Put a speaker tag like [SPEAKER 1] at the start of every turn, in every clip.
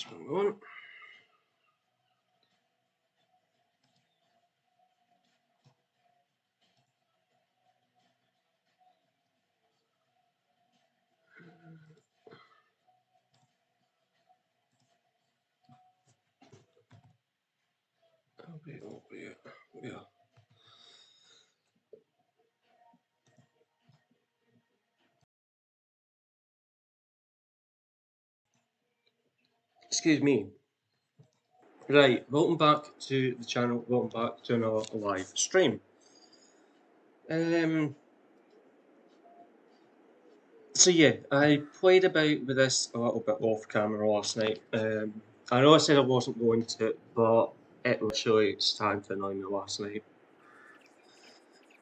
[SPEAKER 1] Hang on. Yeah. Excuse me. Right, welcome back to the channel, welcome back to another live stream. So yeah, I played about with this a little bit off camera last night. I know I said I wasn't going to, but it literally started to annoy me last night.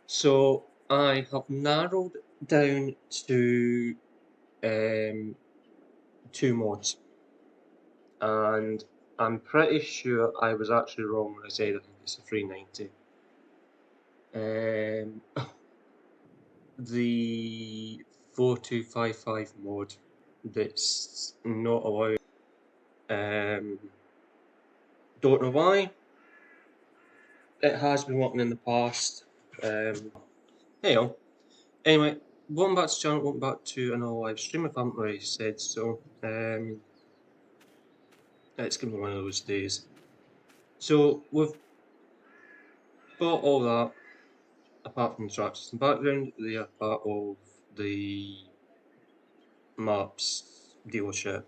[SPEAKER 1] So I have narrowed down to 2 mods, and I'm pretty sure I was actually wrong when I said I think it's a 390. The 4255 mod that's not allowed. Don't know why. It has been working in the past. Hey on. Anyway, welcome back to the channel, welcome back to another live stream if I haven't already said so. It's gonna be one of those days. So we've got all that, apart from the tracks in the background, they are part of the maps dealership.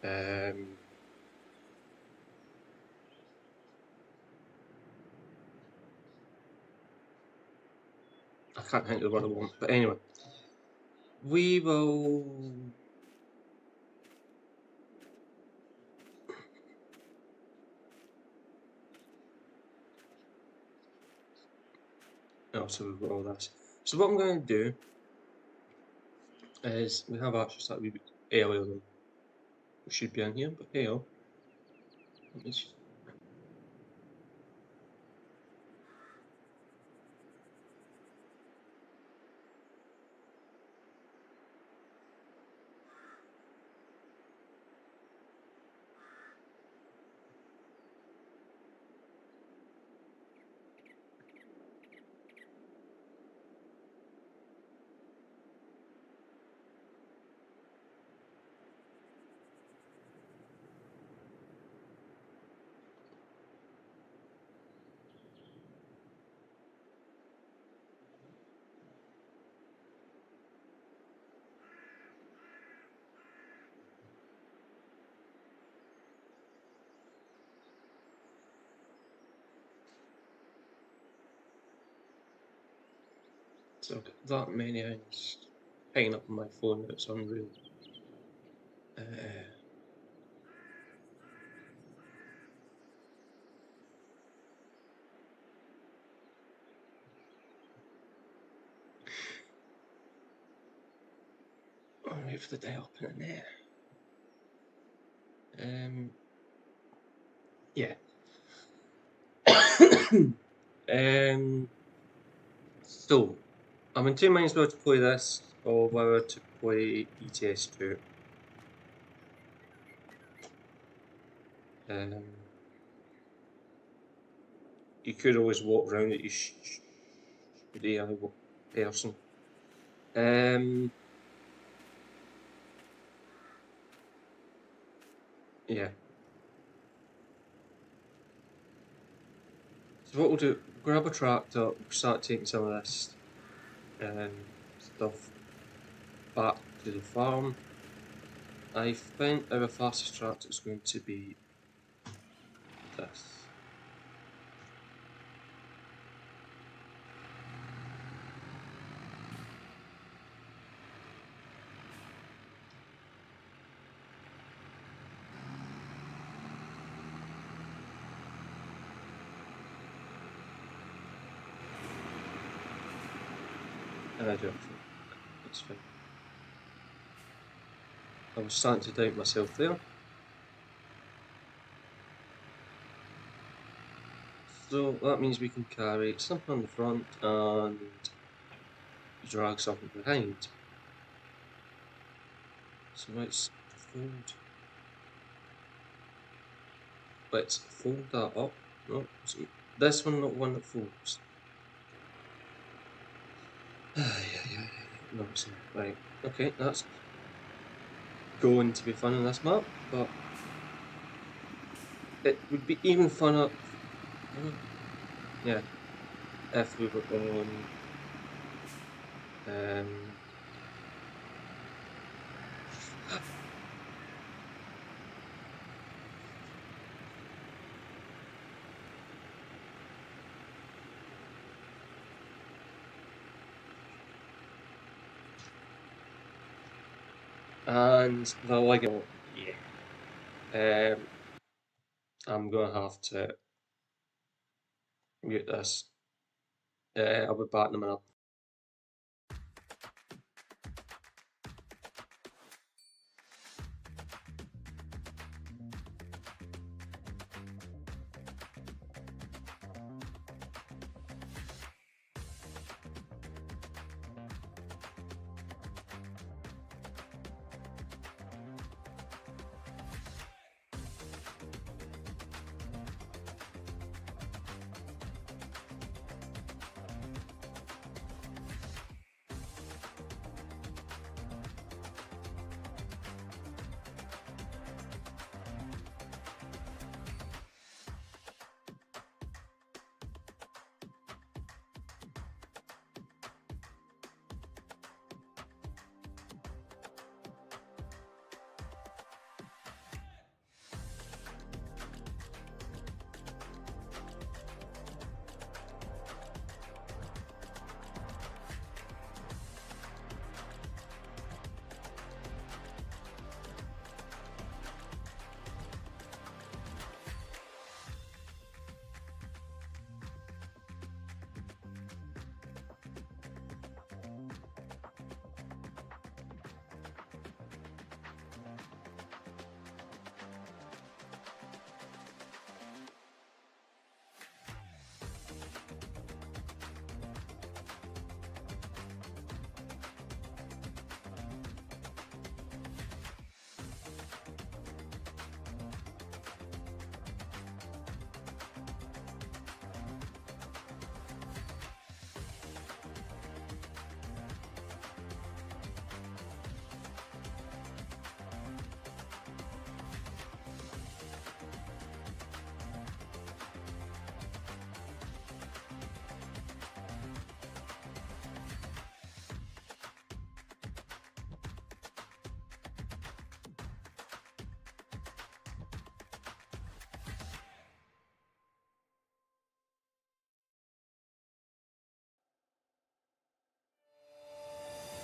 [SPEAKER 1] I can't think of what I want, but anyway, we will. Oh, so we've got all this. So what I'm going to do is we have actually started a wee bit earlier than we should be in here, but hey, let me just. So I've got that many things hanging up on my phone that it's unreal. I'll wait for the day open in there. Yeah. So I'm in 2 minds whether to play this or whether to play ETS2. You could always walk around it, you the other person. Yeah. So what we'll do, grab a tractor, we'll start taking some of this stuff back to the farm. I think our fastest tractor is going to be this. And I do actually. That's fine. I was starting to doubt myself there. So that means we can carry something on the front and drag something behind. So let's fold let's fold that up. No, this one not one that folds. Yeah. No, it's not. Right. Okay, that's going to be fun on this map, but it would be even funner. Yeah, if we were on. Um, and the Lego. Yeah. I'm gonna have to mute this. I'll be back in a minute.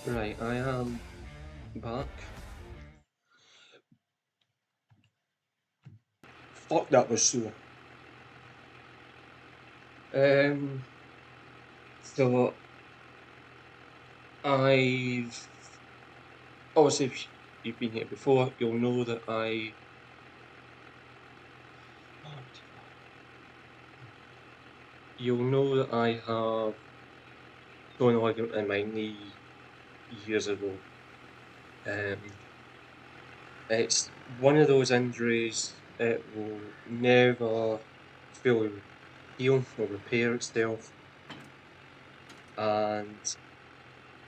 [SPEAKER 1] Right, I am back. Fuck, that was sore. So I've obviously if you've been here before, you'll know that I have torn a ligament in my knee years ago. It's one of those injuries it will never fully heal or repair itself, and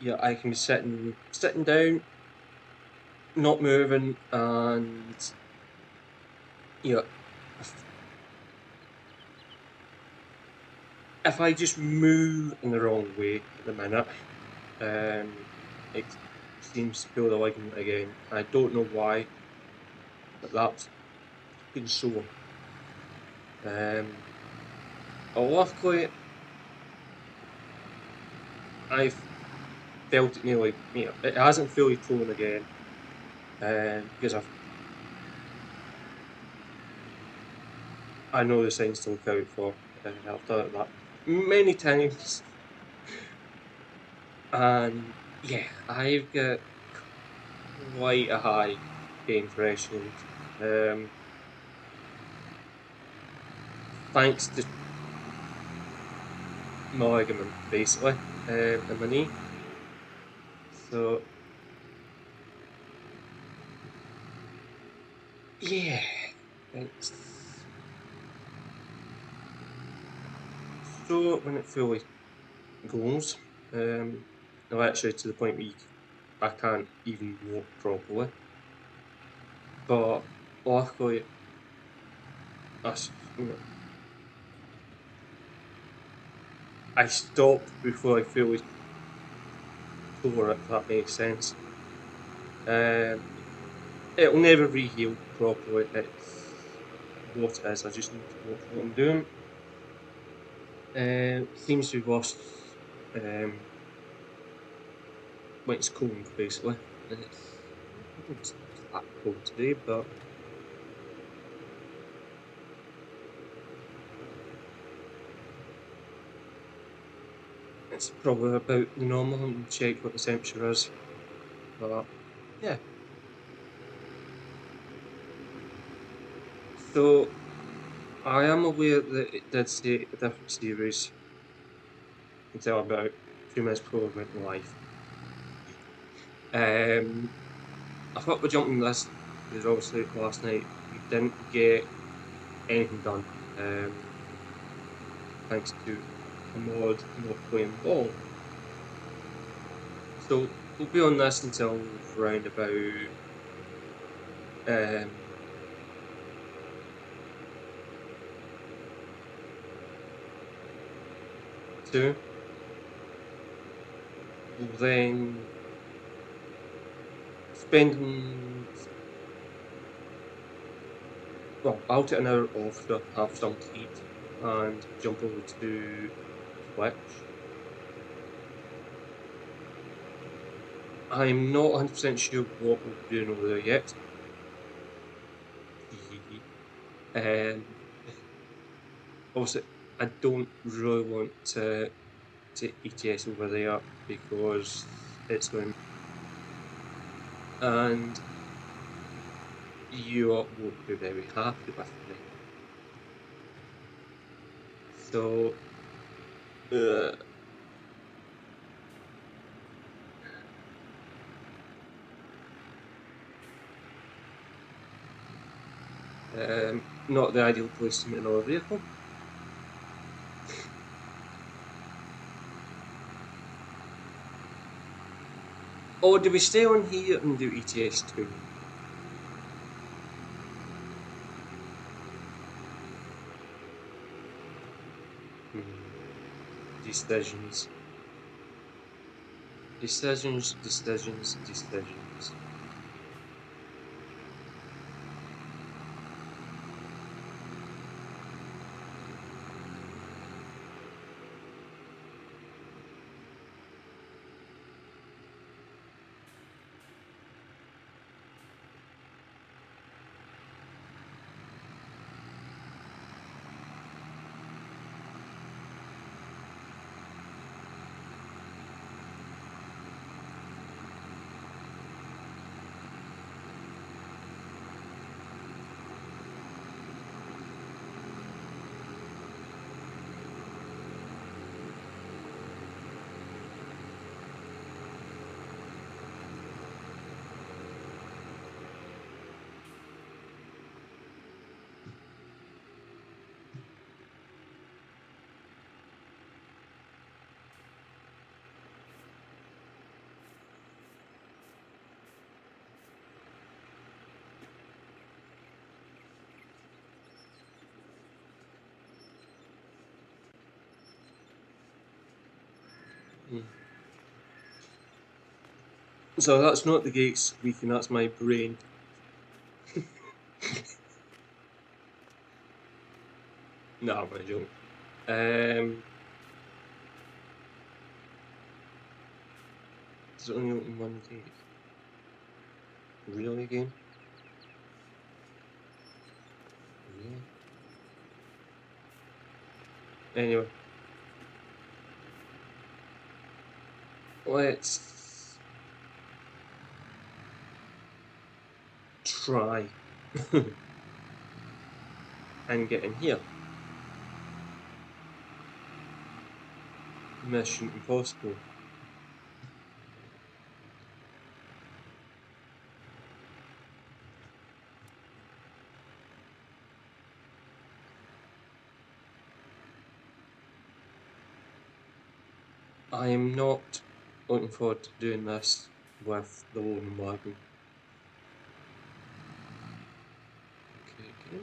[SPEAKER 1] yeah, I can be sitting down, not moving, and yeah, if I just move in the wrong way at the minute, it seems to pull the ligament again. I don't know why, but that's fucking sore. Luckily, I've felt it nearly, it hasn't fully torn again, because I know the signs to look out for. I've done that many times, and yeah, I've got quite a high pain threshold. Thanks to my ligament, basically, in my knee. So yeah, it's So when it fully goes, actually to the point where I can't even walk properly. But luckily, you know, I stopped before I fully tore it, if that makes sense. It'll never re-heal properly. It's what it is. I just need to watch what I'm doing. Seems to be worse when it's cold, basically. And it's not that cold today, but it's probably about the normal. I'm going to check what the temperature is. But yeah. So I am aware that it did say a different series until about 2 minutes before we went live. I thought we're jumping this because obviously last night we didn't get anything done. Thanks to a mod not playing ball. So we'll be on this until round about um, 2. We'll then spend, well, I'll take an hour off to have some to eat and jump over to Twitch. I'm not 100% sure what we'll be doing over there yet. Obviously, I don't really want to ETS over there because it's going, and you won't be very happy with me. So, not the ideal place to meet another vehicle. Or do we stay on here and do ETS2? Decisions. Decisions, decisions, decisions. So that's not the gate squeaking, that's my brain. No, I'm only joking. Does it only open one gate? Really, game? Really? Anyway. Let's try and get in here. Mission Impossible. I am not looking forward to doing this with the loading wagon. Okay.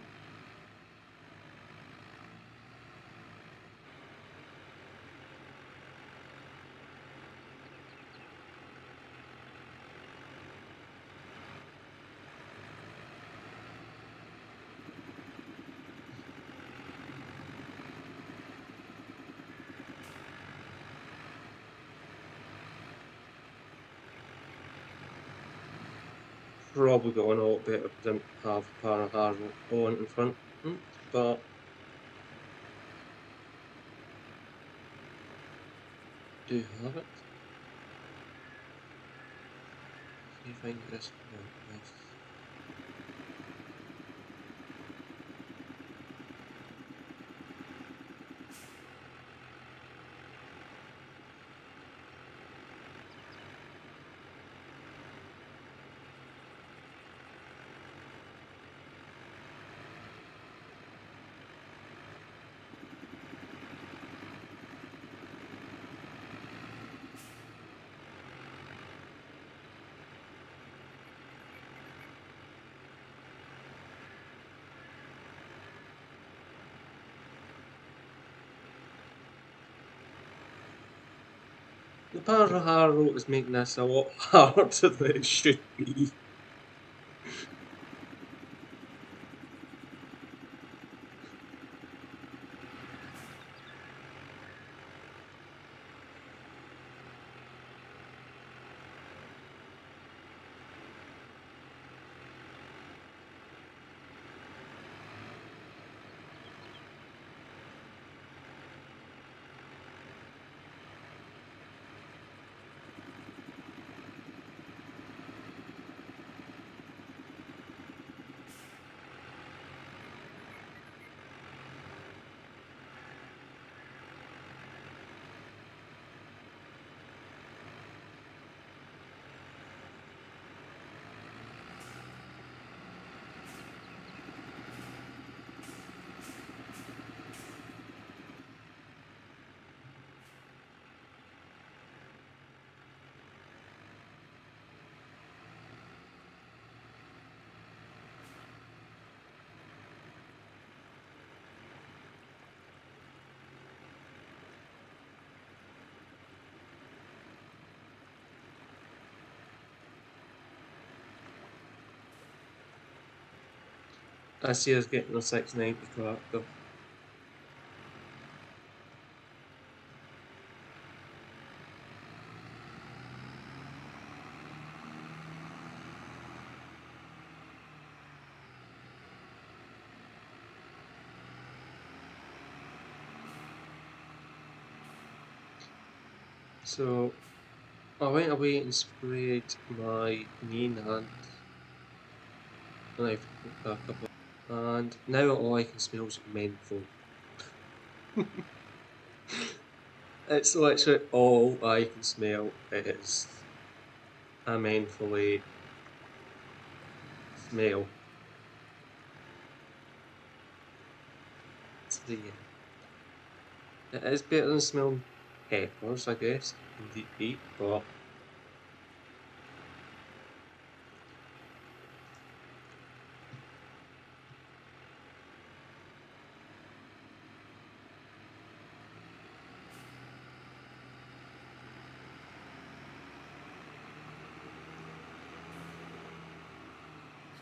[SPEAKER 1] Probably going a lot better if I didn't have Paraharo on in front, but do you have it? See if I can get this. No, yes. The Paraharo is making this a lot harder than it should be. I see us getting a 690 tractor. So I went away and sprayed my main hand, and I've a couple, and now all I can smell is menthol. It's literally all I can smell is a mentholy smell. So yeah, it is better than smelling peppers, I guess, in deep heat, but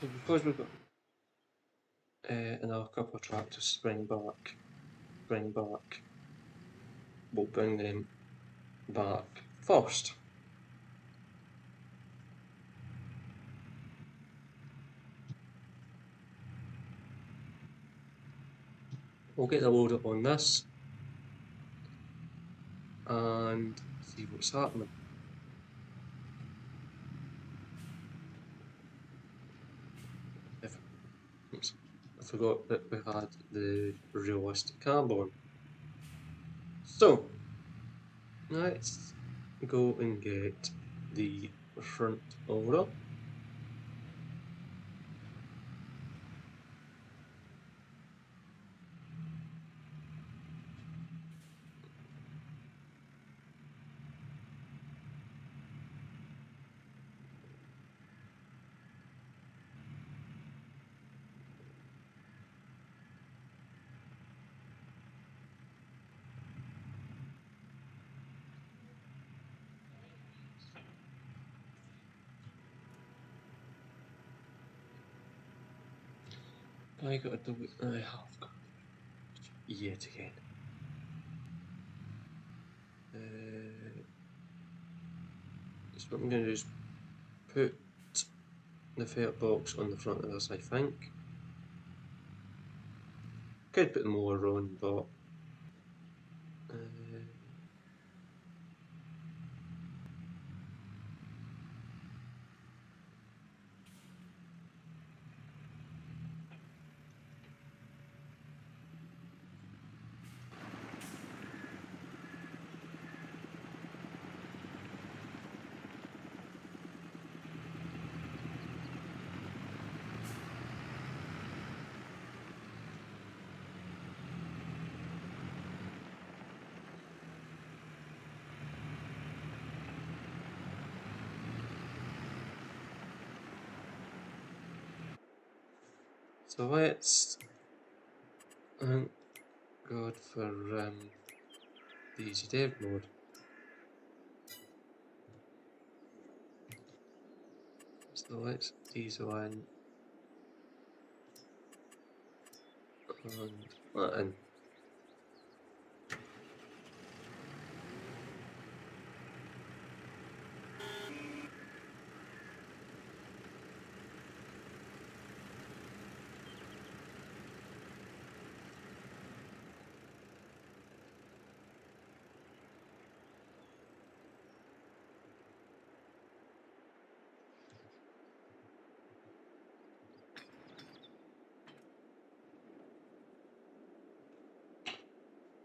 [SPEAKER 1] so because we've got another couple of tractors spring back, we'll bring them back first. We'll get the loader on this and see what's happening. Oops, I forgot that we had the realistic carbon. So let's go and get the front loader. I got to do it. I have got yet again. So what I'm going to do is put the fare box on the front of this, I think. Could put more on, but so let's thank God for the easy dev mode. So let's diesel in and that in.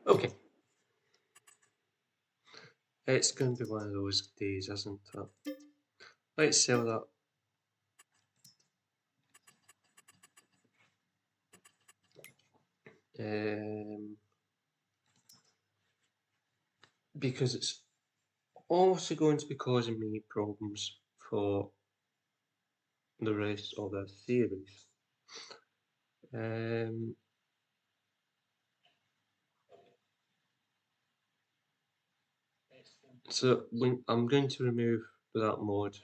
[SPEAKER 1] Okay. It's going to be one of those days, isn't it? Let's sell that. Because it's also going to be causing me problems for the rest of the series. So when I'm going to remove that mod,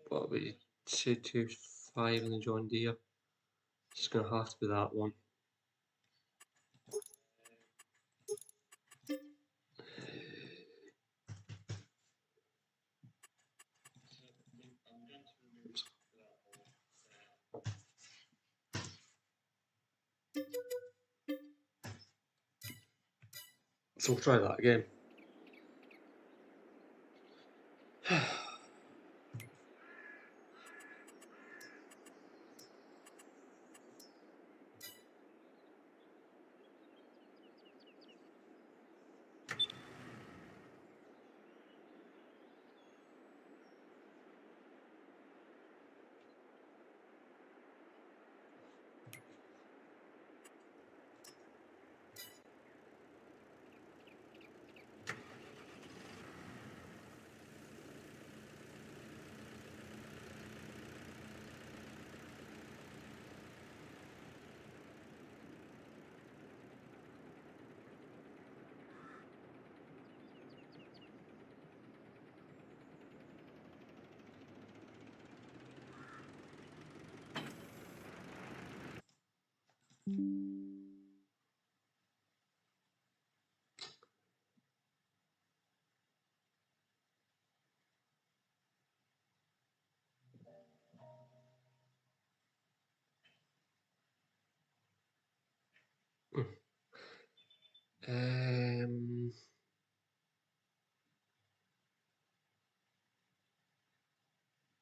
[SPEAKER 1] what would 225 in the John Deere? It's going to have to be that one. So we'll try that again.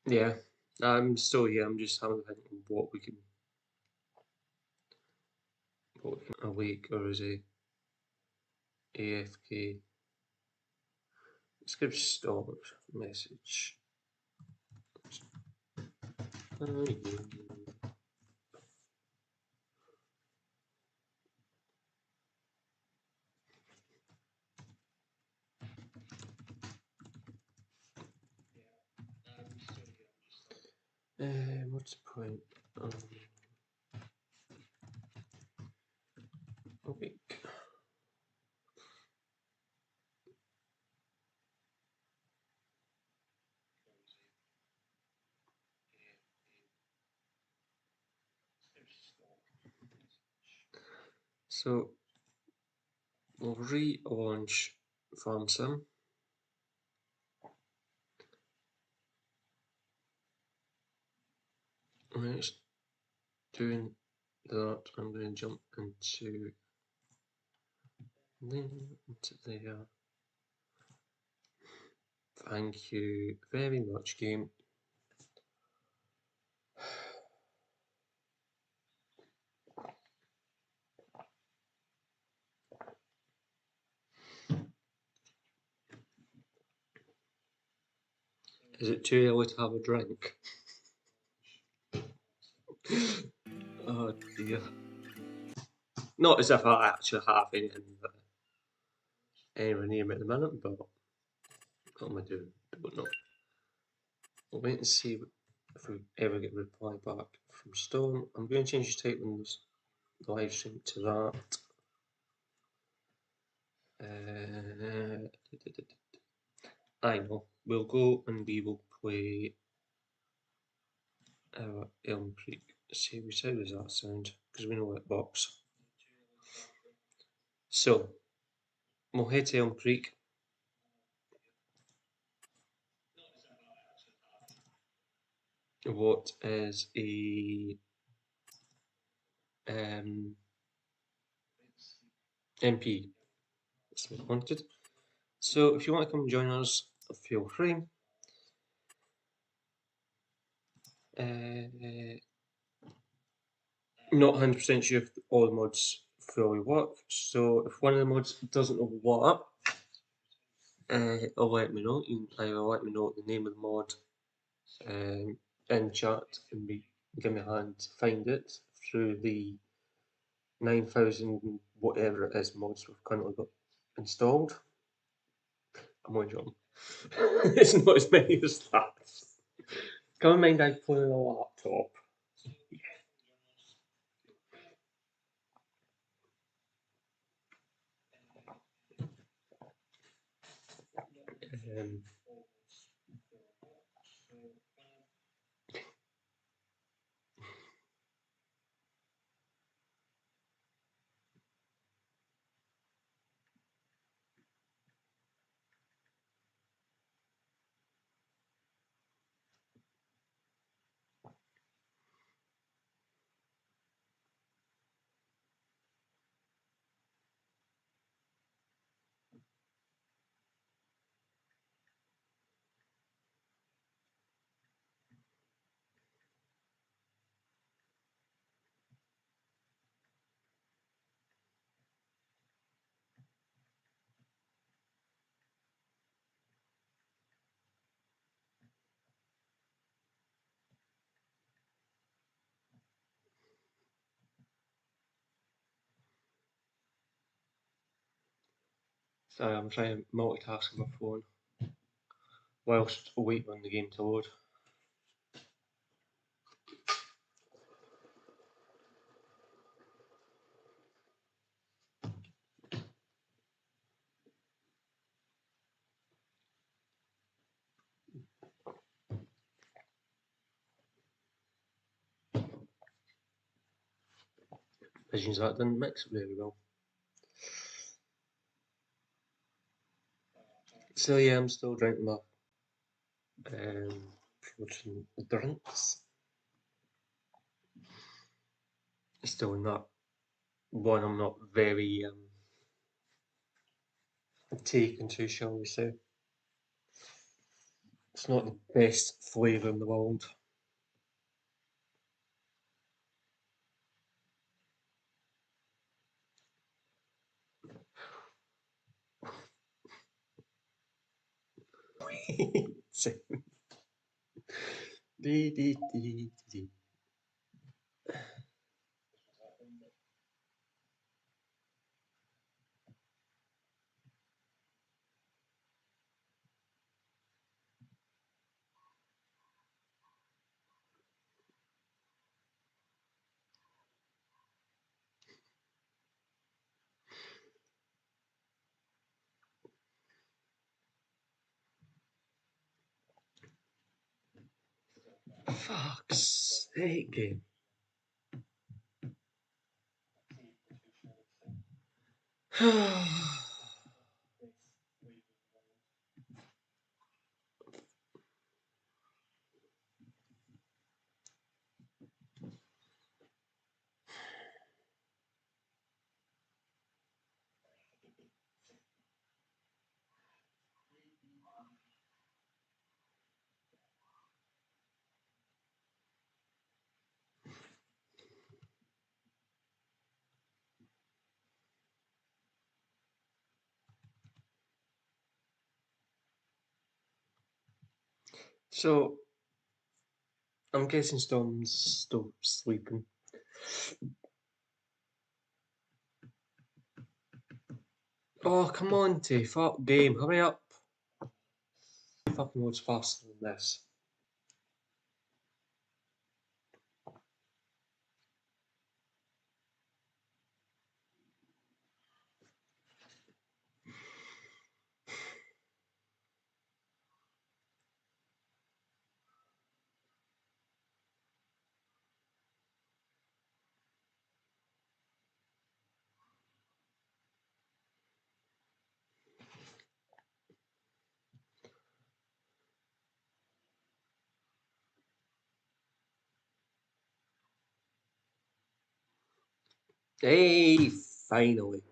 [SPEAKER 1] Yeah, I'm still here. I'm just having a think of what we can awake or is it AFK? Let's give stop message. What's the point? Awake. So we'll relaunch FarmSim. When it's doing that, I'm going to jump into there. Thank you very much, game. Is it too early to have a drink? Oh dear. Not as if I actually have anything anywhere near me at the minute, but what am I doing? I don't know. We'll wait and see if we ever get a reply back from Storm. I'm going to change the title on the live stream to that. I know. We'll go and we will play Elm Creek series. How does that sound? Because we know that box. So we'll head to Elm Creek. What is a MP? That's what I wanted. So if you want to come join us, feel free. Not 100% sure if all the mods fully work, so if one of the mods doesn't work, let me know. You can either let me know the name of the mod in chat and give me a hand to find it through the 9,000 whatever it is mods we've currently got installed. I'm only joking. It's not as many as that. Come in mind, I play on a laptop. Sorry, I'm trying to multitask on my phone whilst waiting on the game to load. Visions that didn't mix very well. So yeah, I'm still drinking my protein drinks. Still in that one I'm not very taken to, shall we say. It's not the best flavour in the world. Fuck's sake, game. So, I'm guessing Storm's still sleeping. Oh, come on, T. Fuck game. Hurry up. Fucking loads faster than this. Hey, finally.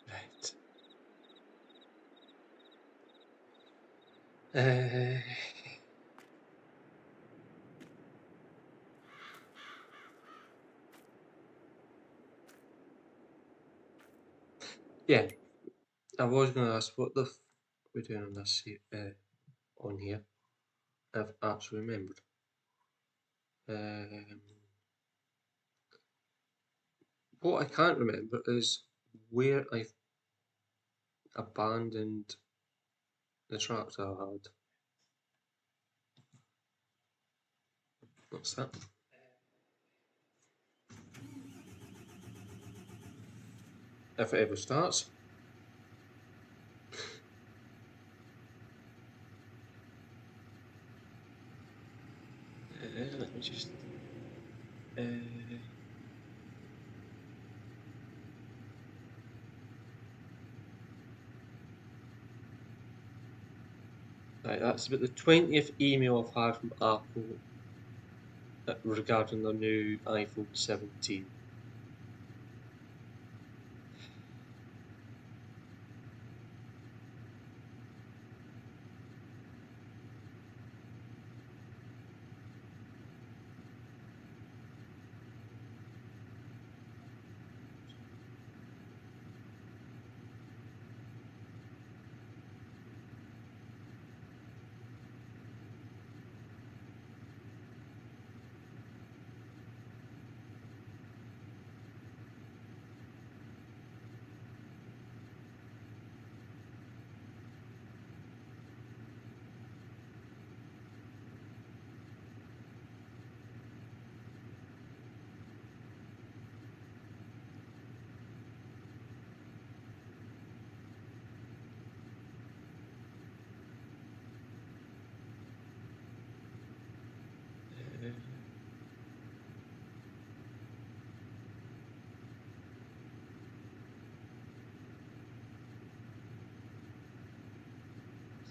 [SPEAKER 1] Right. Yeah, I was going to ask what the we're doing on this on here. I've actually remembered. What I can't remember is where I abandoned the tractor I had. What's that? If it ever starts. Let me just. Right, that's about the 20th email I've had from Apple regarding the new iPhone 17.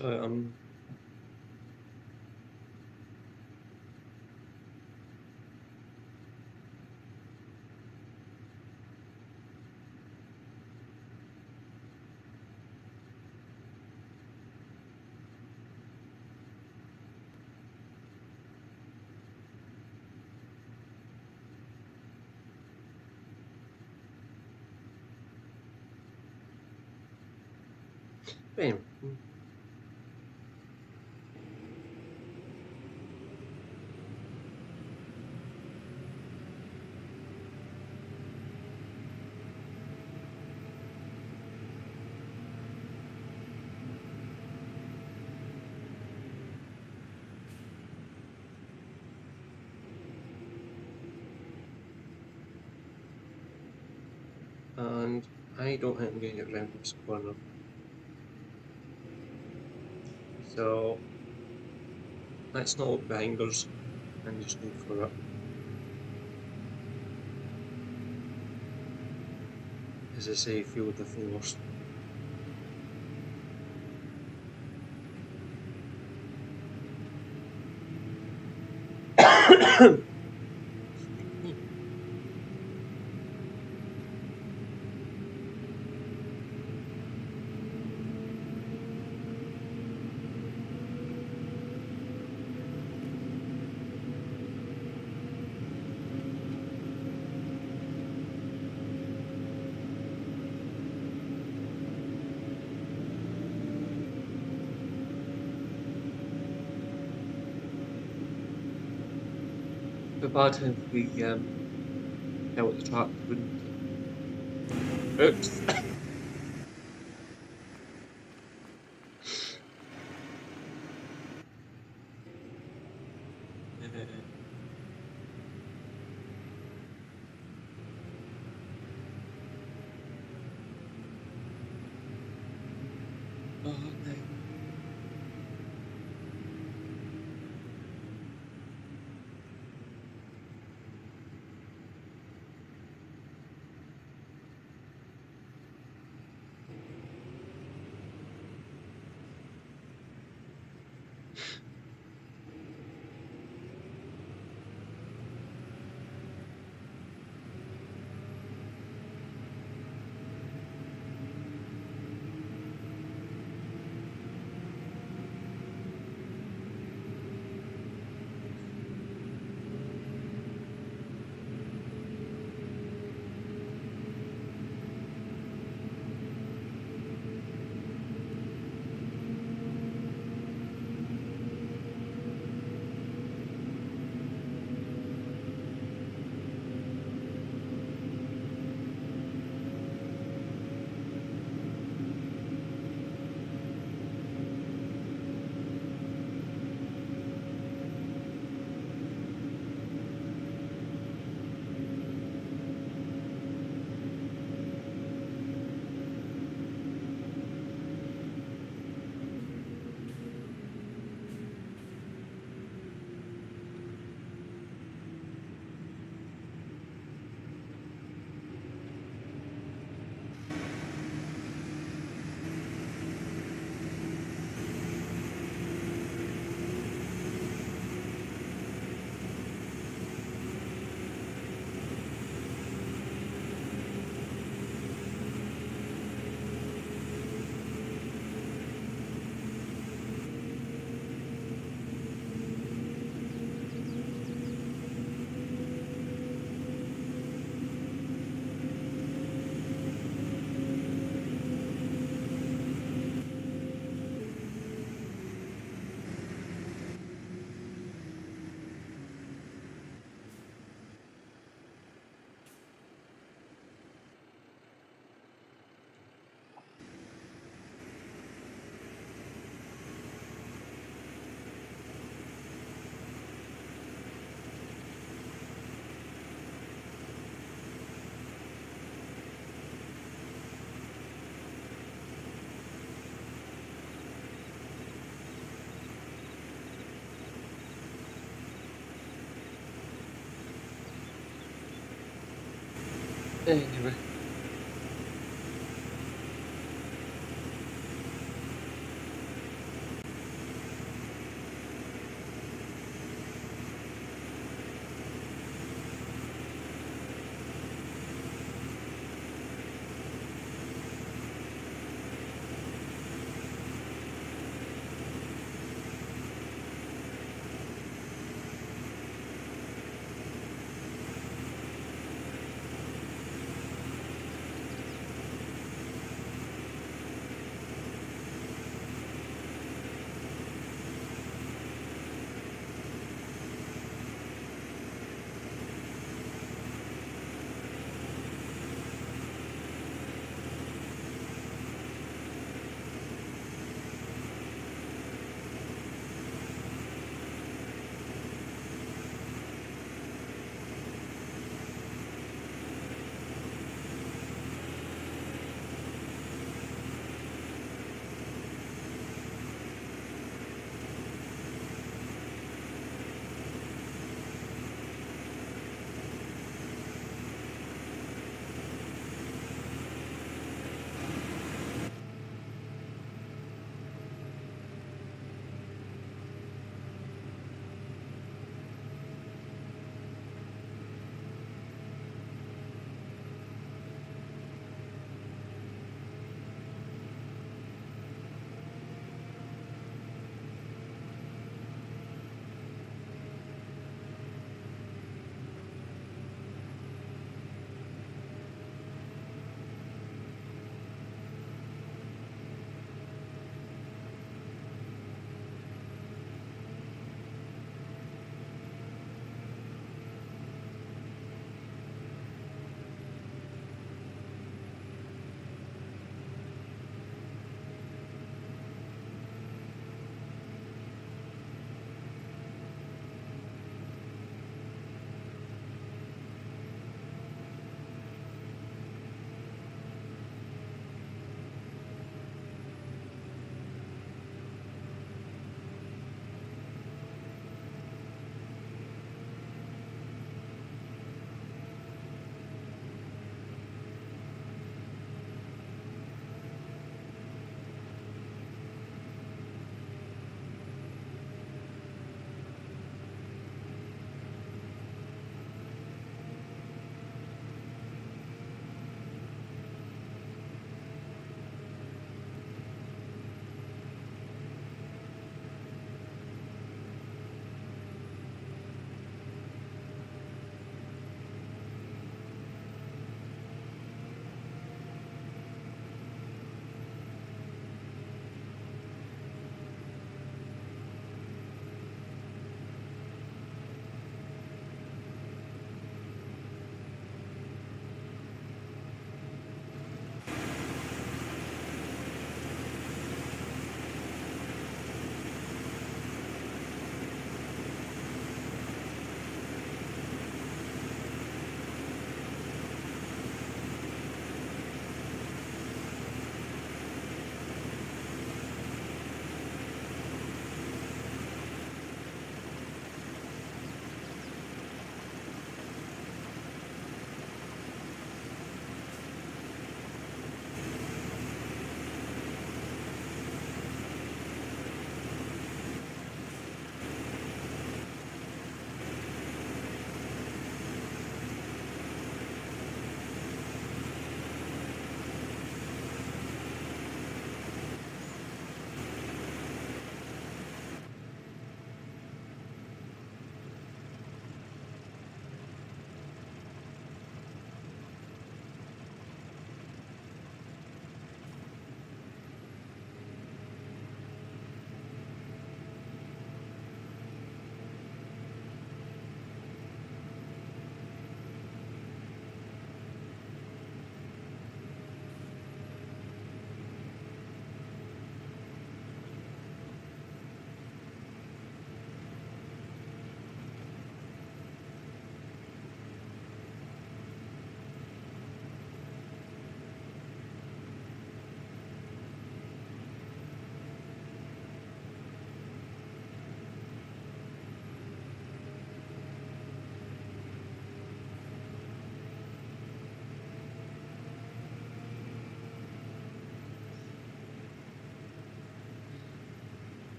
[SPEAKER 1] So bem, and I don't think I'm going to get around this corner. So let's not look behind us and just go for it. As I say, feel the force. It'd be bad if we dealt the track, wouldn't it? Oops. Oh, no. Anyway.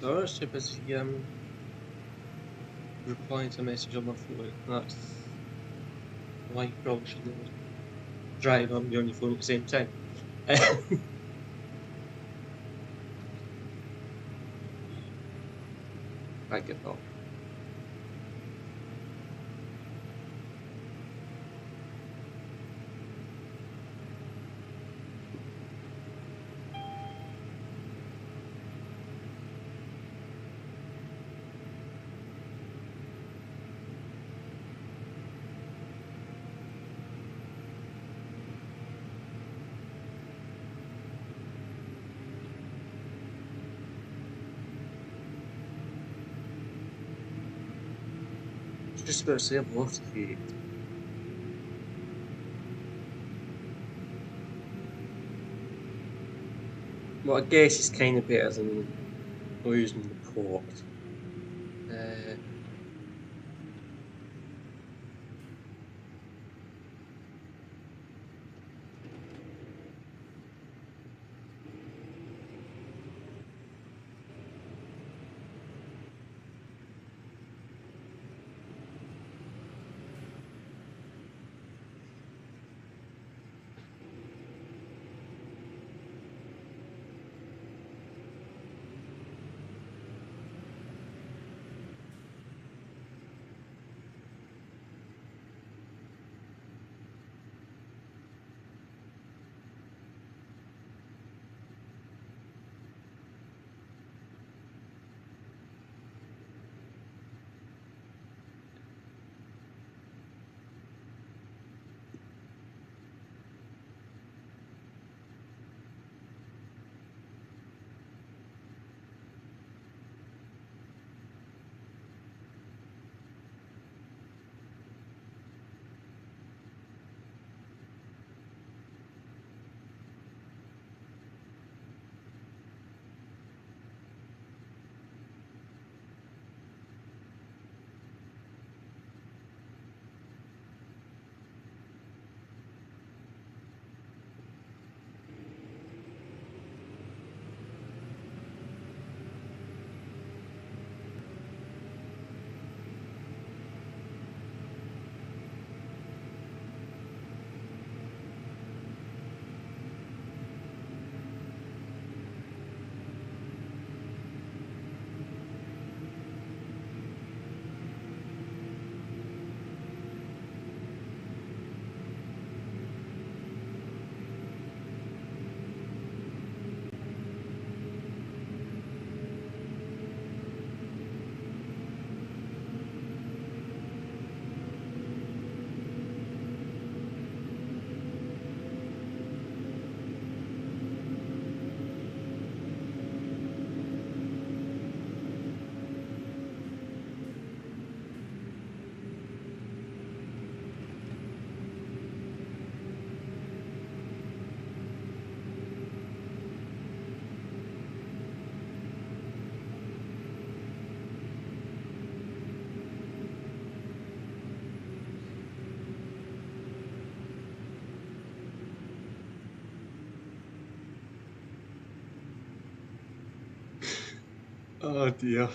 [SPEAKER 1] So actually busy replying to a message on my phone. That's why you probably shouldn't be driving and be on your phone at the same time. I get that. I was just about to say I've lost a few. Well, I guess it's kind of better than losing the port. Uh, oh dear.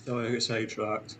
[SPEAKER 1] Oh, I get sidetracked.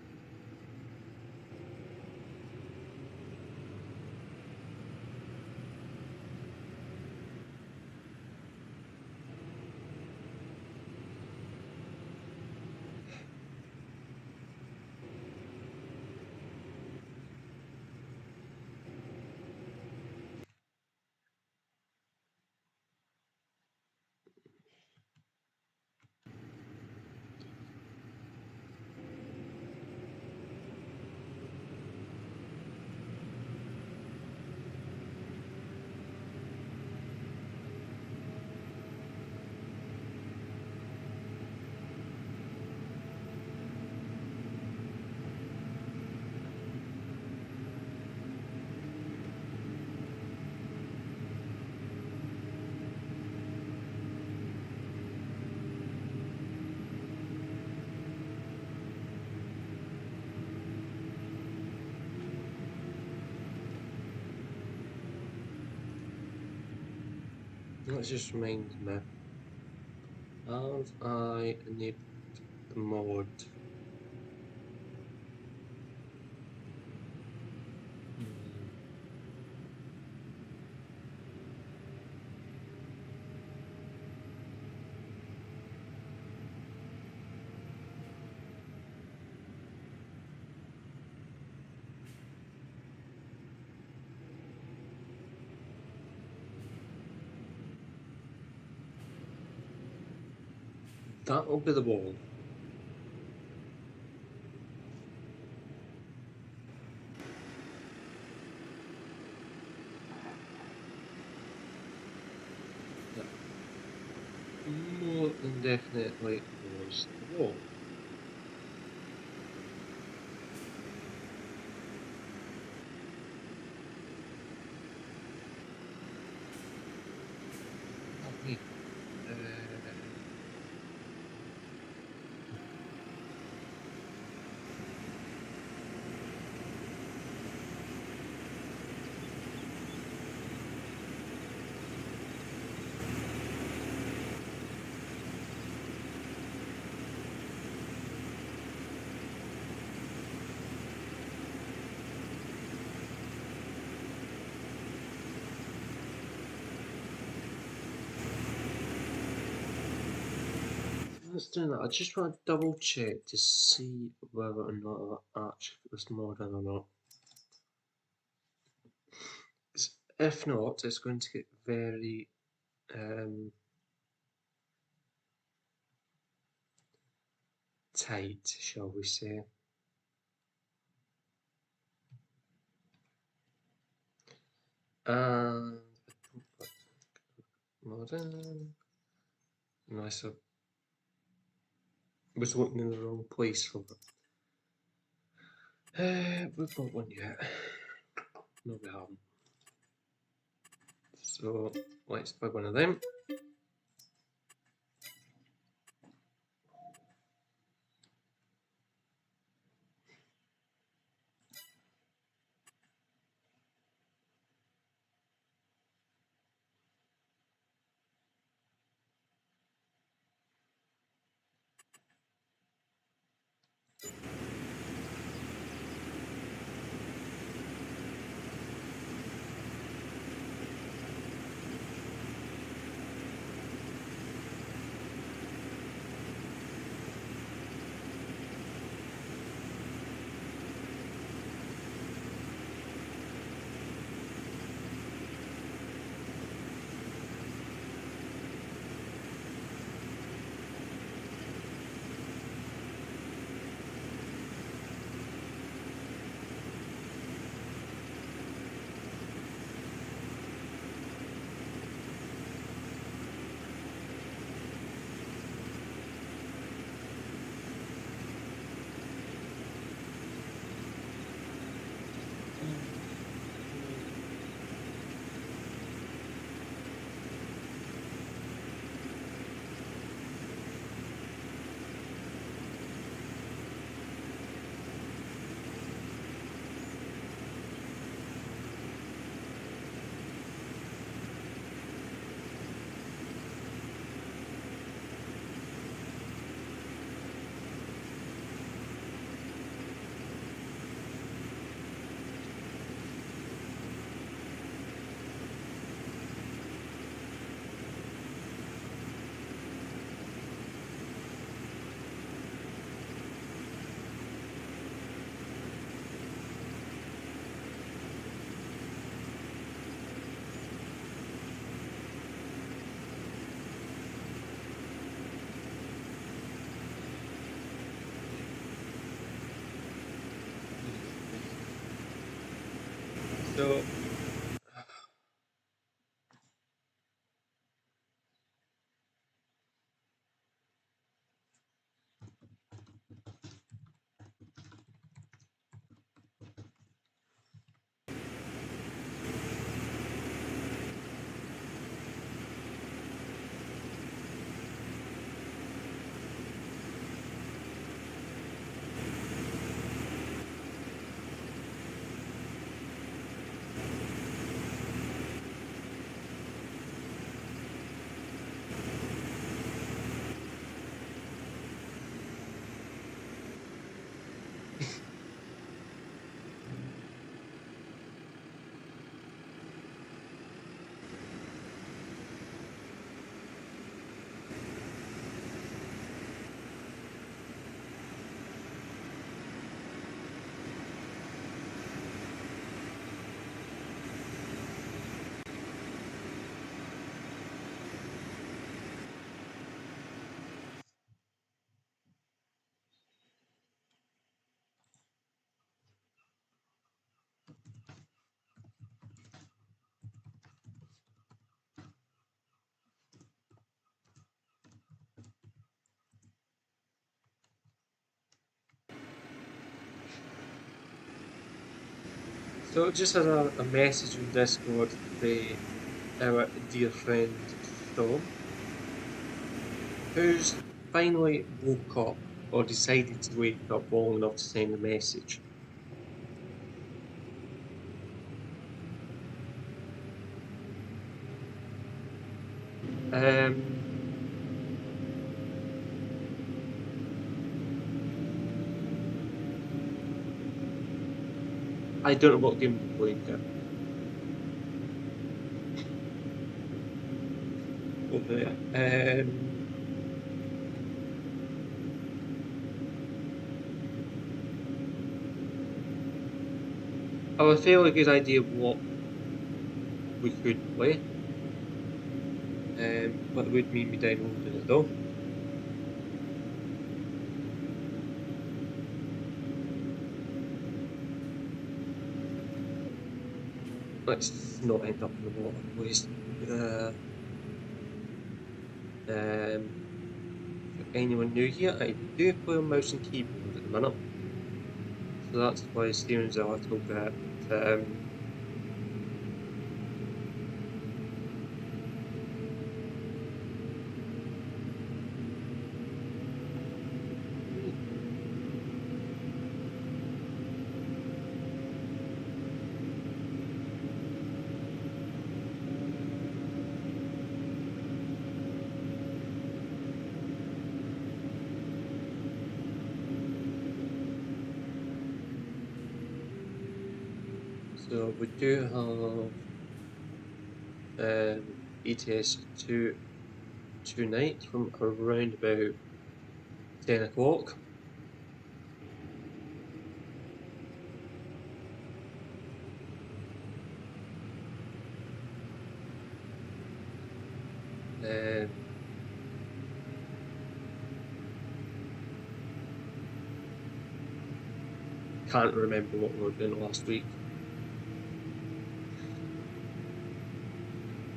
[SPEAKER 1] That just reminds me. Have I enabled the mod? That'll be the wall. That more than definitely was the wall. Okay. Let's do that. I just want to double check to see whether or not I actually put this mod in or not. 'Cause if not, it's going to get very tight, shall we say. And mod in. Nice. I was looking in the wrong place for it. We've got one yet. No, we haven't. So let's buy one of them. So So just had a message in Discord from our dear friend Storm, who's finally woke up or decided to wake up long enough to send a message. Um, I don't know what game we're playing here. Over there. I have a fairly good idea of what we could play. But it would mean me downloading it though. Let's not end up in the water, please. For anyone new here, I do play on mouse and keyboard at the minute. So that's why it seems a little bit so we do have ETS2 tonight from around about 10 o'clock. Can't remember what we were doing last week.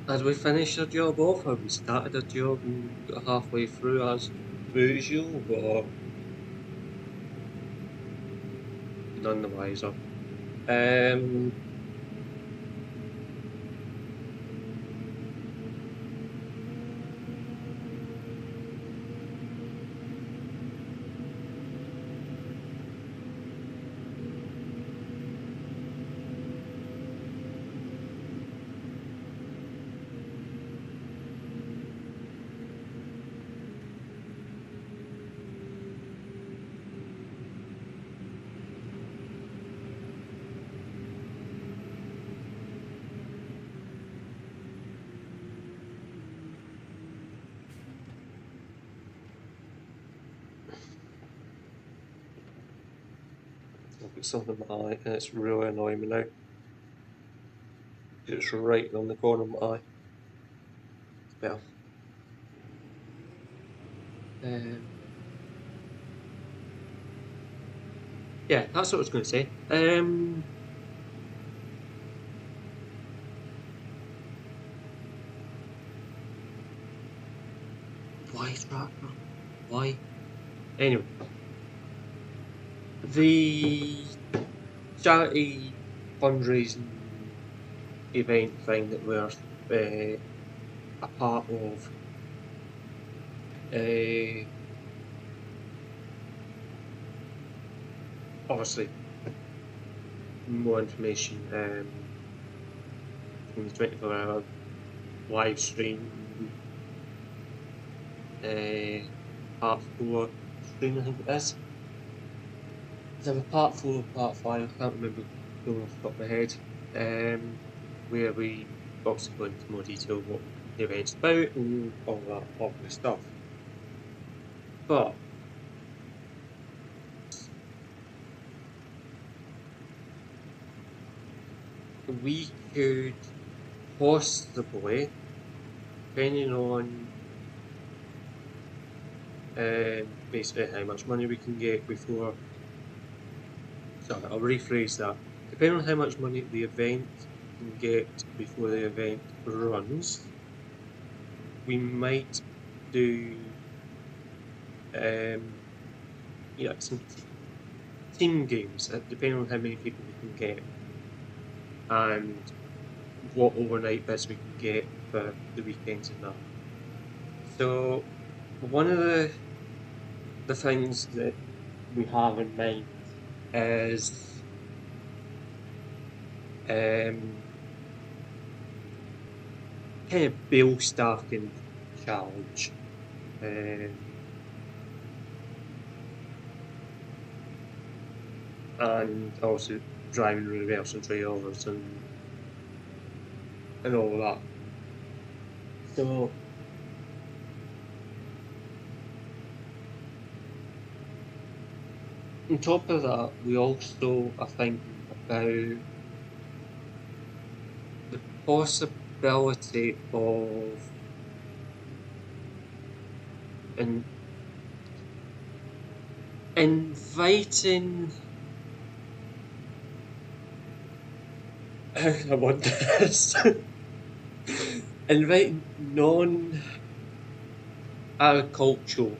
[SPEAKER 1] Had we finished our job off? Have we started a job and got halfway through as usual? Or none the wiser. I've got something in my eye and it's really annoying me now. It's right on the corner of my eye. It's better. Yeah, that's what I was going to say. Why tractor? Why? Anyway, the charity fundraising event thing that we're a part of, obviously more information from the 24-hour live stream, part 4 stream, I think it is. There were part 4 or part 5, I can't remember going off the top of my head, where we obviously go into more detail what the event's about and all that popular stuff. But we could possibly, depending on basically how much money we can get before, sorry, I'll rephrase that. Depending on how much money the event can get before the event runs, we might do some team games, depending on how many people we can get and what overnight bits we can get for the weekends and that. So one of the things that we have in mind is kind of bill stacking challenge. And also driving reverse and trailers and all that. So on top of that, we also are thinking about the possibility of inviting. How can I want this? Inviting non-agricultural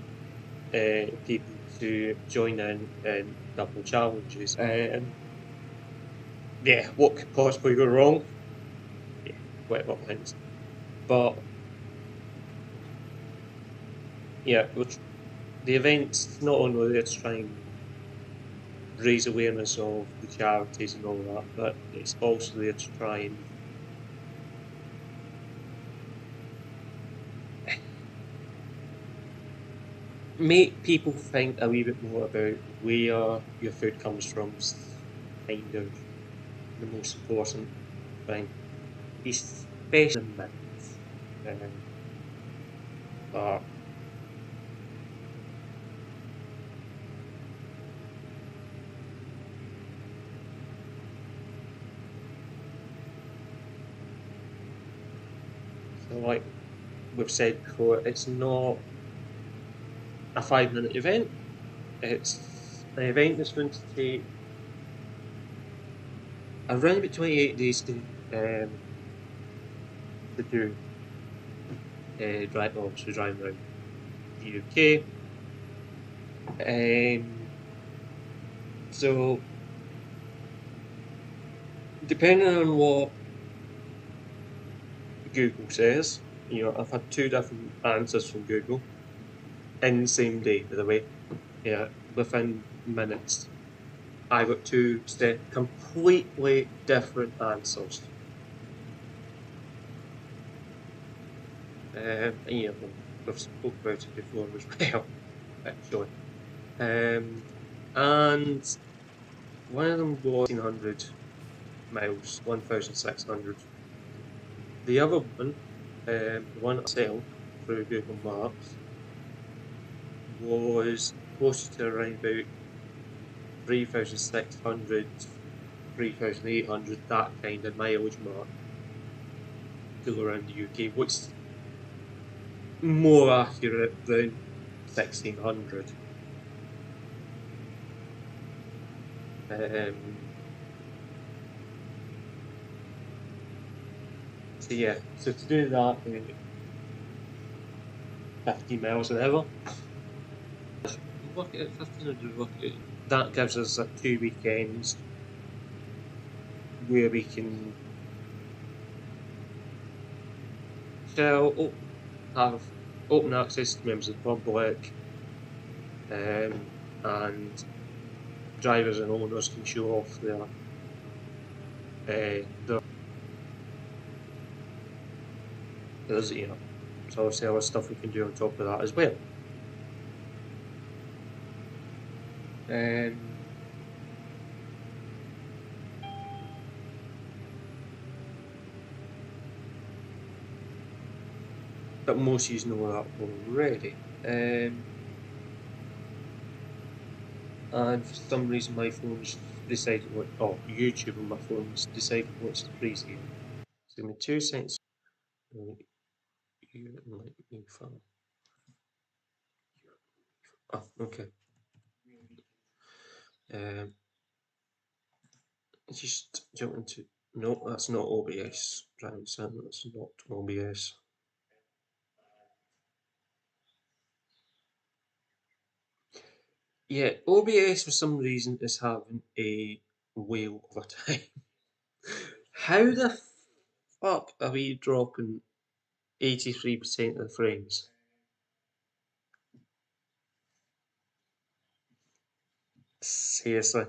[SPEAKER 1] people to join in double challenges. Yeah, what could possibly go wrong? Yeah, whatever things. But yeah, the event's not only there to try and raise awareness of the charities and all that, but it's also there to try and make people think a wee bit more about where your food comes from. Kind of the most important thing, especially in minutes. But so, like we've said before, it's not a 5-minute event. It's an event that's going to take around about 28 days to do. Obviously driving around the UK. So depending on what Google says, I've had 2 different answers from Google in the same day, by the way. Yeah, within minutes. I got 2 completely different answers. We've spoke about it before as well, actually. And one of them was 1,600 miles, 1,600. The other one, the one I sell through Google Maps, was close to around about 3,600, 3,800, that kind of mileage mark to go around the UK, which is more accurate than 1,600. So yeah, so to do that, 15 miles an hour. Work it at 15 or do we work it? That gives us a 2 weekends where we can chill, have open access to members of the public, and drivers and owners can show off there's so obviously other stuff we can do on top of that as well. But most of you know that already. And for some reason my phone's decided what, YouTube on my phone's decided what's the freeze here. So give me 2 seconds. You let me follow. Oh, okay. Just jump into, no, that's not OBS. Driving sound, that's not OBS. Yeah, OBS for some reason is having a whale of a time. How the fuck are we dropping 83% of the frames? Seriously.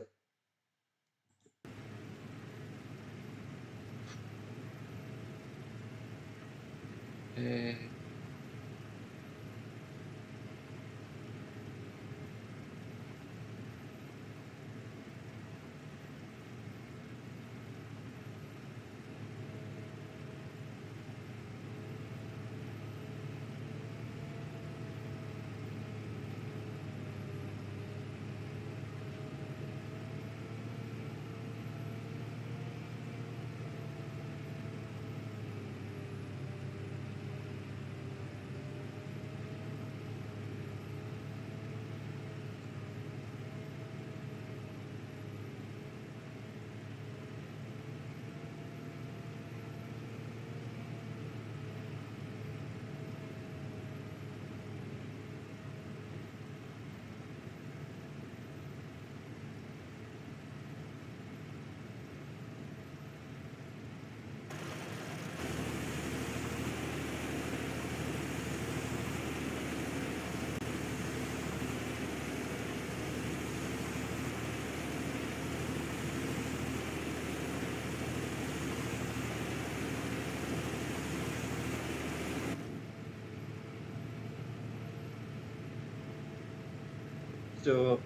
[SPEAKER 1] So,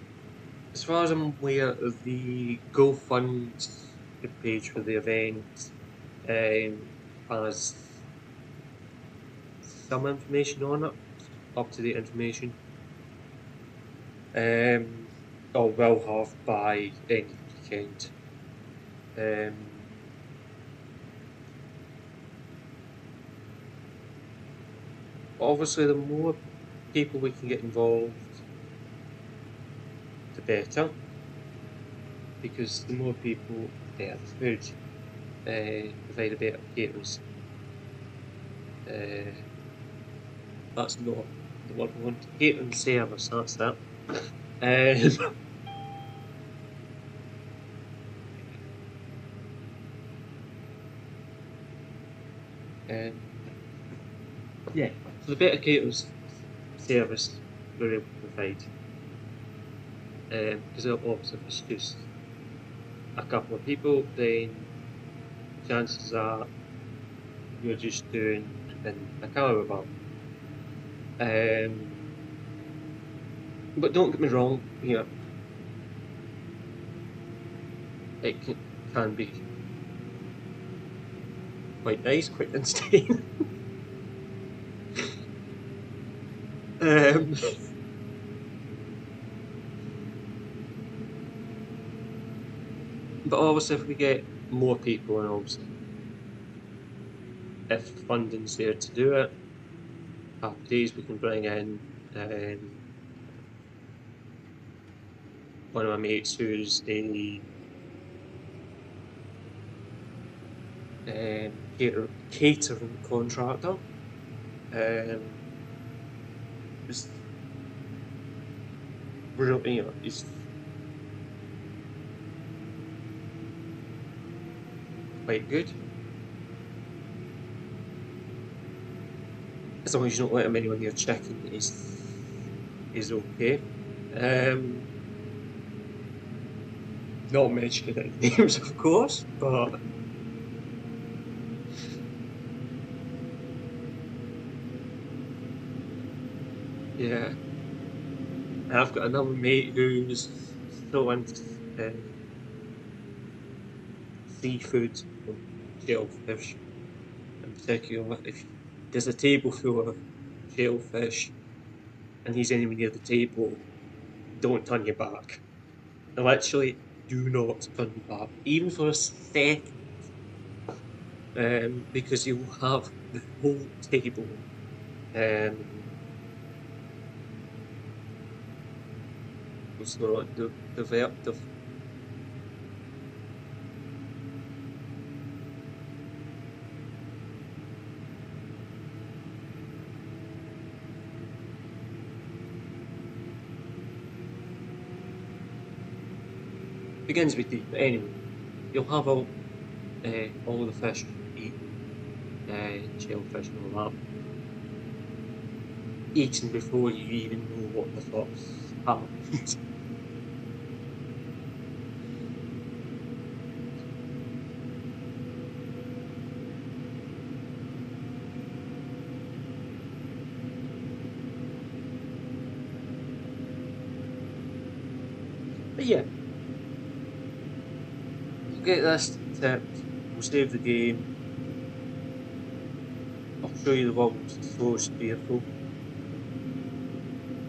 [SPEAKER 1] as far as I'm aware, the GoFund page for the event has some information on it, up-to-date information. Or will have by end of the weekend. Obviously, the more people we can get involved, the better, because the more people, the food, provide a better caters. That's not the word I want. Catering service, that's that. Yeah, so the better catering service we're able to provide. Because obviously if it's just a couple of people, then chances are you're just doing in a caravan. But don't get me wrong, it can be quite nice, quite insane. But obviously if we get more people, and obviously if funding's there to do it, happy days, we can bring in one of my mates who's a catering contractor. It's real, you know, it's quite good. As long as you don't let him anywhere near chicken, is okay. Um, Not mentioning any names, of course, but yeah. And I've got another mate who's so into seafood and shellfish in particular. If there's a table full of shellfish and he's anywhere near the table, don't turn your back. Literally, do not turn your back, even for a second, because you'll have the whole table. So the begins with D. But anyway, you'll have all the fish eaten, shellfish and all that, eaten before you even know what the fuck's happened. But yeah, we'll get this tipped. We'll save the game. I'll show you the world's slowest vehicle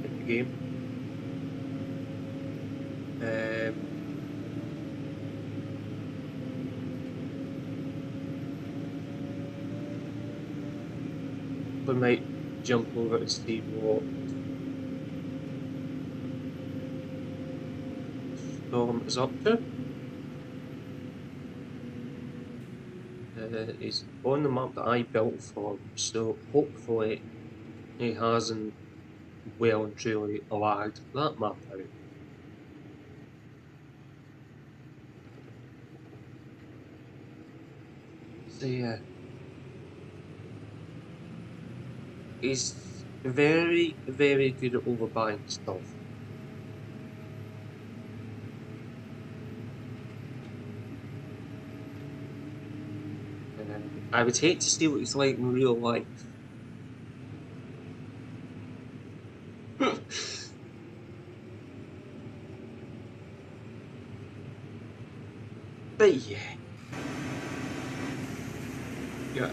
[SPEAKER 1] in the game. We might jump over to see what Storm is up to. He's on the map that I built for him, so hopefully he hasn't well and truly lagged that map out. So yeah, he's very, very good at overbuying stuff. I would hate to see what he's like in real life. But yeah. Yeah.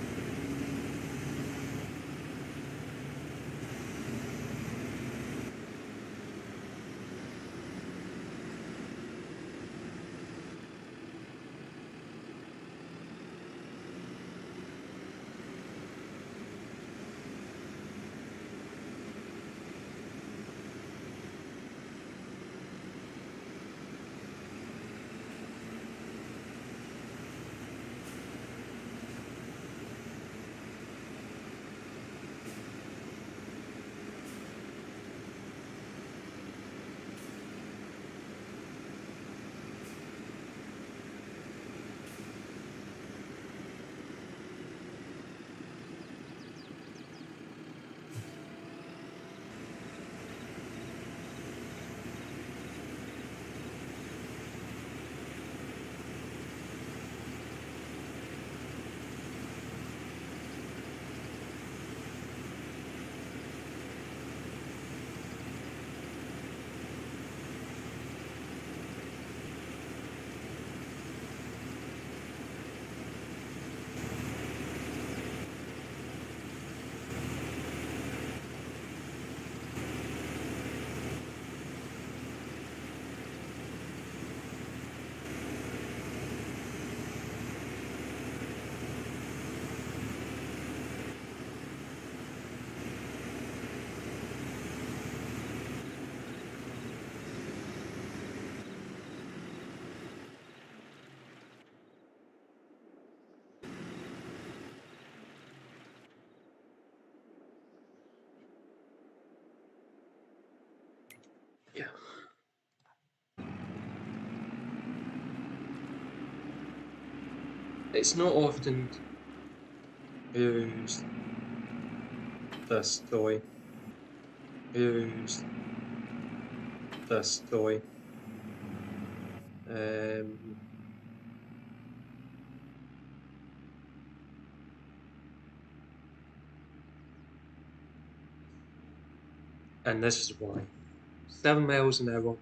[SPEAKER 1] Yeah. It's not often used this toy. Used this toy. And this is why. 7 miles an hour.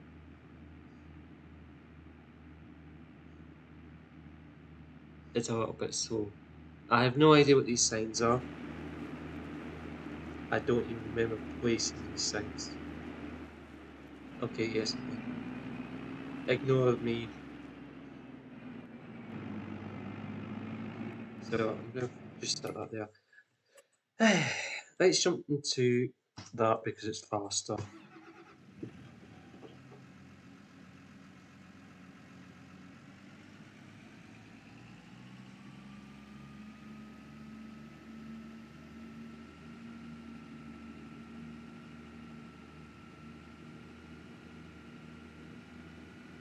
[SPEAKER 1] It's a little bit slow. I have no idea what these signs are. I don't even remember placing these signs. Okay, yes. Ignore me. So I'm going to just start that there. Let's jump into that because it's faster.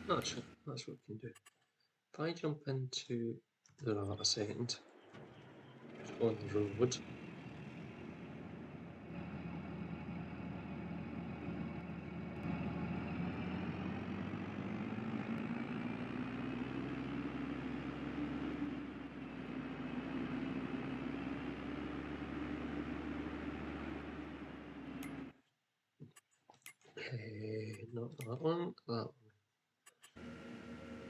[SPEAKER 1] That's what we can do. If I jump into that a second, on the road. Not that one, that one.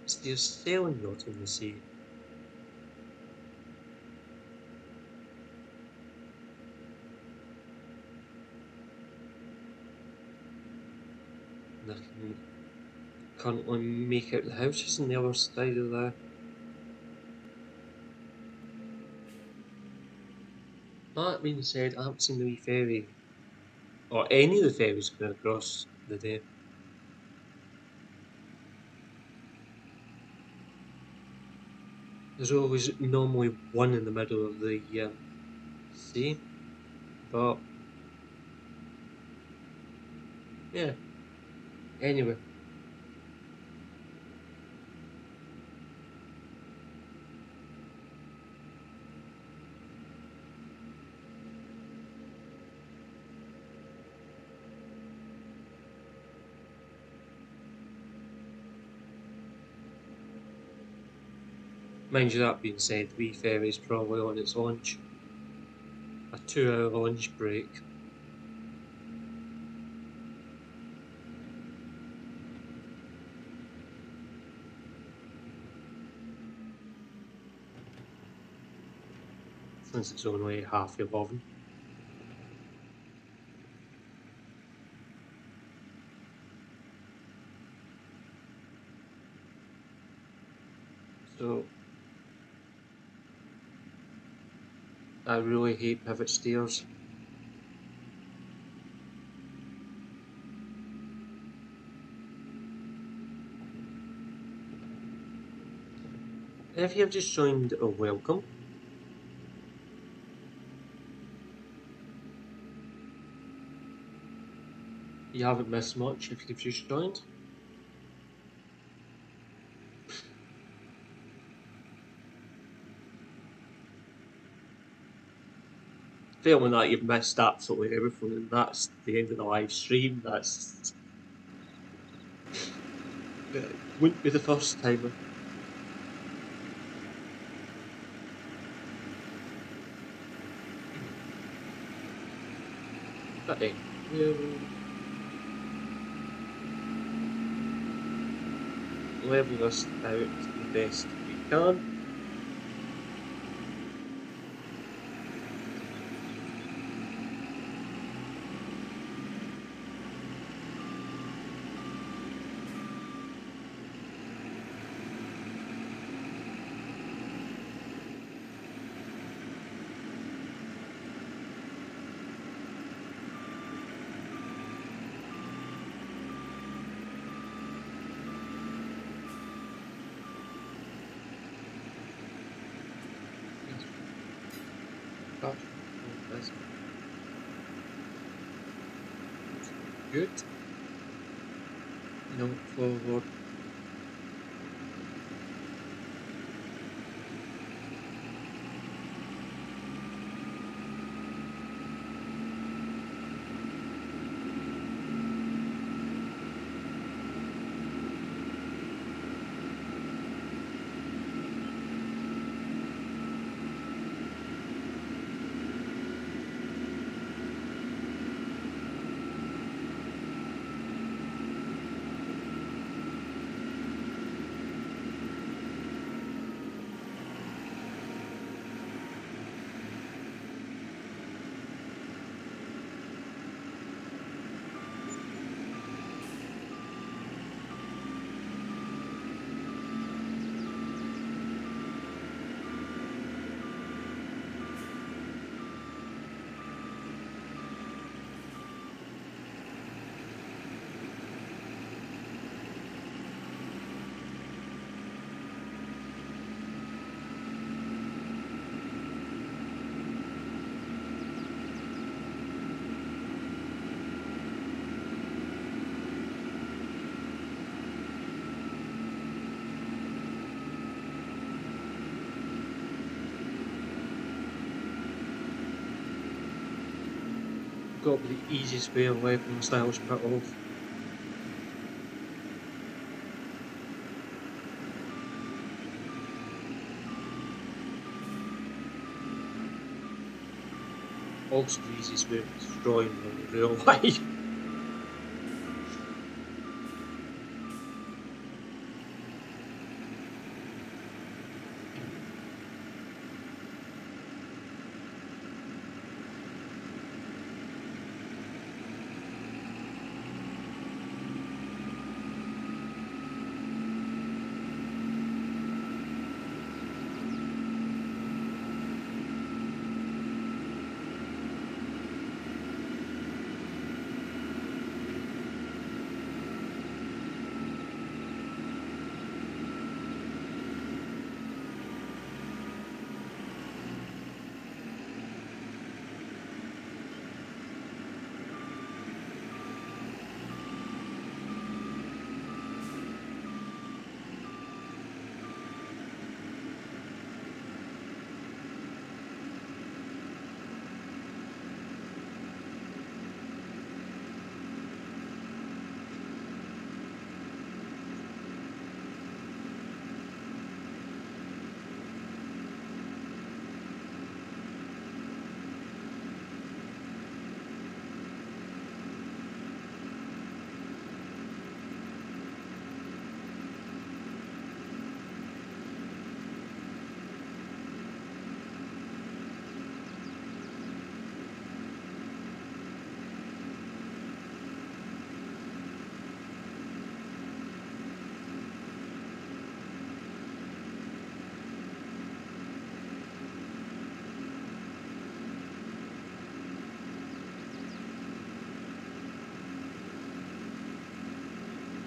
[SPEAKER 1] Is there a sailing yacht in the sea? And I can currently make out the houses on the other side of there. That being said, I haven't seen the wee ferry, or any of the ferries going across the day. There's always normally one in the middle of the sea, but yeah. Anyway, mind you, that being said, the wee ferry's probably on its lunch. A 2-hour lunch break. Since it's only 11:30. So I really hate pivot stairs. If you have just joined, welcome. You haven't missed much if you've just joined. Failing that, you've missed absolutely everything, and that's the end of the live stream. That's wouldn't be the first time. But hey, we'll level this out the best we can. Good. No, forward. Got to be the easiest way away from the stylish petals. Also the easiest way of destroying them in real life.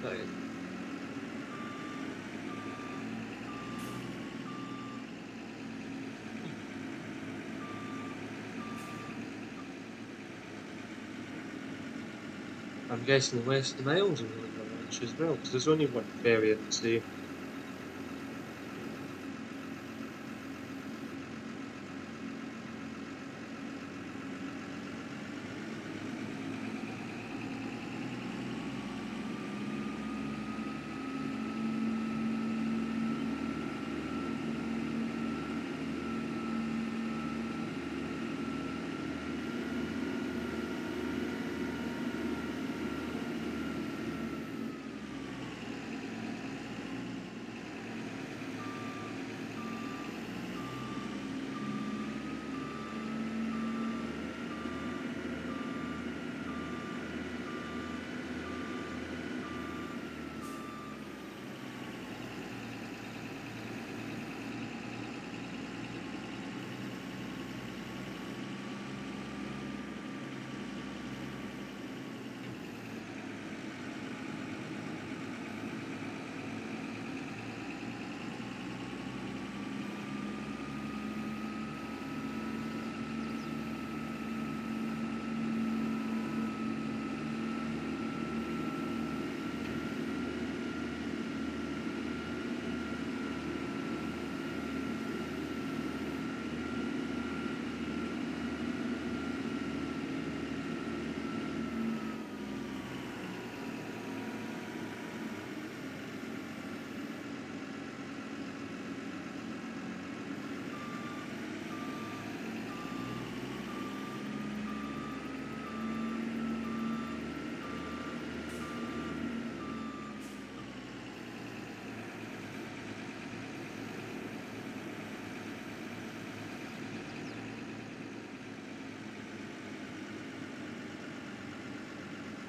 [SPEAKER 1] Right. I'm guessing less of the miles in the launch as well, because there's only one variant today.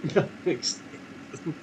[SPEAKER 1] That makes sense.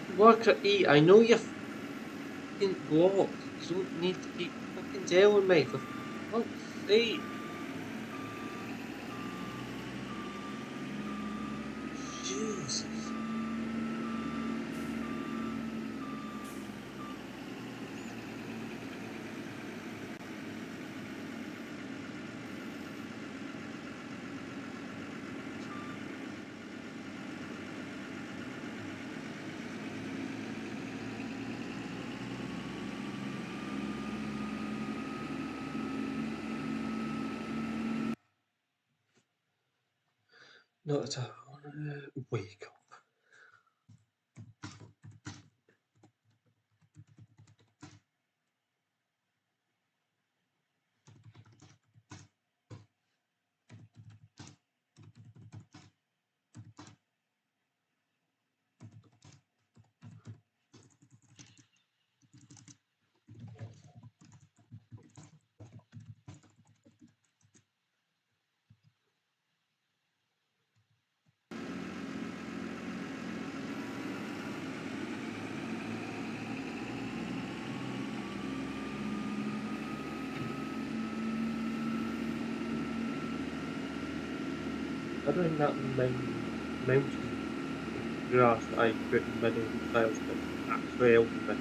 [SPEAKER 1] Work at E. I know you're fucking blocked. You don't need to keep fucking telling me, for fuck's sake. Jesus. Not at all. I wanna wake up. Considering that mountain grass that I put in the middle of the trails that's actually helping me.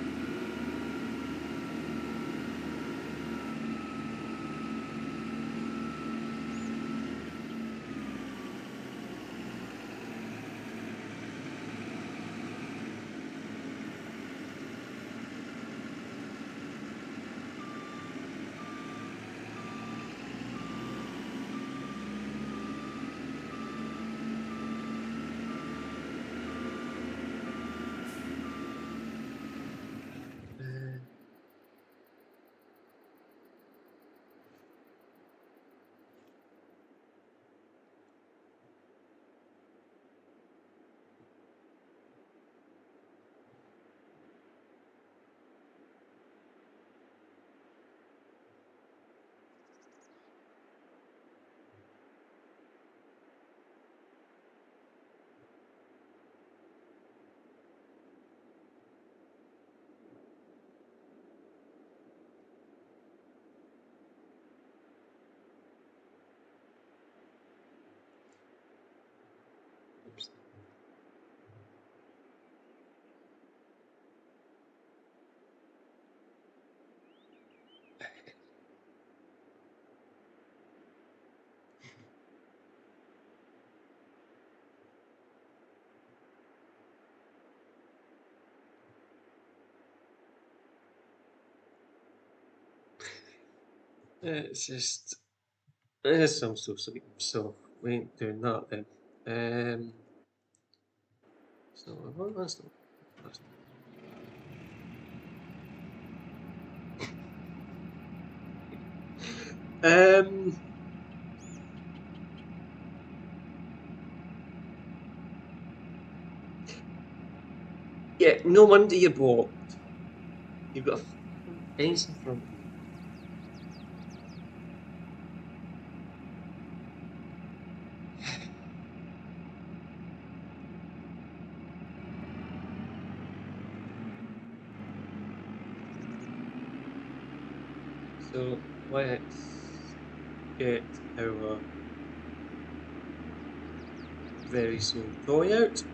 [SPEAKER 1] It's just it is some so sleep, so we ain't doing that then. So what was the last yeah, no wonder you balked. You've got a fence in front of you. So let's get our very small toy out.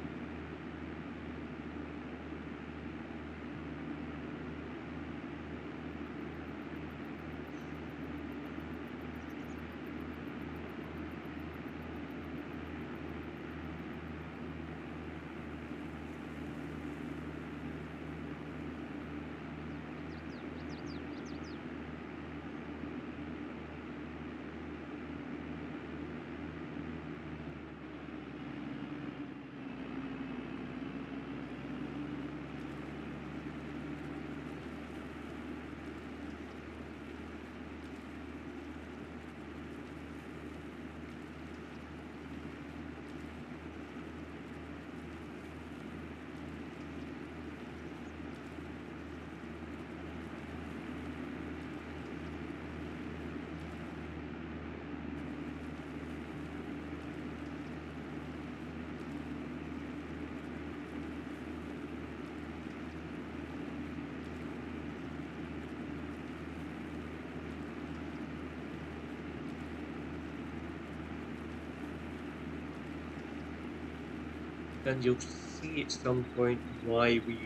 [SPEAKER 1] And you'll see at some point why we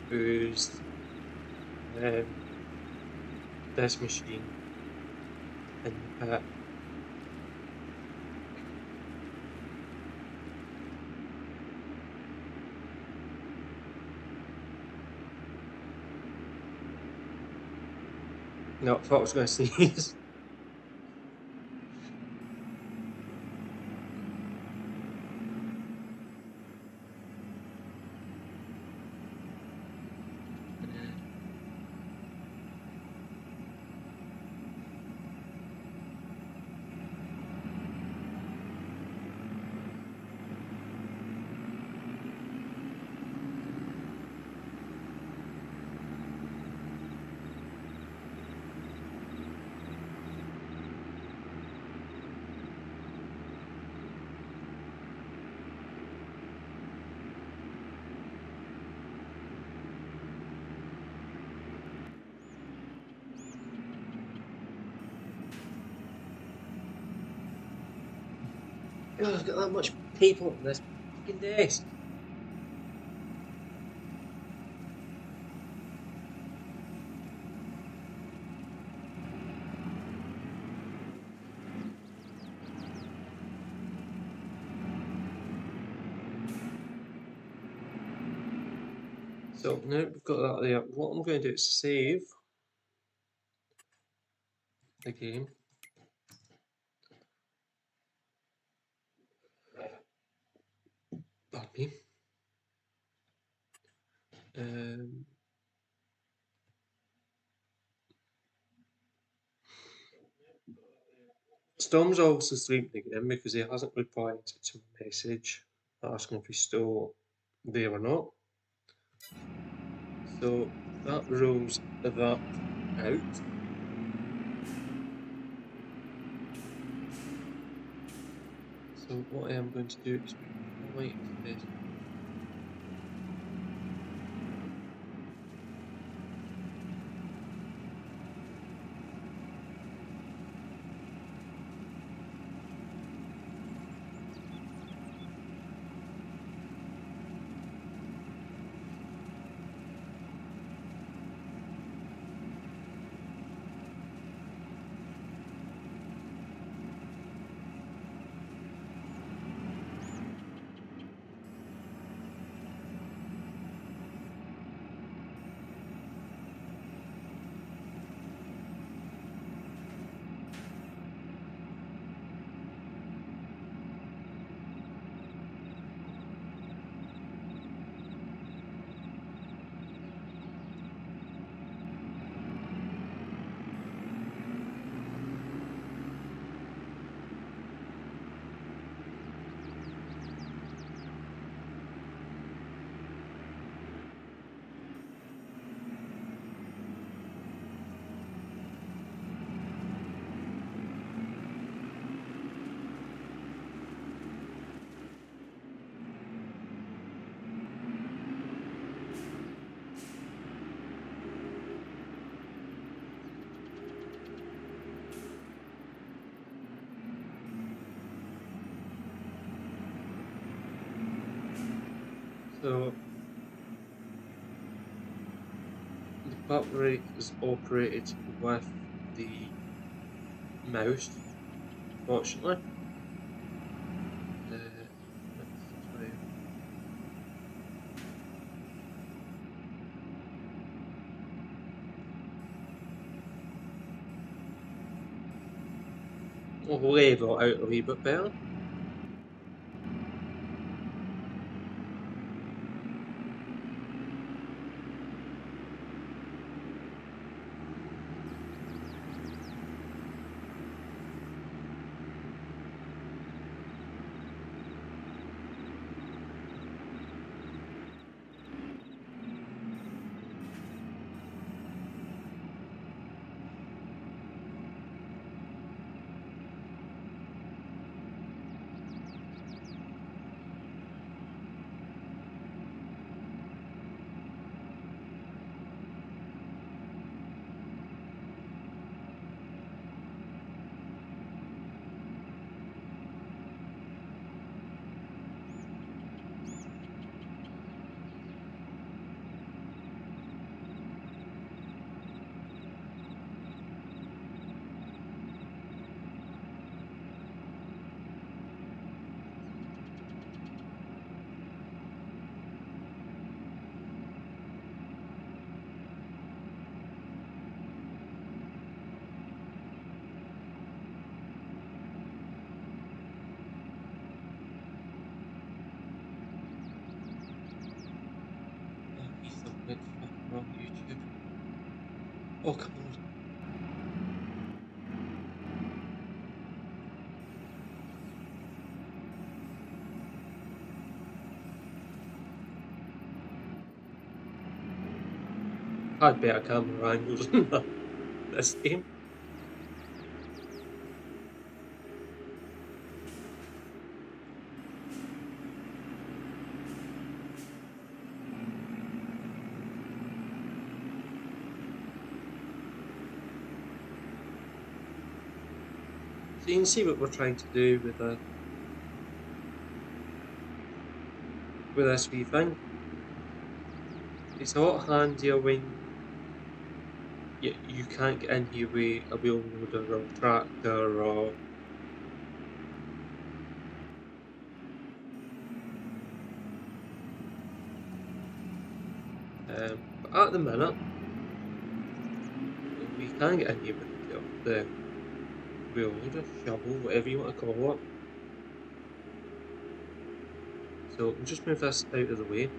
[SPEAKER 1] used this machine in the pit. No, I thought I was going to sneeze. Oh, I've got that much paper on this fucking desk. So now we've got that there. What I'm going to do is save the game. Pardon me. Storm's also sleeping again because he hasn't replied to my message asking if he's still there or not. So that rules that out. So what I am going to do is point this. So the battery rate is operated with the mouse, fortunately. Let's try. We'll level out a wee bit better. It's fucking wrong YouTube. Oh, come on. I had better camera angles than this game. So you can see what we're trying to do with this wee thing. It's a lot handier when you can't get in here with a wheel loader or tractor or but at the minute we can get in here with the wheel loader, shovel, whatever you want to call it. So we'll just move this out of the way.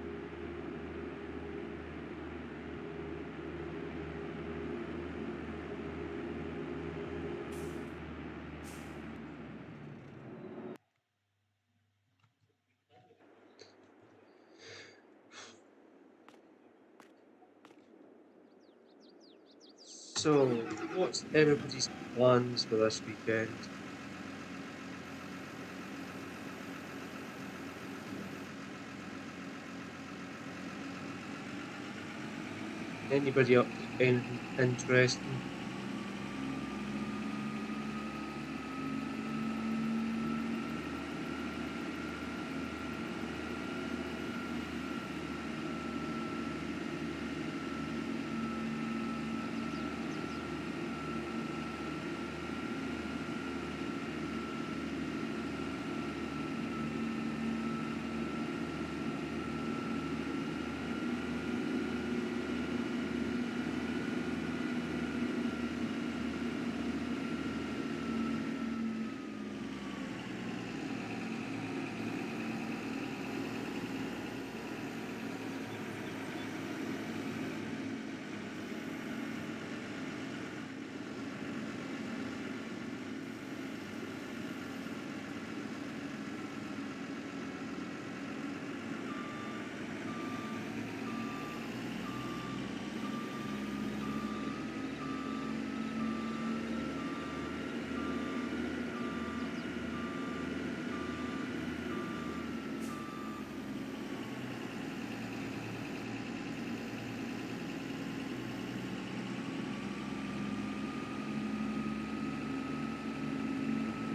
[SPEAKER 1] So, what's everybody's plans for this weekend? Anybody up to anything interesting?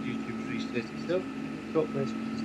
[SPEAKER 1] YouTube reset itself. Top messages.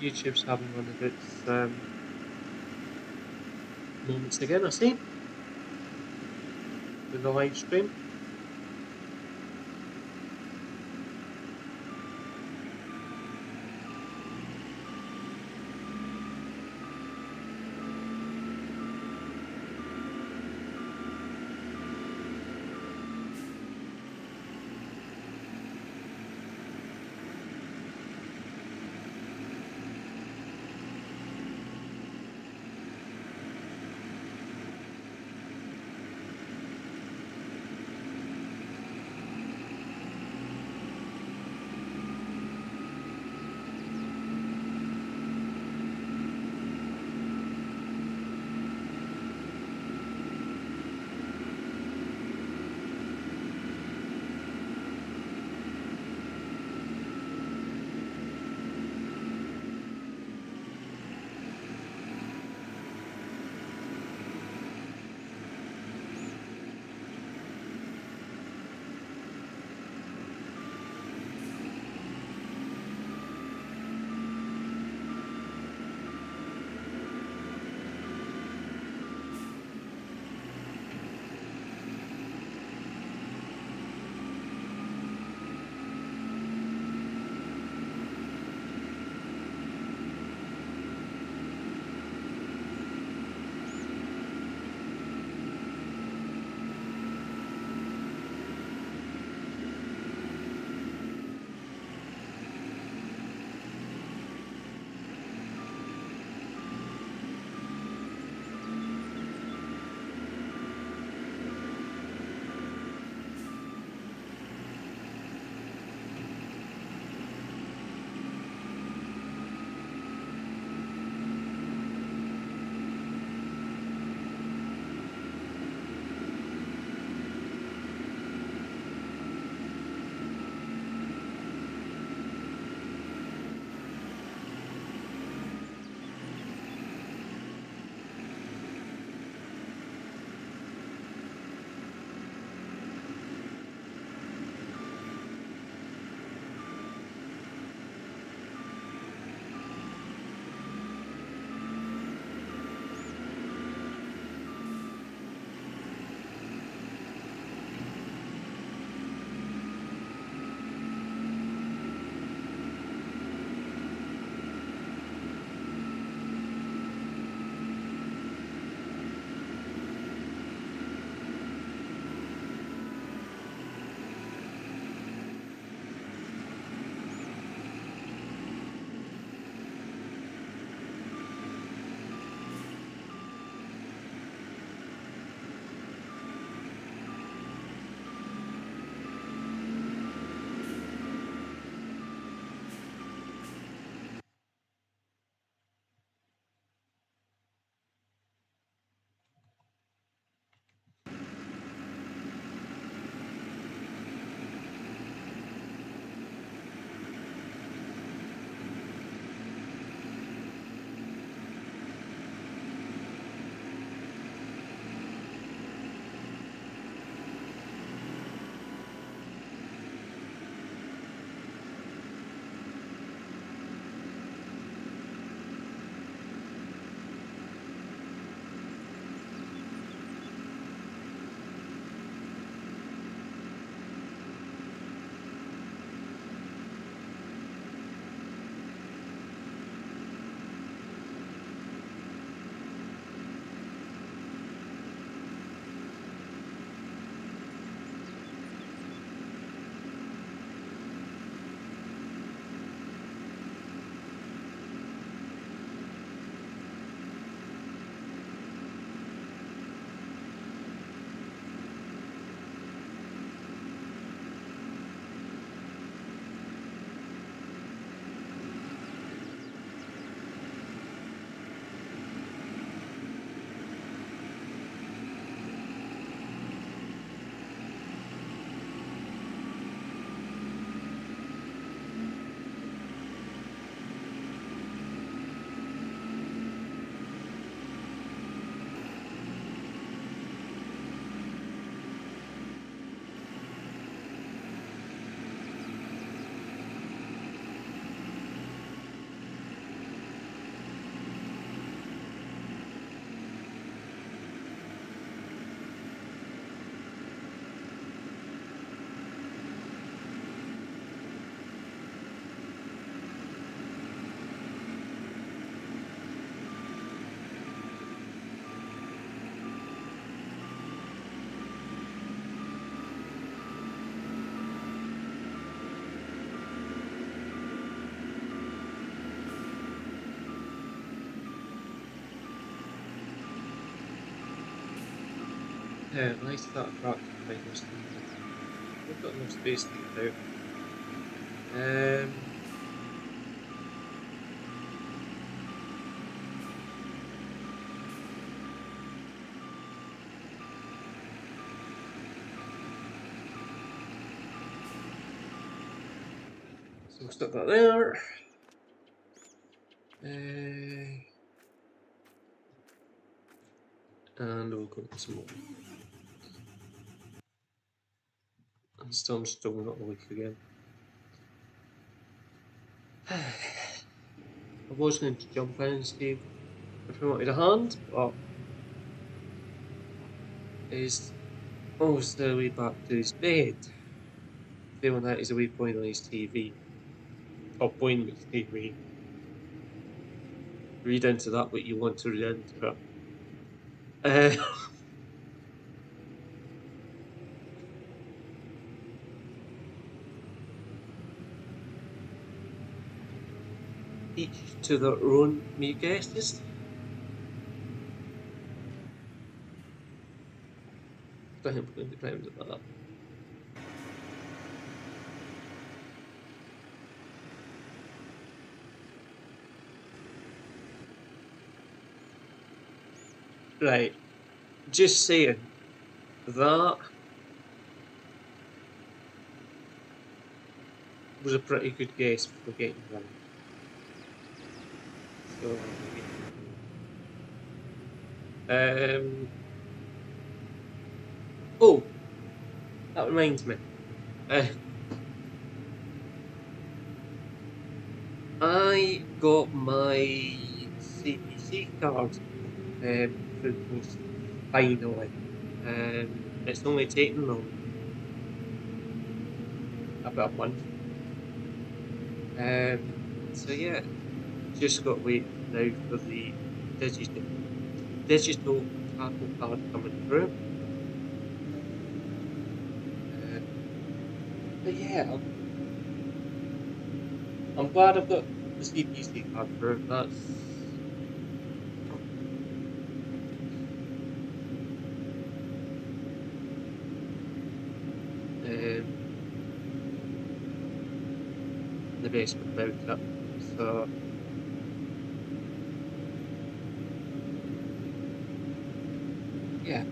[SPEAKER 1] YouTube's having one of its moments again, I see, with the live stream. I start attracting finders. We've got enough space to get out. So we'll stick that there. And we'll go to some more. And I'm still not awake again. I was going to jump in and see if we wanted a hand, but he's almost the way back to his bed, feeling that he's away playing on his TV. Or playing with his TV. Read into that what you want to read into it. Each to their own, me guesses. I think we're going to be proud of that. Right, just saying that was a pretty good guess for getting right. So, oh, that reminds me. I got my CPC card through the post finally. It's only taken them about a month. So yeah, just got to wait now for the digital tackle card coming through. But yeah, I'm glad I've got the CPC card through. That's the best bit about it. So yeah.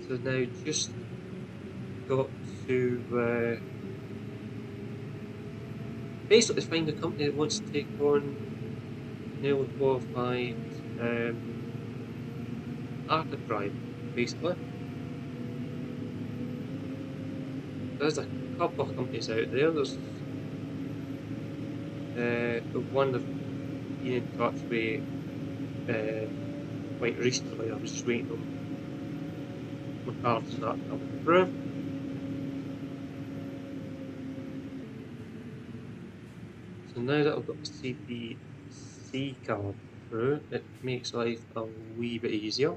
[SPEAKER 1] So now just got to basically find a company that wants to take on newly qualified arcade drive, basically. There's a couple of companies out there. There's one I've been in touch with quite recently. I was just waiting on my cards and that coming through. So now that I've got the CPC card through, it makes life a wee bit easier.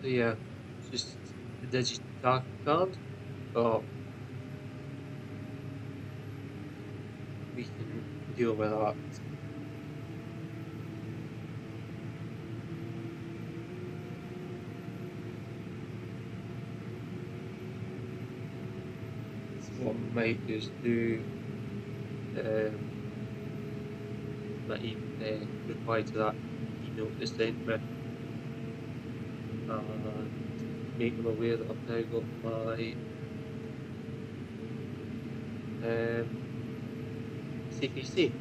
[SPEAKER 1] So yeah, just the digital card, but we can deal with that. So what I might just do, might even reply to that email they sent me and make them aware that I've now got my CPC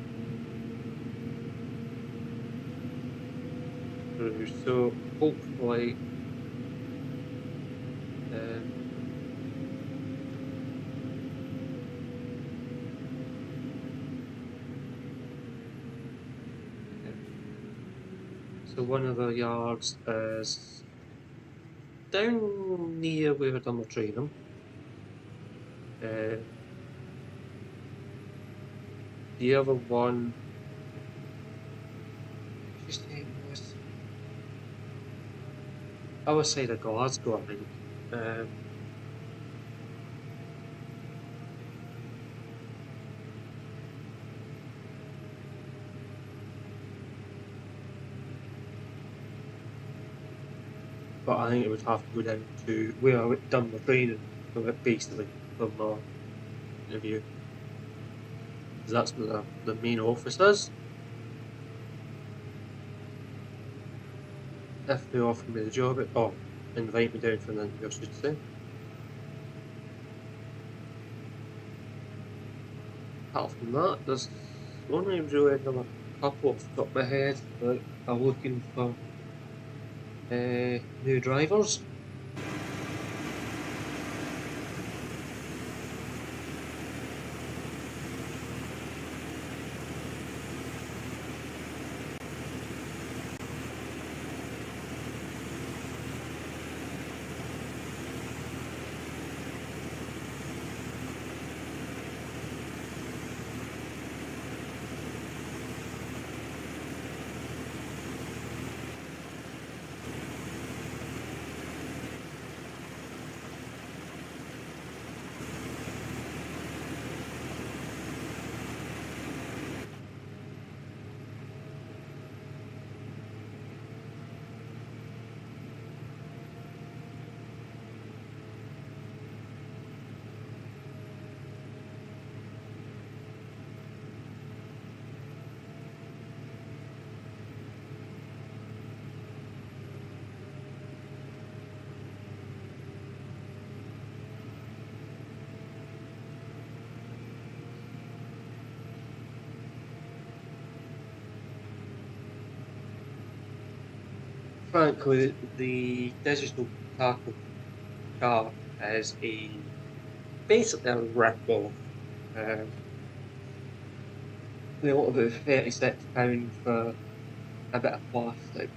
[SPEAKER 1] through. So hopefully so one of the yards is down near where I've done my training. The other one, his name was other side of Glasgow, I think. But I think it would have to go down to where I done my training, basically, from my interview. Because that's where the main office is. If they offer me the job, or invite me down for an interview, I should say. Apart from that, there's only really another couple off the top of my head that are looking for new drivers. Frankly, the digital tacho car is basically a rip-off. They want about £36 for a bit of plastic.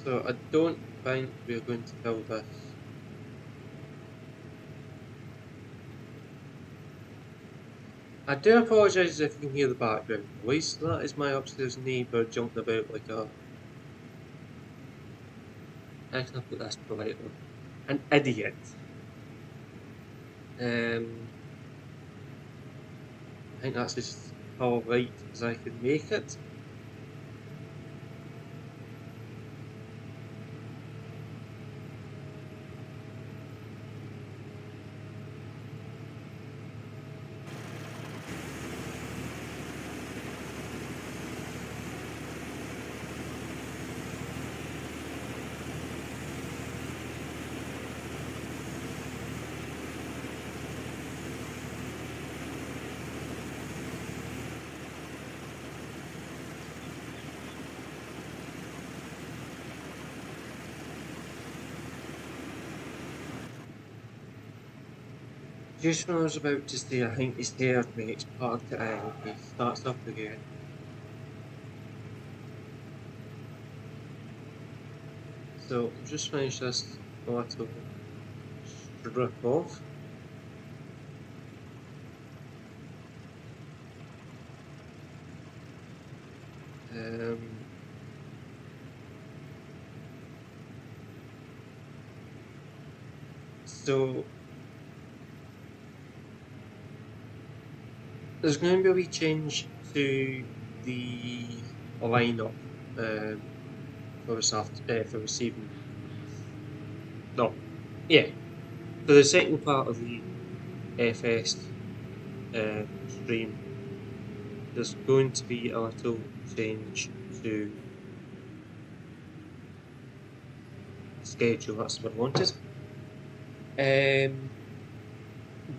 [SPEAKER 1] So I don't think we're going to build this. I do apologise if you can hear the background noise. That is my upstairs neighbour jumping about like a... How can I put this politely? An idiot. I think that's as polite as I can make it. Just when I was about to say, I think he's heard me, it's parked it in, he starts up again. So, just finish this little strip off. So, there's going to be a wee change to the lineup for receiving. No, yeah. For the second part of the FS stream, there's going to be a little change to the schedule. That's what I wanted.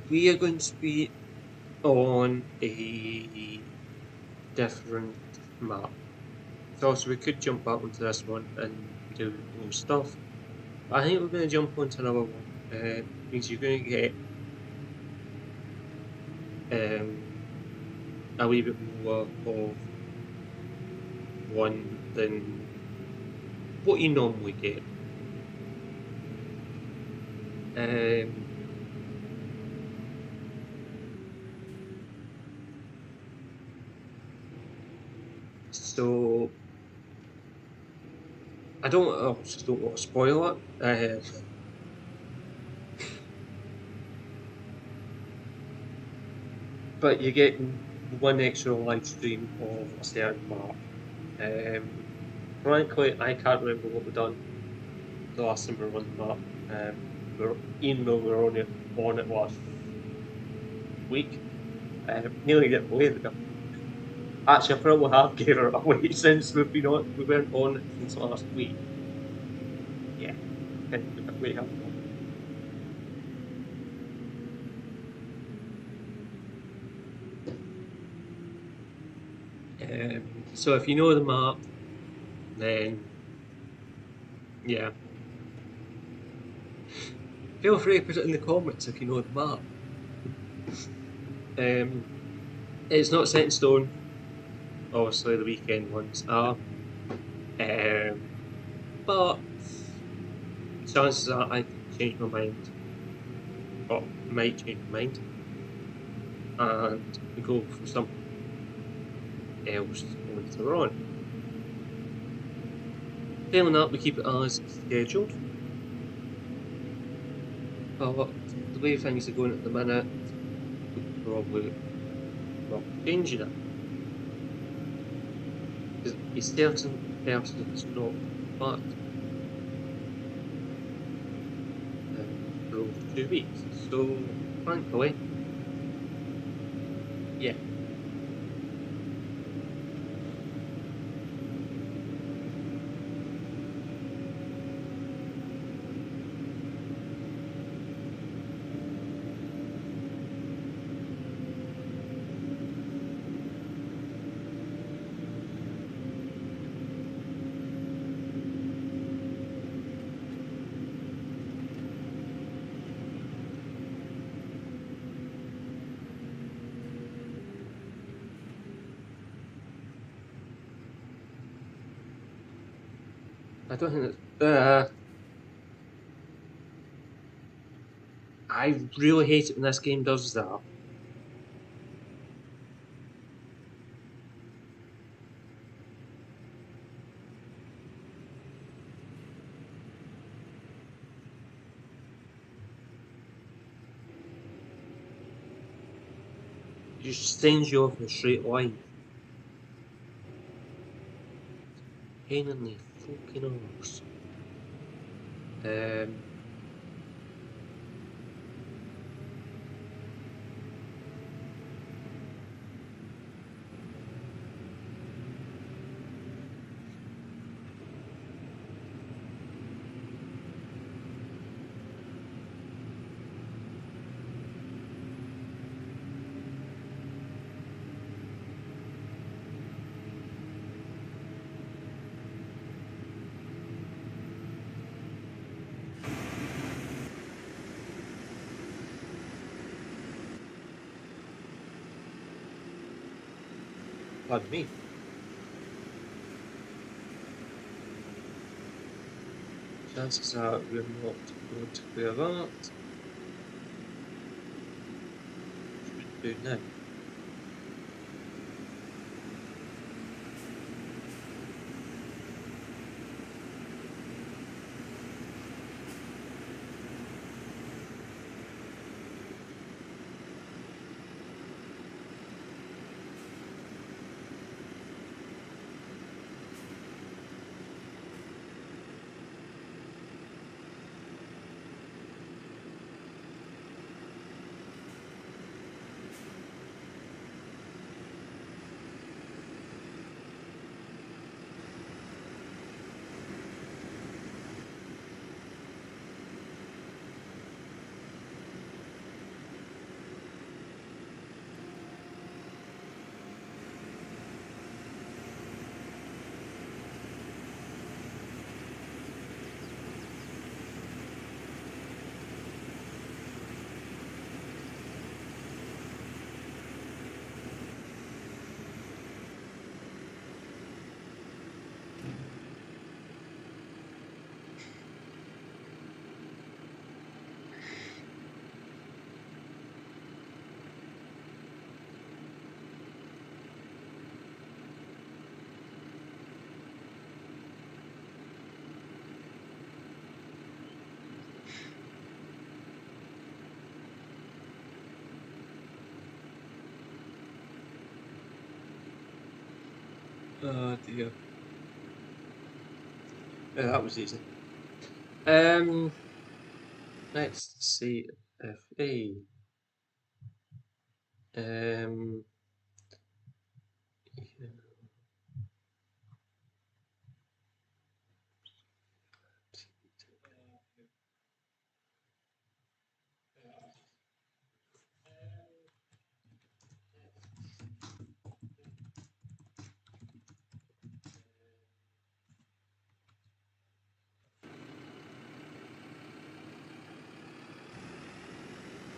[SPEAKER 1] We are going to be on a different map. So we could jump back onto this one and do more stuff. But I think we're going to jump onto another one. Means you're going to get a wee bit more of one than what you normally get. So I just don't want to spoil it. But you're getting one extra live stream of a certain map. Frankly, I can't remember what we've done the last time we were on the map. Even though we were on it last week, nearly didn't believe it. Actually, I probably have gave it away since we weren't on it since last week. Yeah, we have. So if you know the map, then yeah, feel free to put it in the comments if you know the map. It's not set in stone. Obviously, the weekend ones are, but chances are I could change my mind, or might change my mind, and go for something else later on. Failing that, we keep it as scheduled. But the way things are going at the minute, we'll probably not changing it. Because a certain person is not back for over 2 weeks. So, frankly, yeah. I don't think that. I really hate it when this game does that. It just sends you off in a straight line. Pain in the fucking arse. Pardon me. Chances are we're not going to clear that. Should do now. Oh dear. Yeah, that was easy. Let's see if um,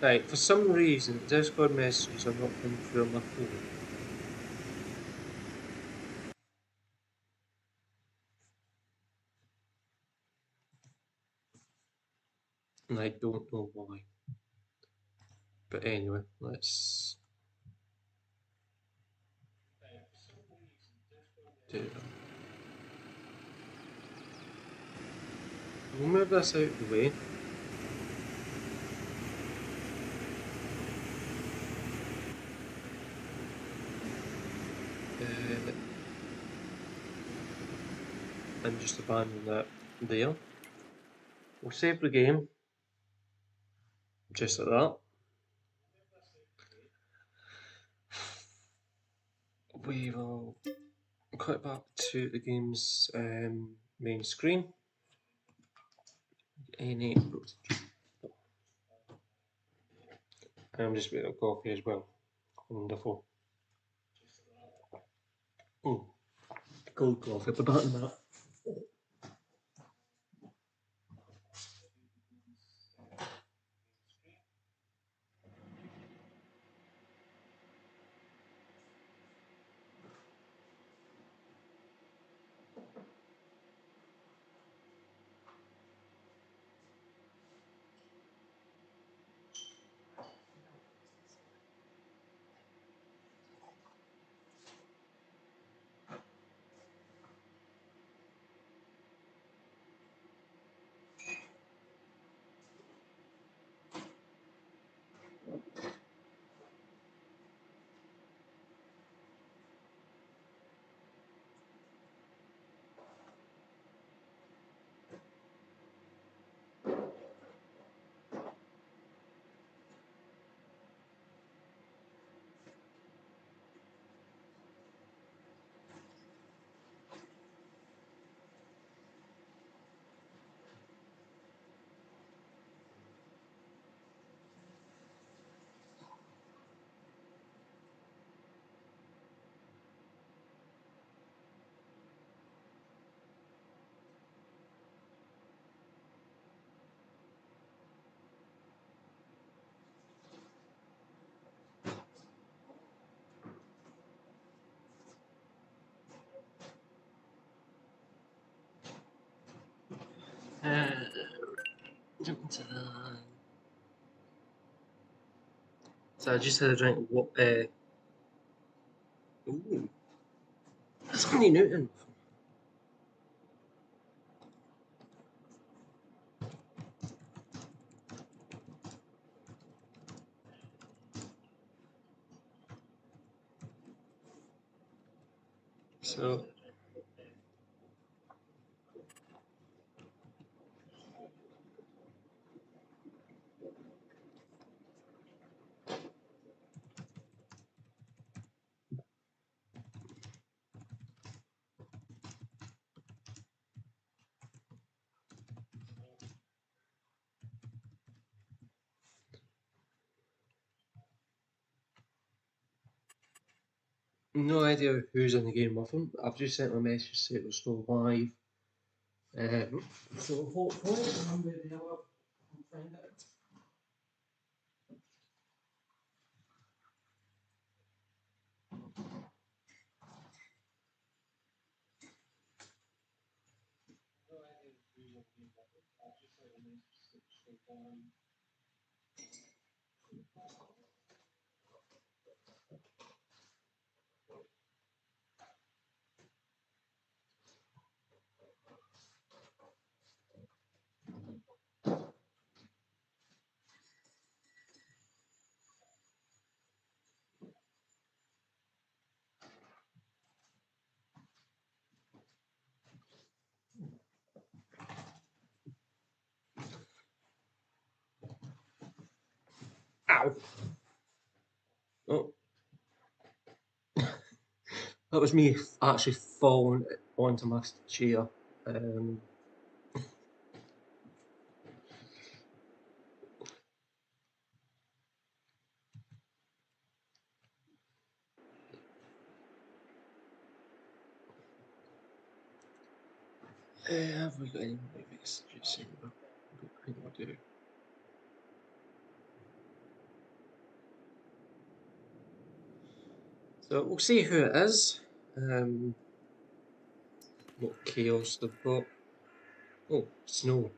[SPEAKER 1] right, for some reason, Discord messages are not coming through on my phone. And I don't know why. But anyway, let's do that. We'll move this out of the way. And just abandon that there. We'll save the game, just like that. We will cut back to the game's main screen. Any I'm just waiting for coffee as well. Wonderful. Cold coffee, but not in that. Jump into the. So I just had a drink. What? Ooh, that's only Newton. So no idea who's in the game with him. I've just sent a message to say it was still live. So hopefully I'm going to be able to find it. Ow! Oh, that was me actually falling onto my chair. Have we got any more messages in I think we do. So we'll see who it is. What chaos they've got. Oh, snow.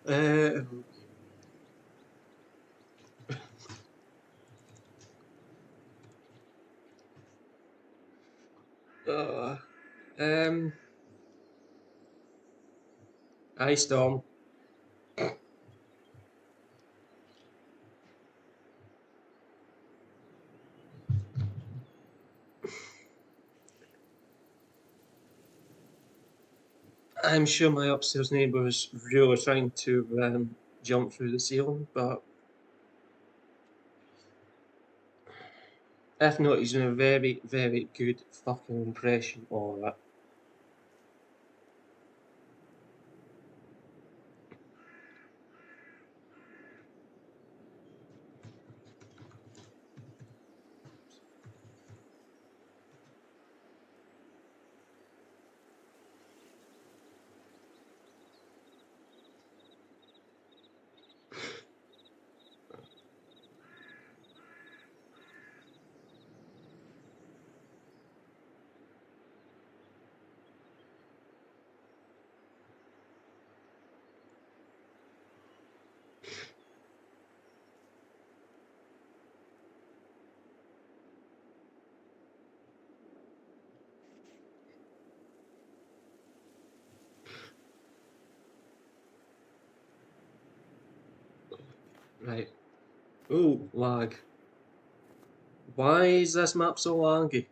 [SPEAKER 1] uh, uh, um, Ice Storm. I'm sure my upstairs neighbour is really trying to jump through the ceiling, but if not, he's doing a very, very good fucking impression of it. Right. Ooh, lag. Why is this map so laggy?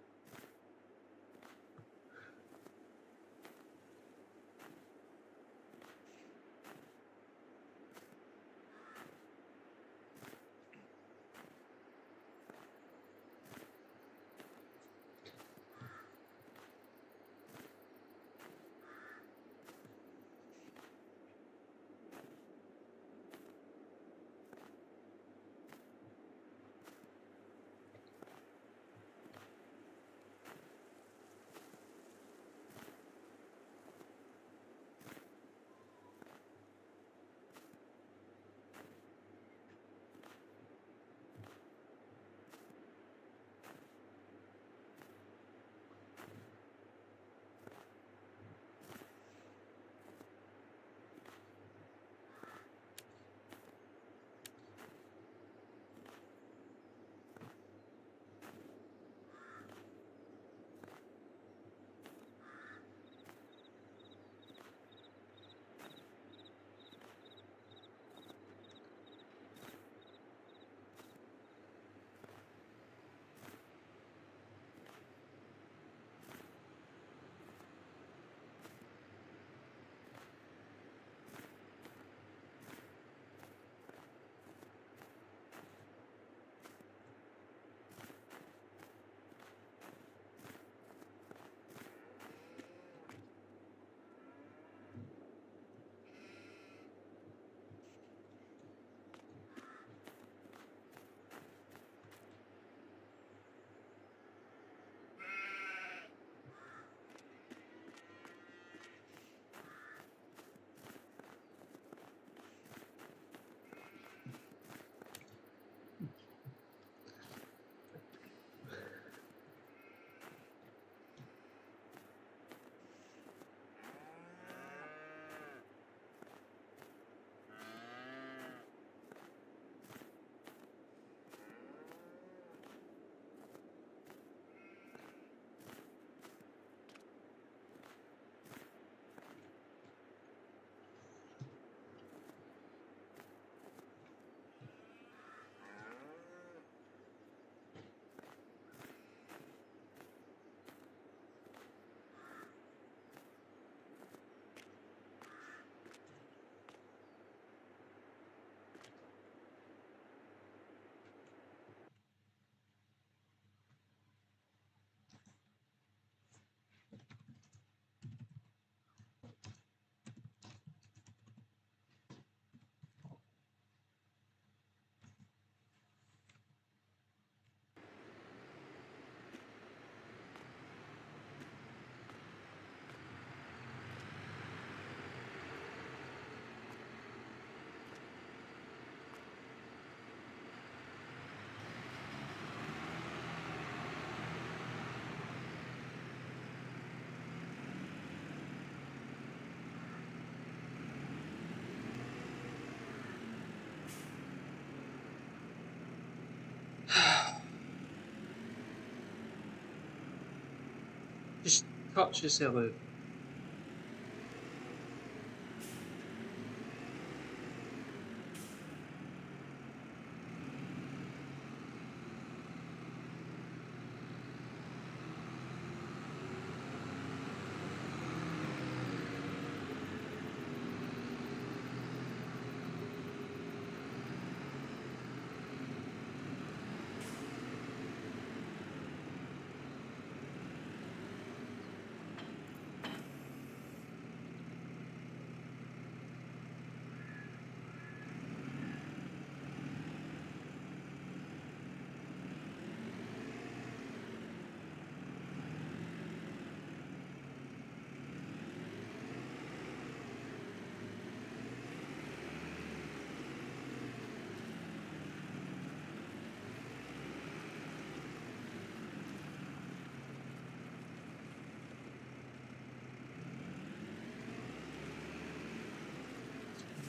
[SPEAKER 1] Just touch yourself out.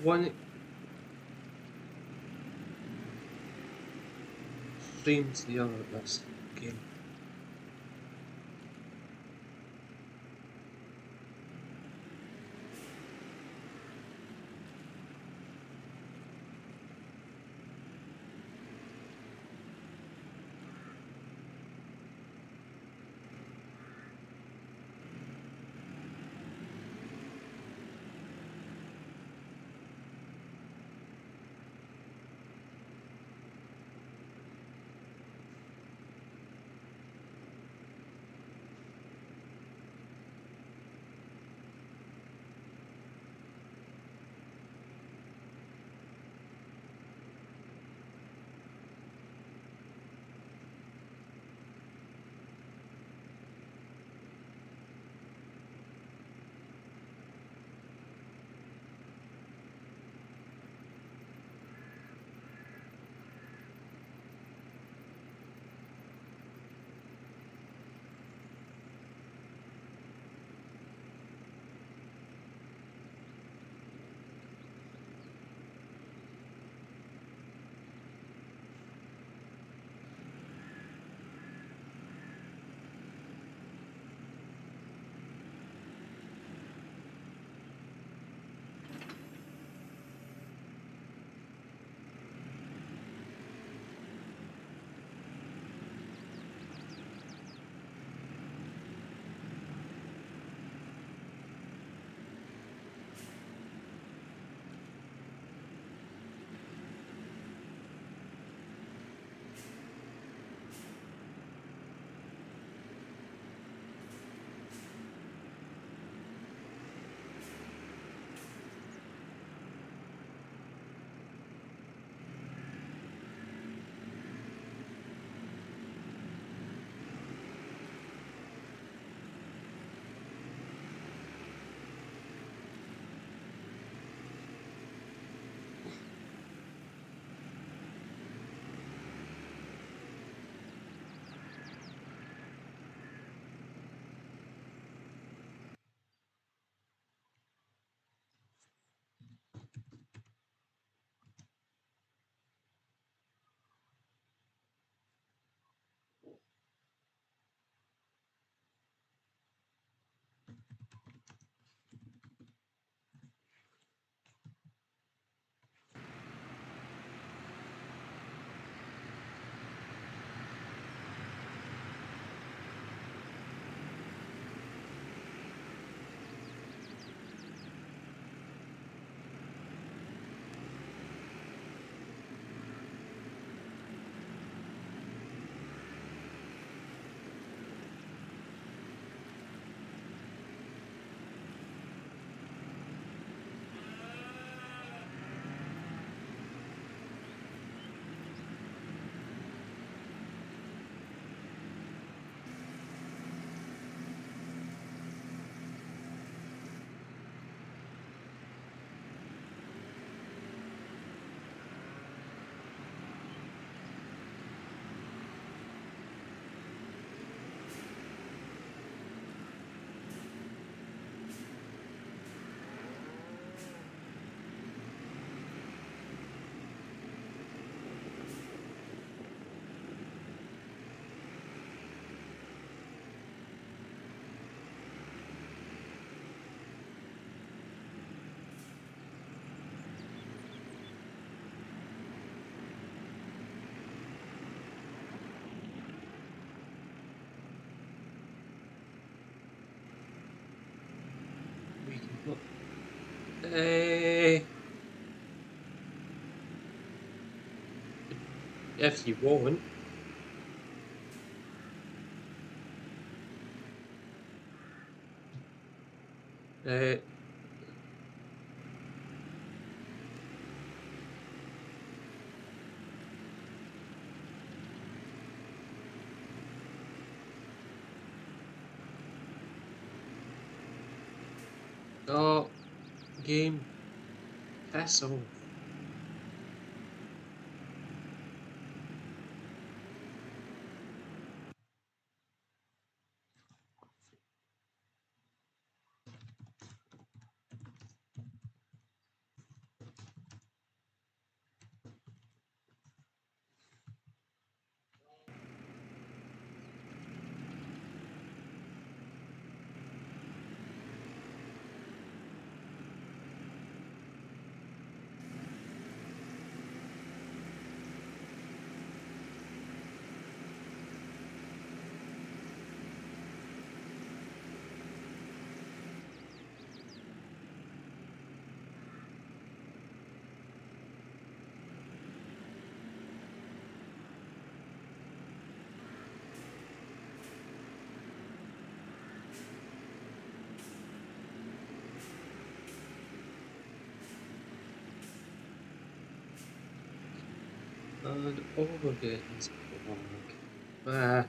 [SPEAKER 1] One extreme to the other at this game. What? Eh, if you want. Uh, oh, game. Piss off. And over getting blank. Ah.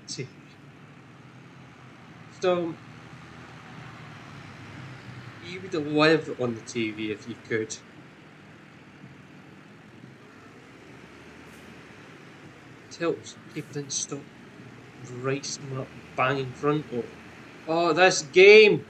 [SPEAKER 1] See. So, you would live on the TV if you could. Tell people didn't stop right smart bang in front of. Oh, this game!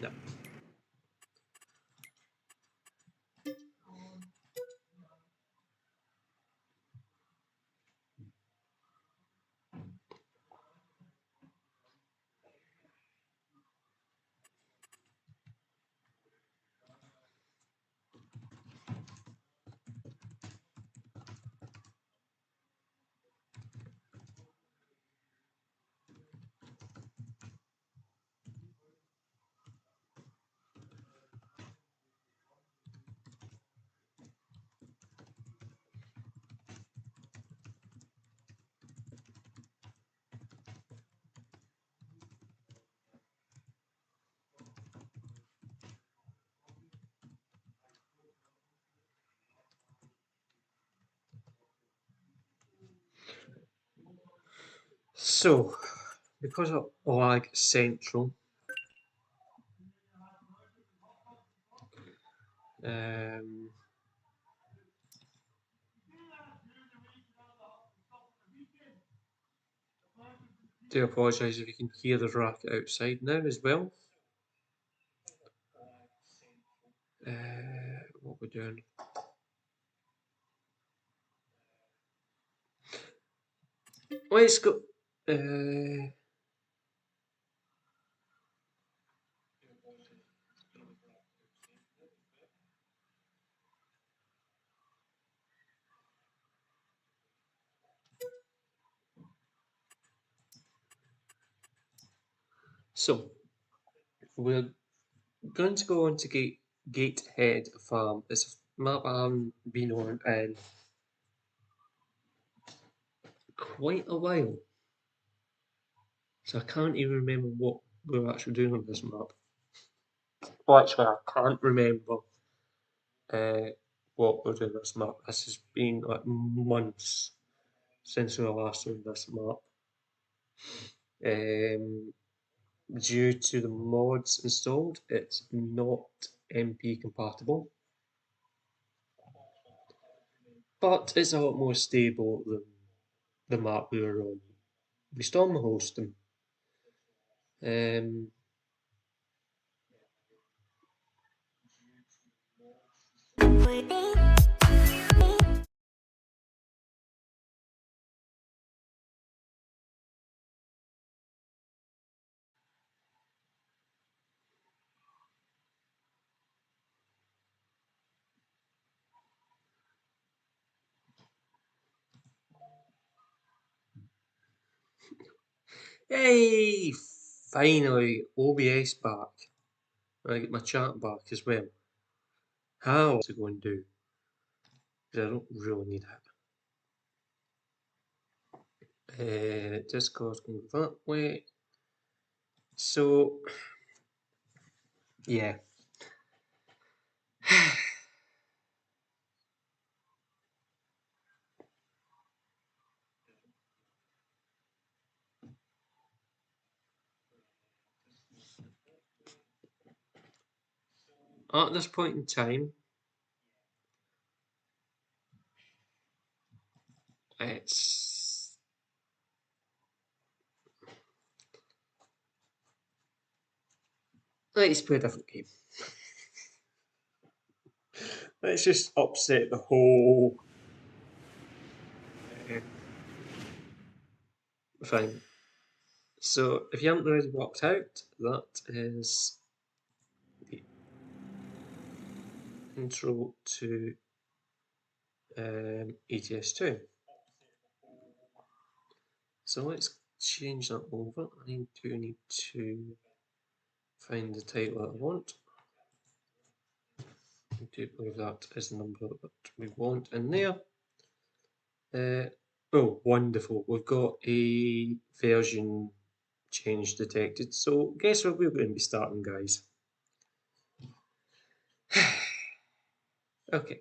[SPEAKER 1] Yep. So, because of lag central, do apologise if you can hear the racket outside now as well. What we're doing. Let's go. So, we're going to go on to Gatehead Farm. It's a map I haven't been on in quite a while. So I can't even remember what we're actually doing on this map. Well, actually, I can't remember what we're doing on this map. This has been like months since we last on this map. Due to the mods installed, it's not MP compatible. But it's a lot more stable than the map we were on. We storm hosting. Hey! Finally, OBS back. I get my chat back as well. How is it going to do? Because I don't really need it. Discord's going that way. So, yeah. At this point in time, it's let's play a different game. Let's just upset the whole thing. So if you haven't already worked out, that is the intro to ETS2. So let's change that over. I do need to find the title that I want. I do believe that is the number that we want in there. Oh, wonderful. We've got a version change detected. So guess what we're going to be starting, guys? Okay.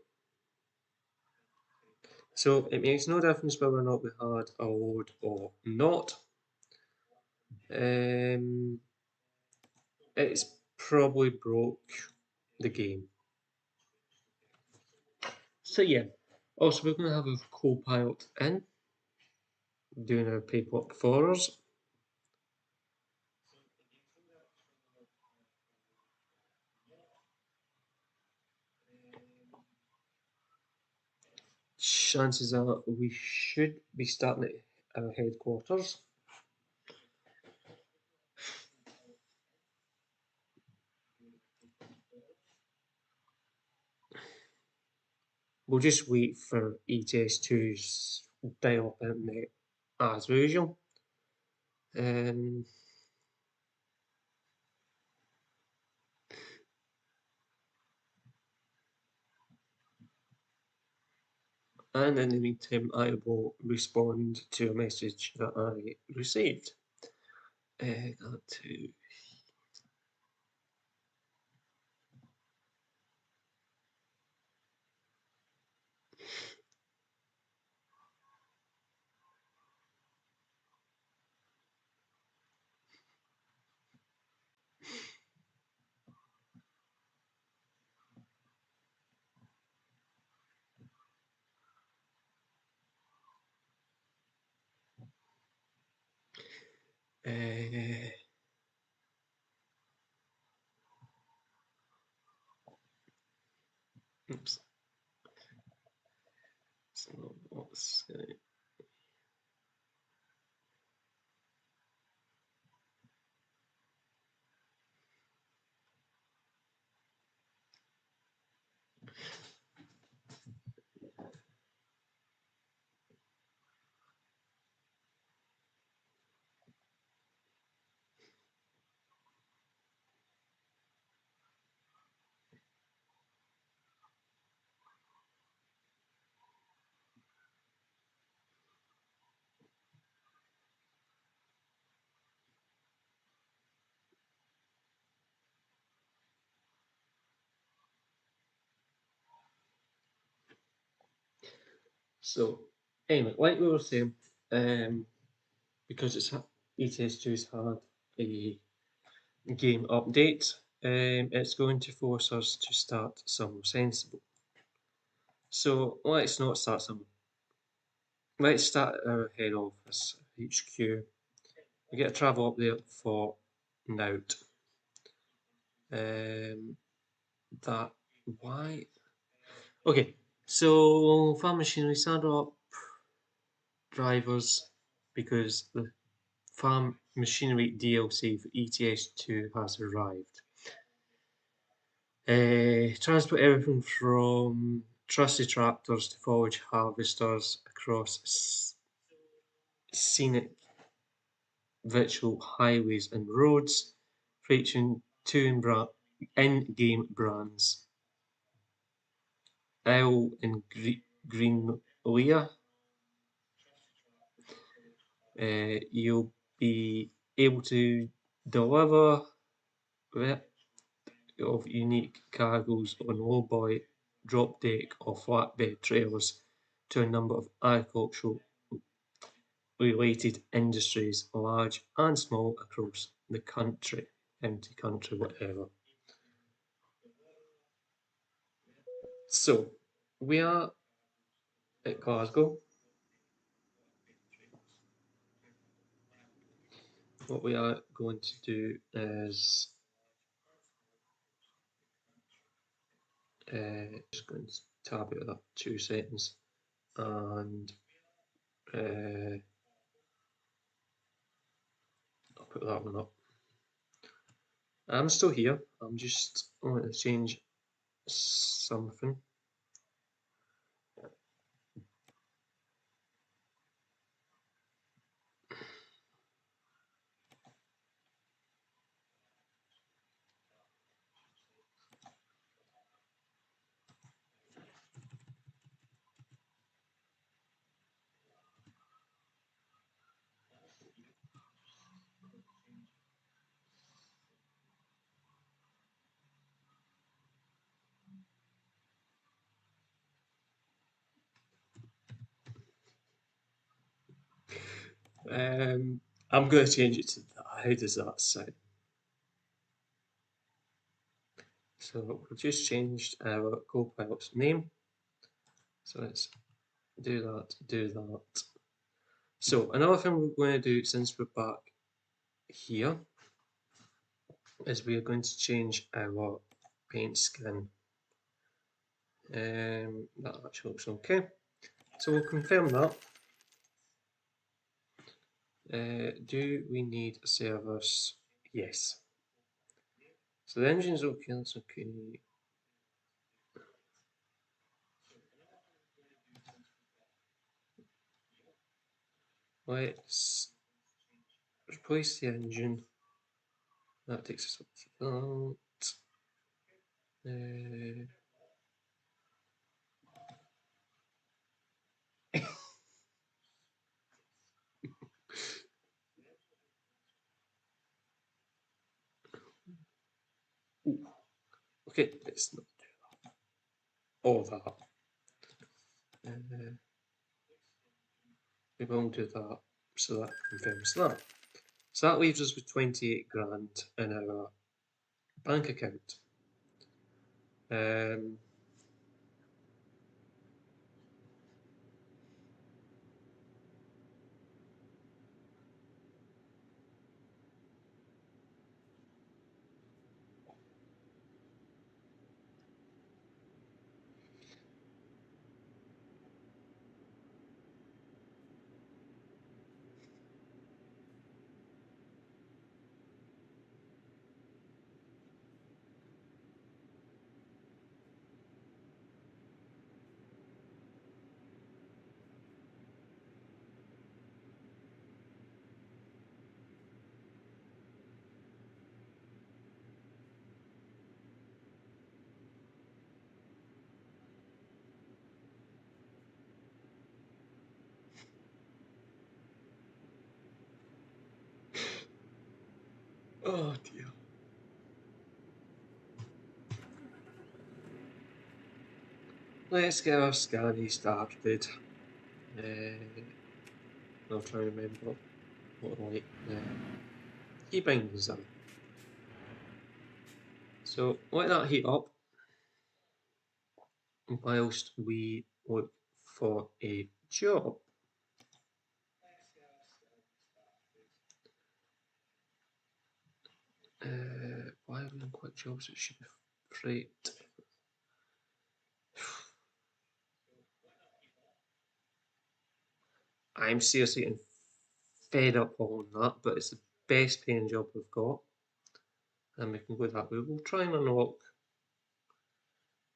[SPEAKER 1] So it makes no difference whether or not we had a load or not. It's probably broke the game. So yeah. Also, we're going to have a co-pilot in, doing our paperwork for us. chances are we should be starting at our headquarters. We'll just wait for ETS2's dial-up internet as usual. And in the meantime, I will respond to a message that I received. Got to oops. So what's so anyway, like we were saying, because it's ETS2's had a game update, it's going to force us to start some sensible. So let's not start some. Let's start at our head office, HQ. We get to travel up there for now. That why? Okay, so farm machinery stand up drivers because the farm machinery DLC for ETS2 has arrived. Transport everything from trusty tractors to forage harvesters across scenic virtual highways and roads, featuring two in-game brands, Isle and Greenlayer. You'll be able to deliver of unique cargoes on lowboy, drop deck or flatbed trailers to a number of agricultural related industries, large and small, across the country, empty country, whatever. So, we are at Glasgow. What we are going to do is just going to tab it up 2 seconds and I'll put that one up. I'm still here. I'm just going to change something. I'm going to change it to that. How does that sound? So we've just changed our co-pilot's name. So let's do that, do that. So another thing we're going to do since we're back here is we are going to change our paint skin. That actually looks okay. So we'll confirm that. Do we need a service? Yes. So the engine's okay, that's okay. Let's replace the engine. That takes us up to that. Okay, let's not do all that. We will do that, so that confirms that. So that leaves us with 28 grand in our bank account. Oh dear. Let's get our scanning started. I'll try and remember what like key bindings are. So let that heat up whilst we look for a job. Why are we on quick jobs? It should be freight. I'm seriously getting fed up on that, but it's the best paying job we've got. And we can go that way. We'll try and unlock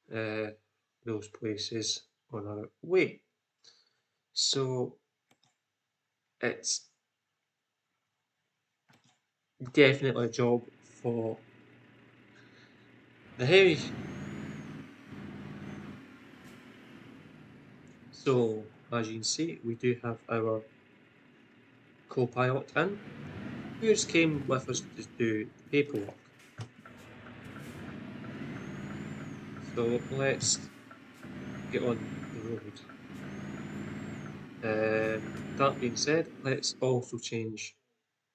[SPEAKER 1] those places on our way. So it's definitely a job for the heavy. So as you can see, we do have our co-pilot in, who just came with us to do the paperwork. So let's get on the road. That being said, let's also change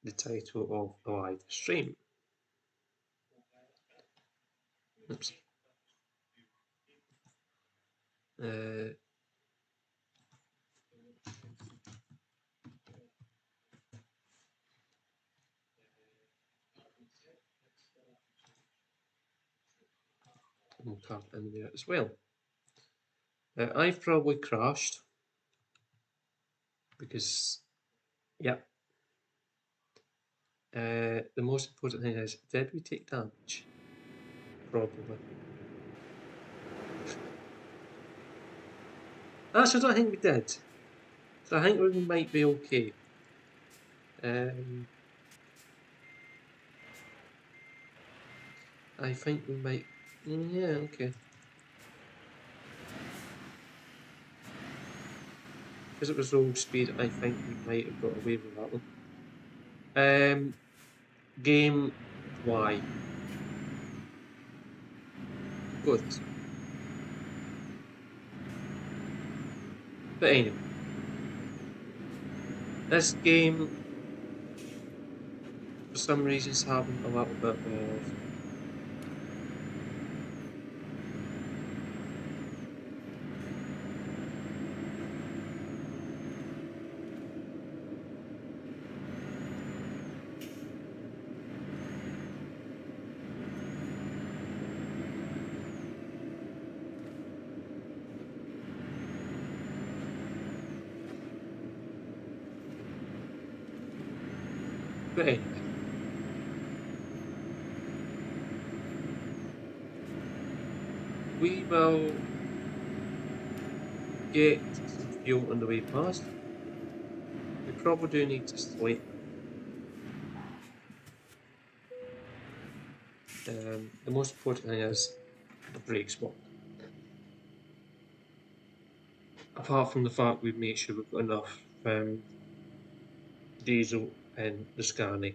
[SPEAKER 1] the title of the live stream. Oops. We'll tap in there as well. I've probably crashed because, yeah. The most important thing is, did we take damage? Probably. Actually, I don't think we did. So I think we might be okay. I think we might. Yeah, okay. Because it was roll speed, I think we might have got away with that one. Game Y. Good. But anyway, this game, for some reason, is having a little bit of But anyway. We will get some fuel on the way past. We probably do need to sleep. The most important thing is the brakes work. Apart from the fact we make sure we've got enough diesel in the Scania.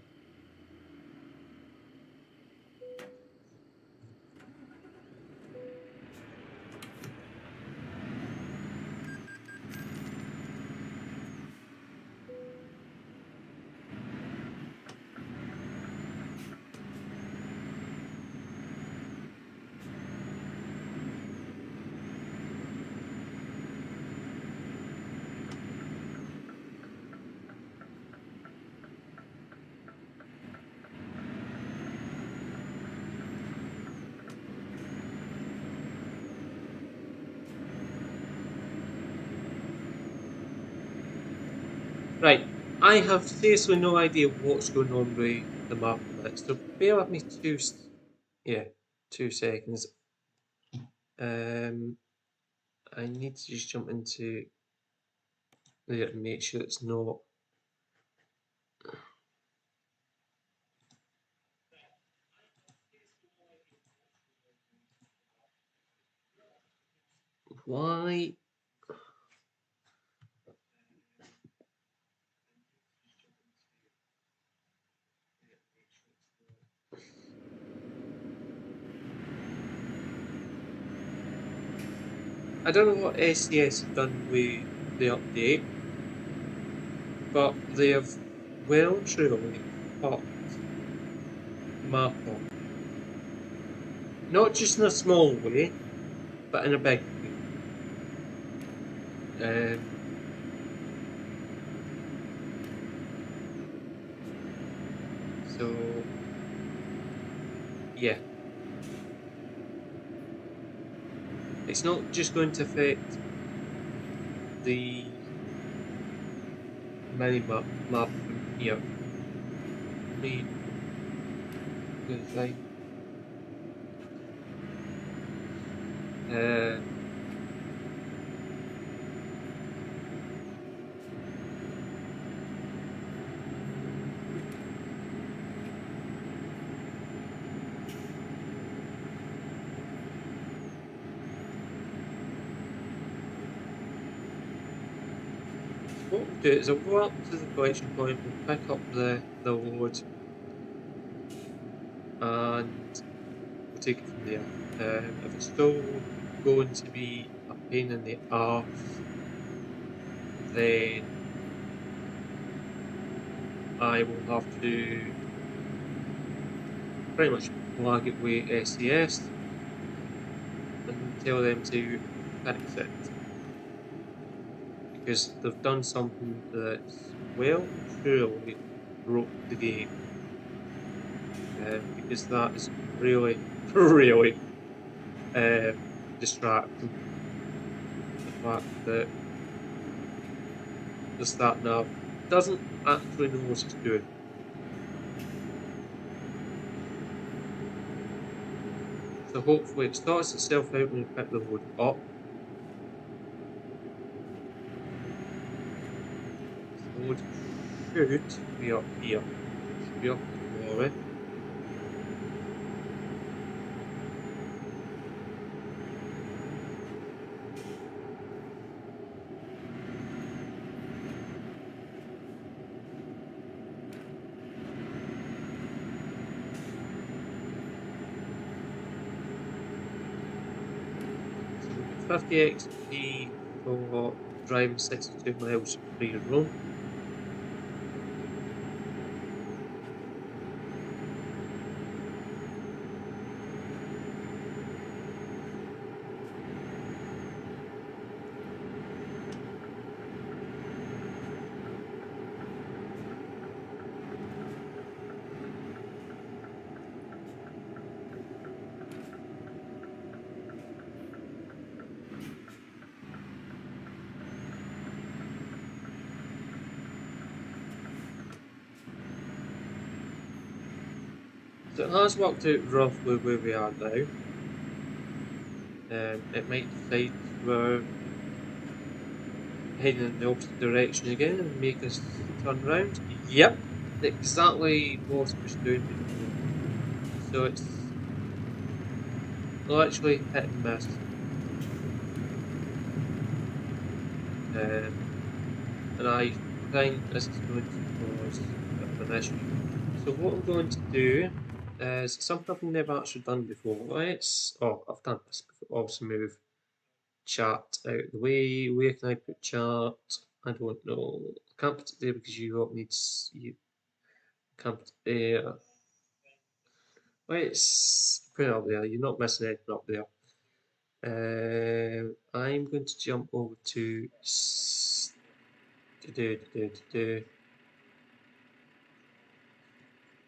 [SPEAKER 1] Right, I have seriously no idea what's going on with the map at the minute, so bear with me 2 seconds. I need to just jump into there and make sure it's not. Why? I don't know what SES have done with the update, but they have well and truly fucked Mappa. Not just in a small way, but in a big way. So, yeah. It's not just going to affect the map from here. Me, the thing. What we'll do is I'll go up to the collection point, we'll pick up the load, and we'll take it from there. If it's still going to be a pain in the arse, then I will have to pretty much flag it with SES and tell them to fix it. Because they've done something that's well and truly broke the game. Because that is really, really distracting. The fact that the stat nav doesn't actually know what it's doing. So hopefully it sorts itself out when you pick the load up. The load should be up here. Should be up the lorry. So we've got 50 XP for driving 62 miles free roam. So it has worked out roughly where we are now. It might decide we're heading in the opposite direction again and make us turn around. Yep, exactly what it was doing before. So it's literally hit and miss. And I think this is going to cause a bit of an issue. So what I'm going to do is something I've never actually done before. I've done this before. Also move chat out of the way. Where can I put chat? I don't know. I can't put it there because you can't put it there. Let's put it up there. You're not missing anything up there. I'm going to jump over to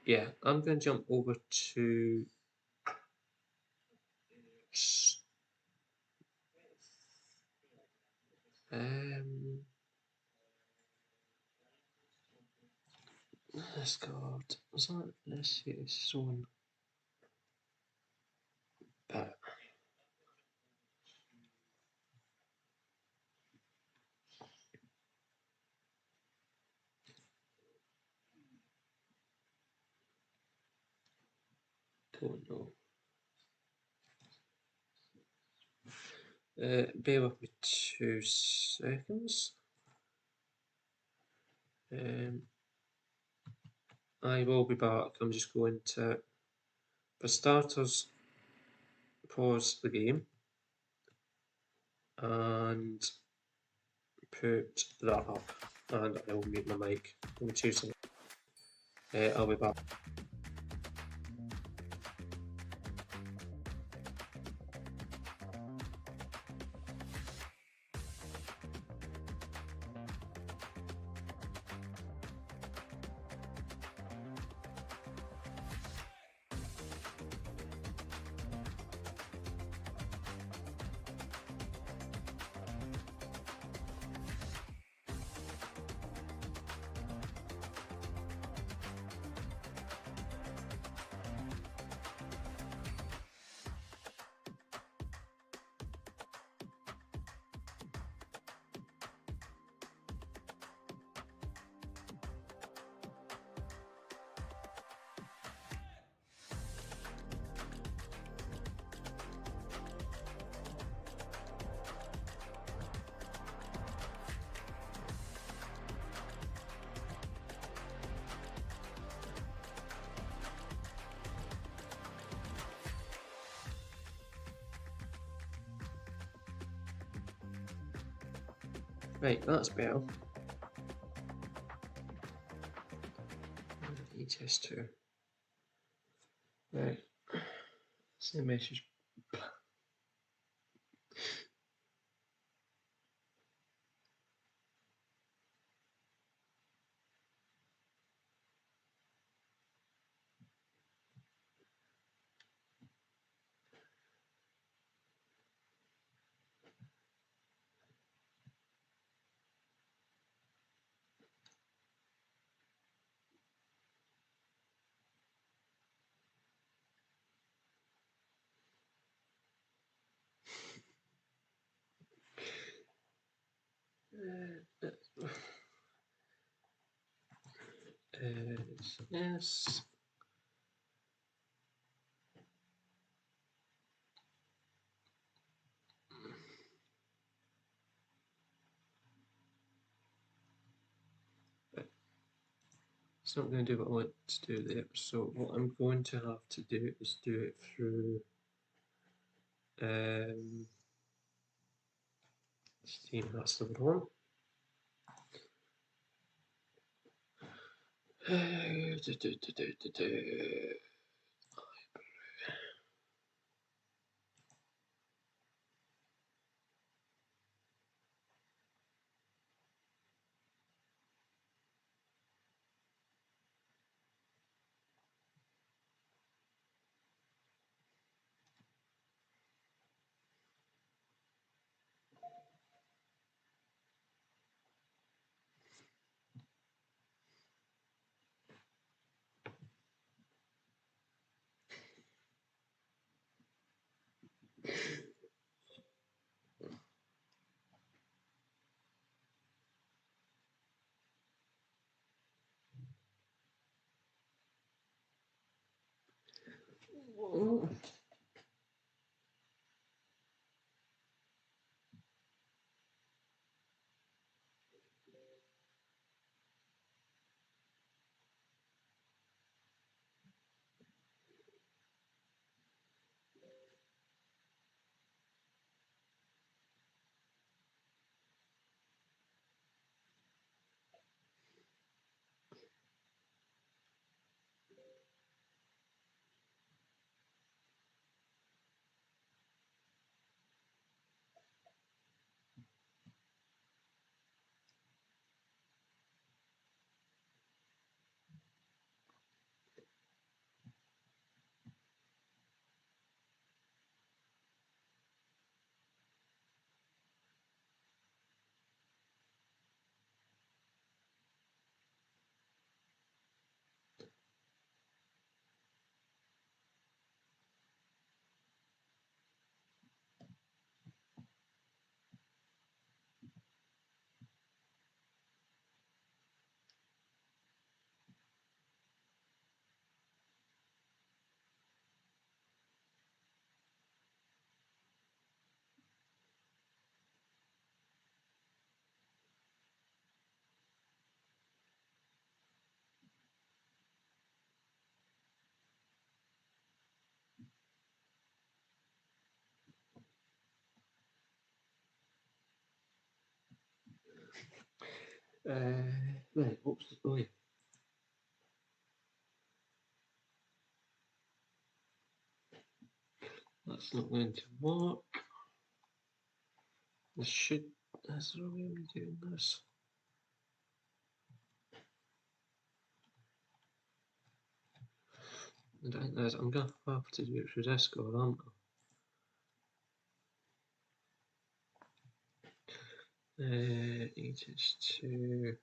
[SPEAKER 1] yeah, I'm going to jump over to um. Let's go. Was that this is one bit? Don't know. Bear with me 2 seconds. I will be back. I'm just going to, for starters, pause the game and put that up, and I will mute my mic. Give me 2 seconds. I'll be back. Right, that's better. ETS2. Right. Same message. Yes. It's not going to do what I want to do there. So what I'm going to have to do is do it through Steam. That's the one. Right, what's the point? That's not going to work. This should. That's the way I'm doing this. And I think there's, I'm going to have to do it through Discord, aren't I? ETS2.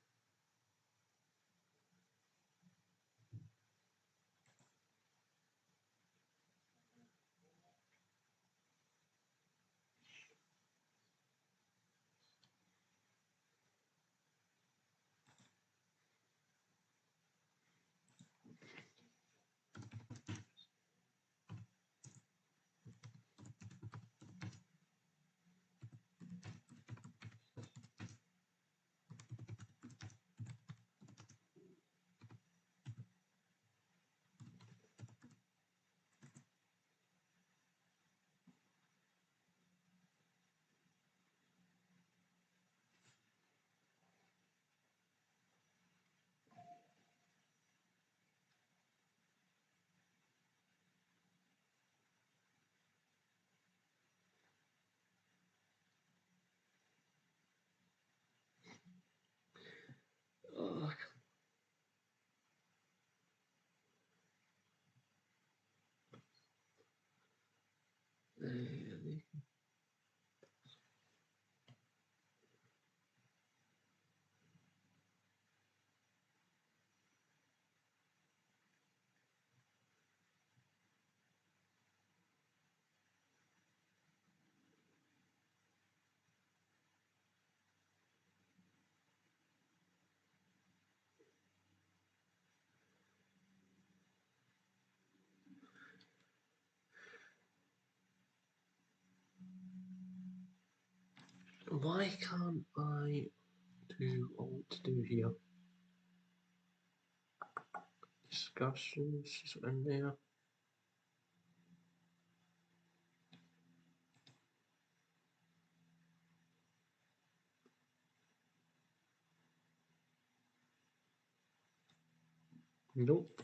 [SPEAKER 1] Oh, why can't I do alt do here? Discussions is in there. Nope.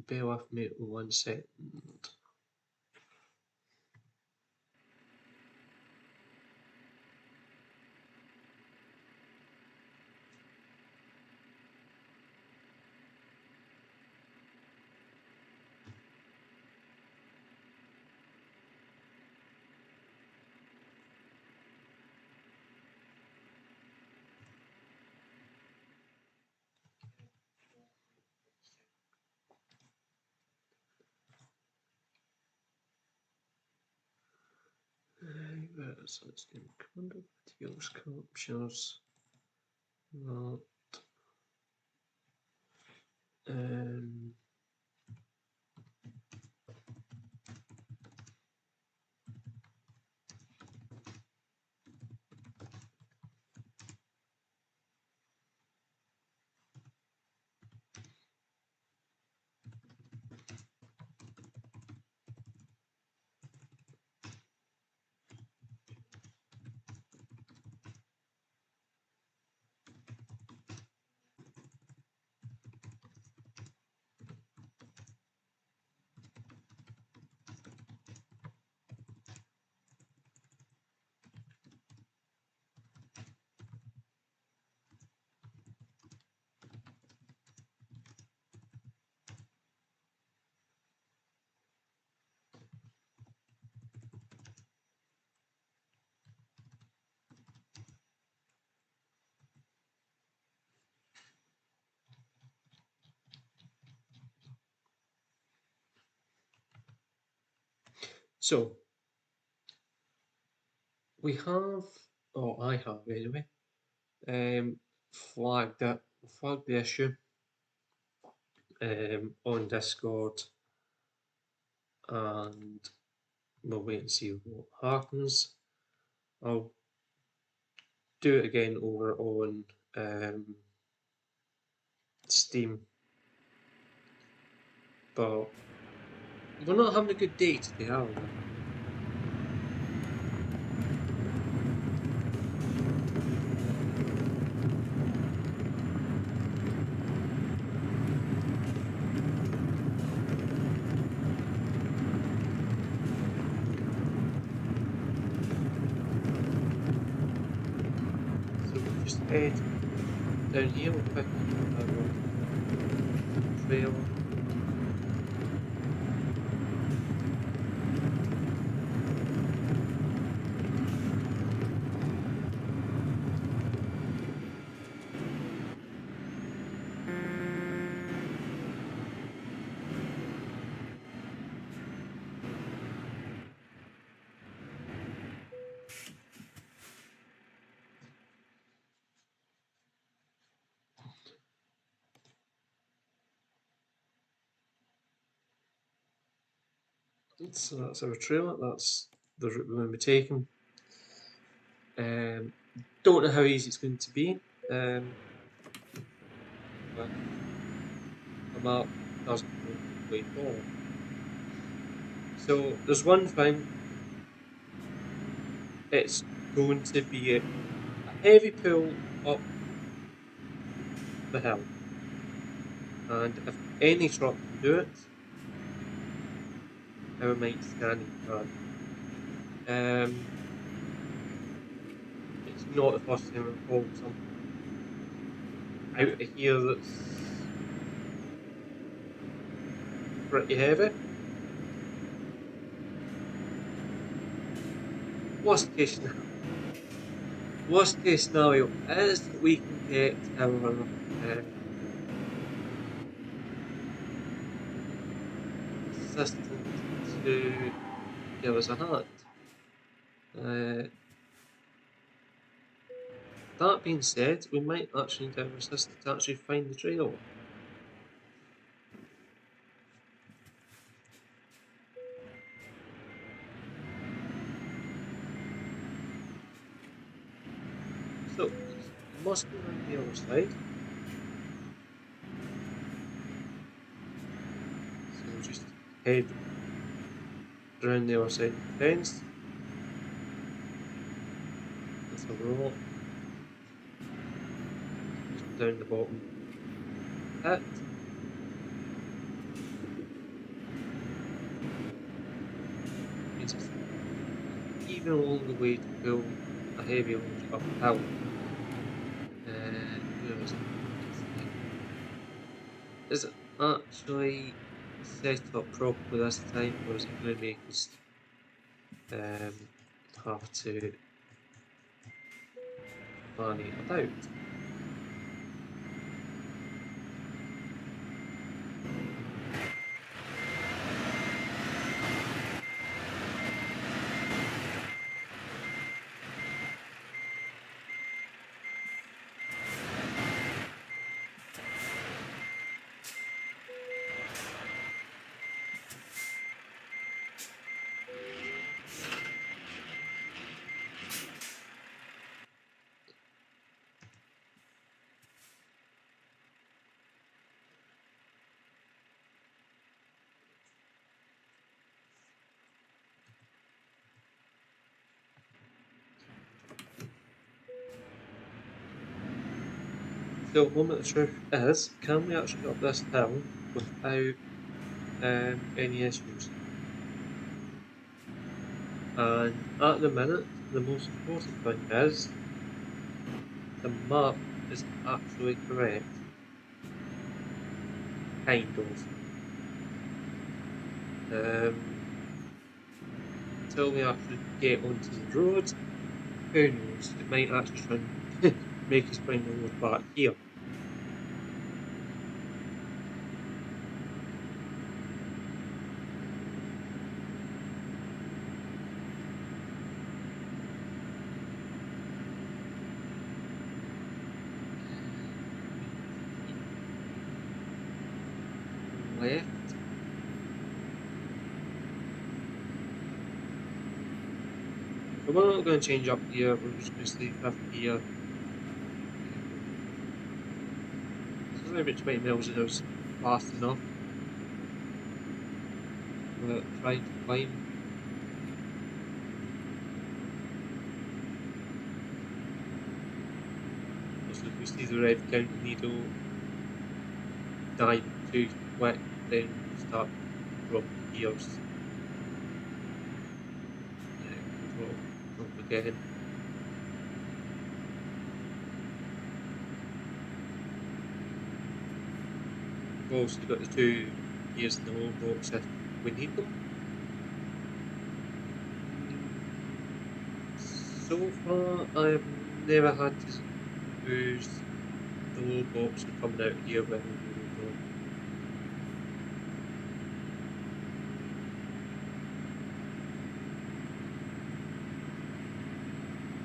[SPEAKER 1] Bear with me 1 second. so it's going to come under materials captures that. So we have, or I have anyway, flagged the issue on Discord, and we'll wait and see what happens. I'll do it again over on Steam, but we're not having a good day today, are we? So we'll just head down here, we'll pick up our trailer. So that's our trailer, that's the route we're going to be taking. Don't know how easy it's going to be. But the map doesn't go the way forward. So there's one thing, it's going to be a heavy pull up the hill. And if any truck can do it, I might scan it. It's not the first time I've pulled something out of here that's pretty heavy. Worst case scenario is that we can get our assistant to give us a hand. That being said, we might actually need our assistant to actually find the trail. So, it must be on the other side. So we'll just head around the other side of the fence. Let's have a roll. Just down the bottom pit. It's even all the way to pull a heavy load up a hill. Is it actually set up properly this time, or is it going to make us have to plan it about? So, moment of truth is, can we actually go up this hill without any issues? And at the minute, the most important thing is the map is actually correct. Kind of. Until we actually get onto the road, who knows? It might actually try and make us bring the road back here. Left. But we're not going to change up here, we're just going to stay 5th gear. It's only about 20 miles an hour, fast enough. We're trying to climb. Also, if we see the red counting needle dive too quick, then we start dropping gears. Don't forget. We've also got the 2 gears in the whole box if we need them. So far, I've never had to use the low box coming out here when we go.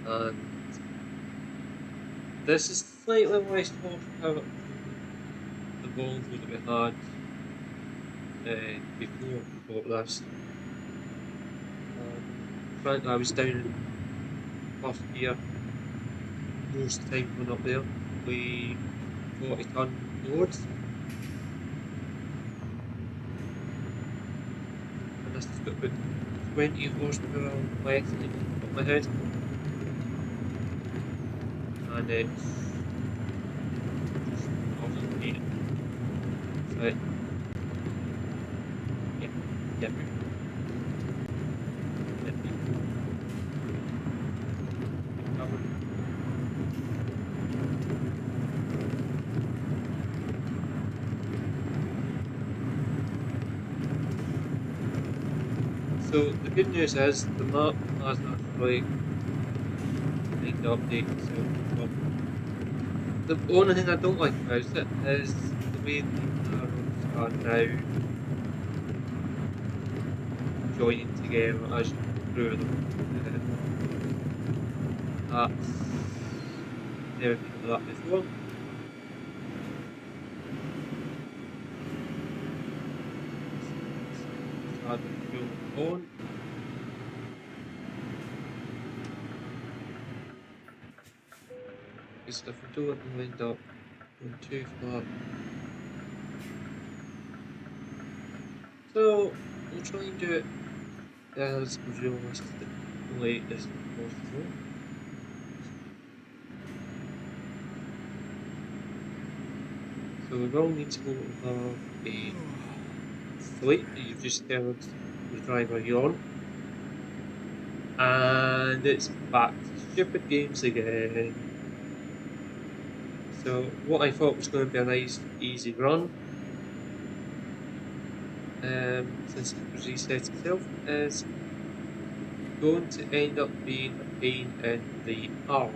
[SPEAKER 1] And this is slightly less horsepower than the Volvo that we had before we bought this. Frankly, I was down in 1st gear most of the time going up there, with 40-ton loads. And this has got about 20 horsepower left in the top of my head. And it's just obviously so yeah. So the good news is the map has actually kind of updated itself. The only thing I don't like about it is the way the arrows are now joining together as you go through them. That's never been like that before. Start the fuel on. Because if we don't end up going too far. So we'll try and do it as realistically as possible. So we will need to go over a fleet that you've just heard the driver yawn. And it's back to stupid games again. So what I thought was going to be a nice easy run, since it was reset itself, is going to end up being a pain in the arse.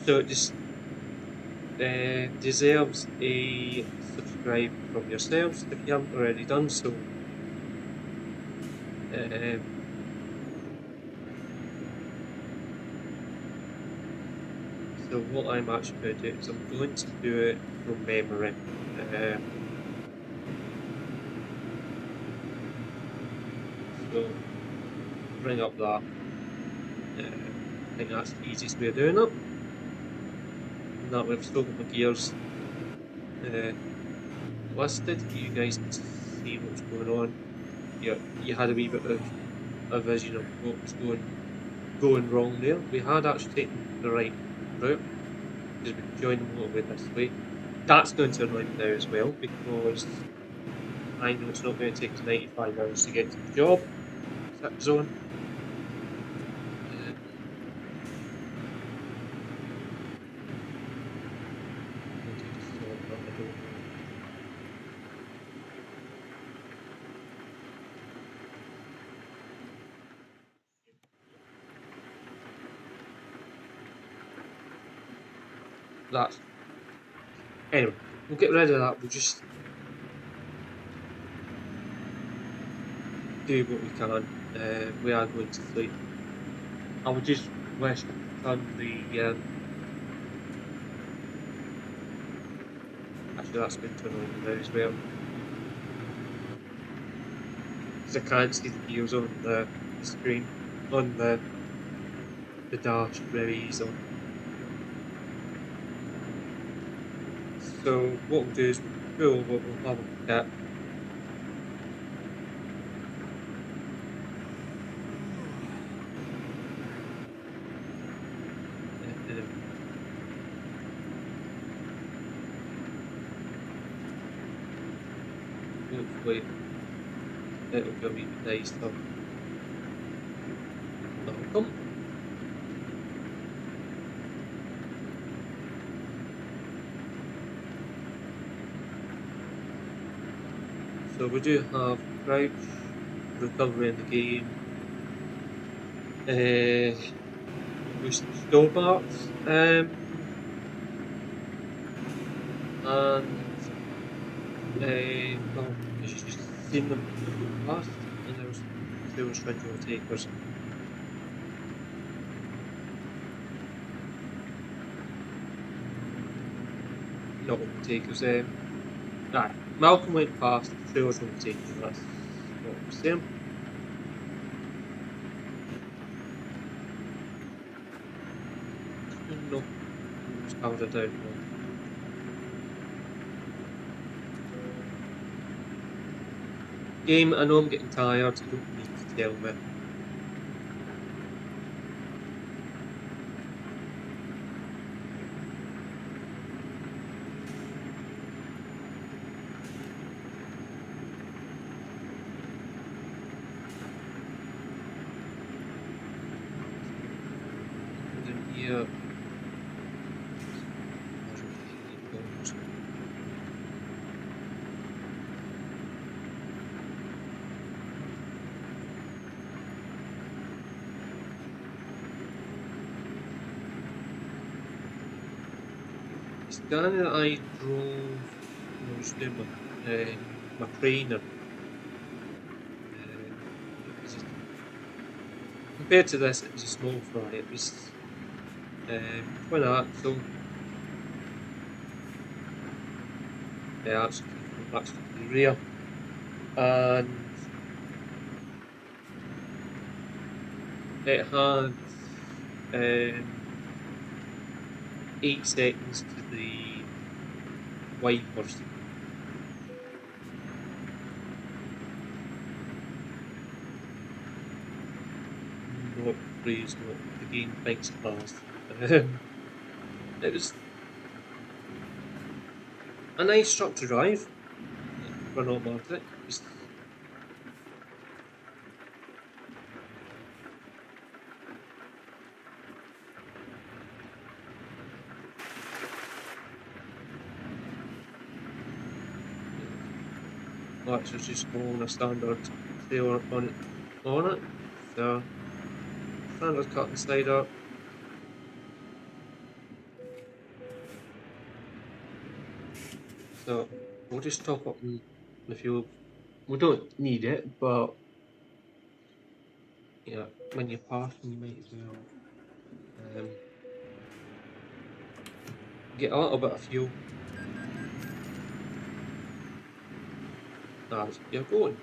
[SPEAKER 1] So it just deserves a subscribe from yourselves if you haven't already done so. So what I'm actually going to do is I'm going to do it from memory. So bring up that. I think that's the easiest way of doing it. And that way I've still got my gears listed. You guys can see what's going on. You had a wee bit of a vision of what was going wrong there. We had actually taken the right route because we can join the motorway this way. That's going to annoy me now as well because I know it's not going to take us 95 hours to get to the job zone. I'll take a stop, but I don't know. That's anyway. We'll get rid of that. We'll just do what we can. We are going to sleep. I would just wish I could turn the. Actually, that's going to annoy me now as well. Because I can't see the gears on the screen, on the dash very easily. So what we'll do is we'll pull over, we'll have a look at. Hopefully it'll go even nice though. That'll come. So we do have crouch, recovery in the game, boost Stobarts, and well, as you just seen them go past, and they were trying to overtake us. Not overtake us. Right, Malcolm went past, they was overtaking us. That's what I'm saying. No, just powered it down. Game, I know I'm getting tired, you don't need to tell me. And in here, it's done that I drove, I was doing my trainer. Compared to this, it was a small fry. It was twin axle. Actually to the rear, and it had 8 seconds to the wipers. Not praise what the game thinks it has. It was a nice truck to drive for an automatic. That's just going a standard trailer on it. So standard cut and slider. So we'll just top up the fuel. We don't need it, but yeah, when you're parking, you might as well get a little bit of fuel. As you're going.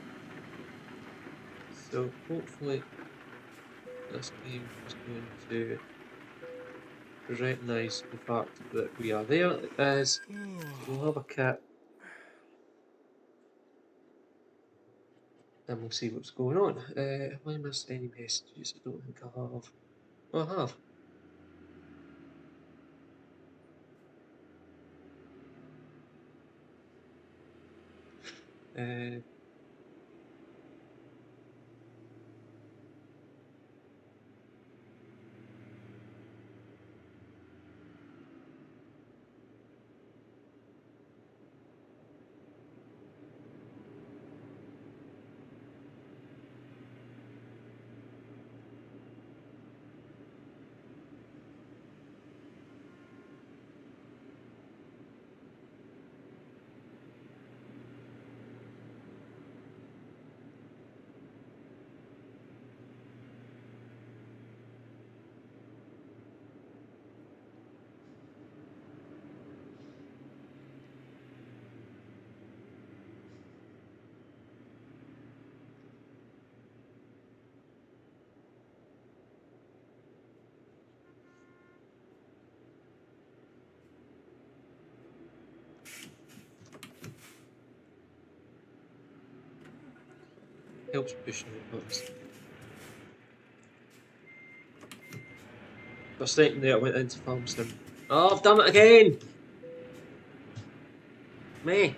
[SPEAKER 1] So hopefully this game is going to recognise the fact that we are there. It is. We'll have a kit and we'll see what's going on. Have I missed any messages? I don't think I have. Oh, I have. Helps pushing the buttons. For a second there, I went into farm sim. Oh, I've done it again! Me!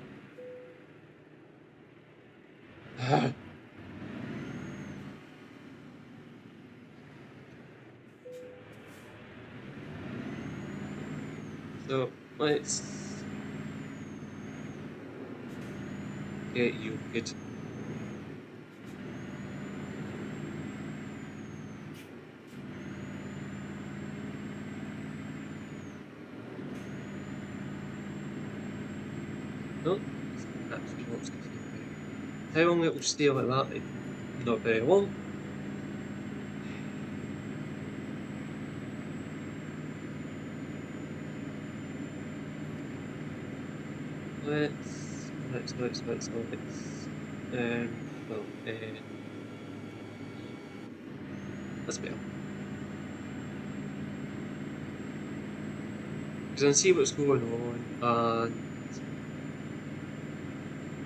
[SPEAKER 1] So, let's get you good. No, actually wants to stay there. How long it will stay like that? Not very long. Let's well, that's better. Because I can see what's going on, and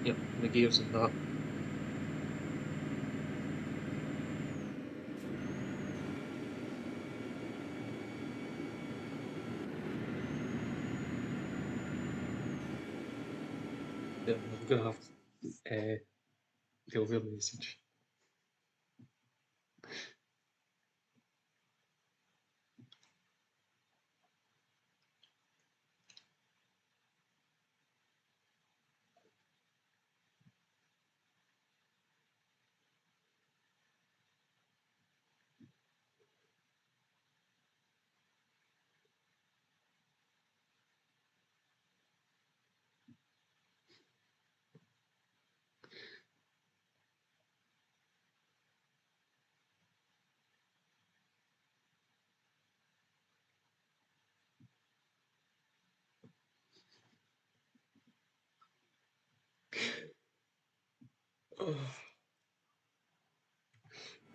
[SPEAKER 1] yep, the gears and that. Yeah, I'm gonna have the over message.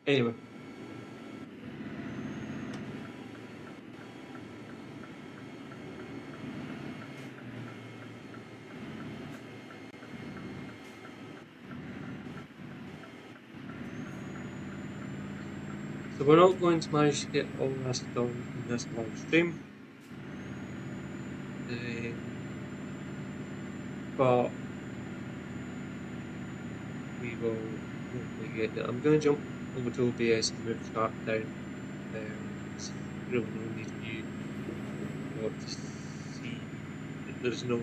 [SPEAKER 1] Anyway. So we're not going to manage to get all this done in this live stream, but we will hopefully get it. I'm going to jump over to OBS and move chat down. It's really no need for you to see that there's no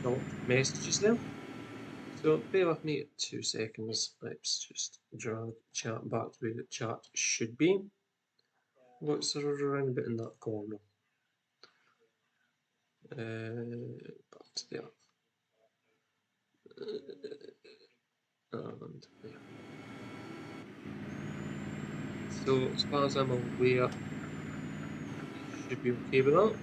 [SPEAKER 1] short messages there. So bear with me 2 seconds. Let's just drag chat back to where the chat should be. What's around about in that corner? Back to there. And there. So as far as I'm aware, you should be okay with that.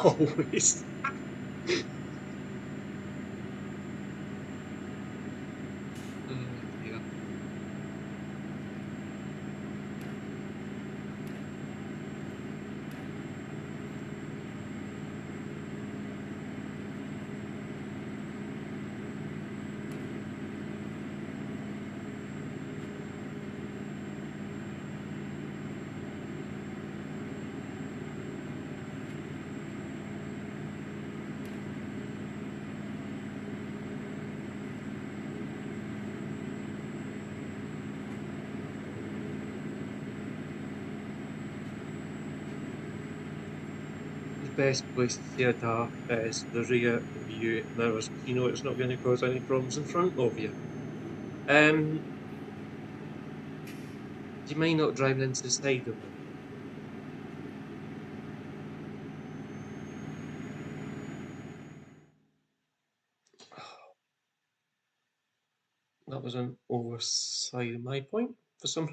[SPEAKER 1] Always. Oh dear. best place to see a DAF is the rear view mirrors, because you know it's not going to cause any problems in front of you. Do you mind not driving into the side of them? That was an oversight of my point for some.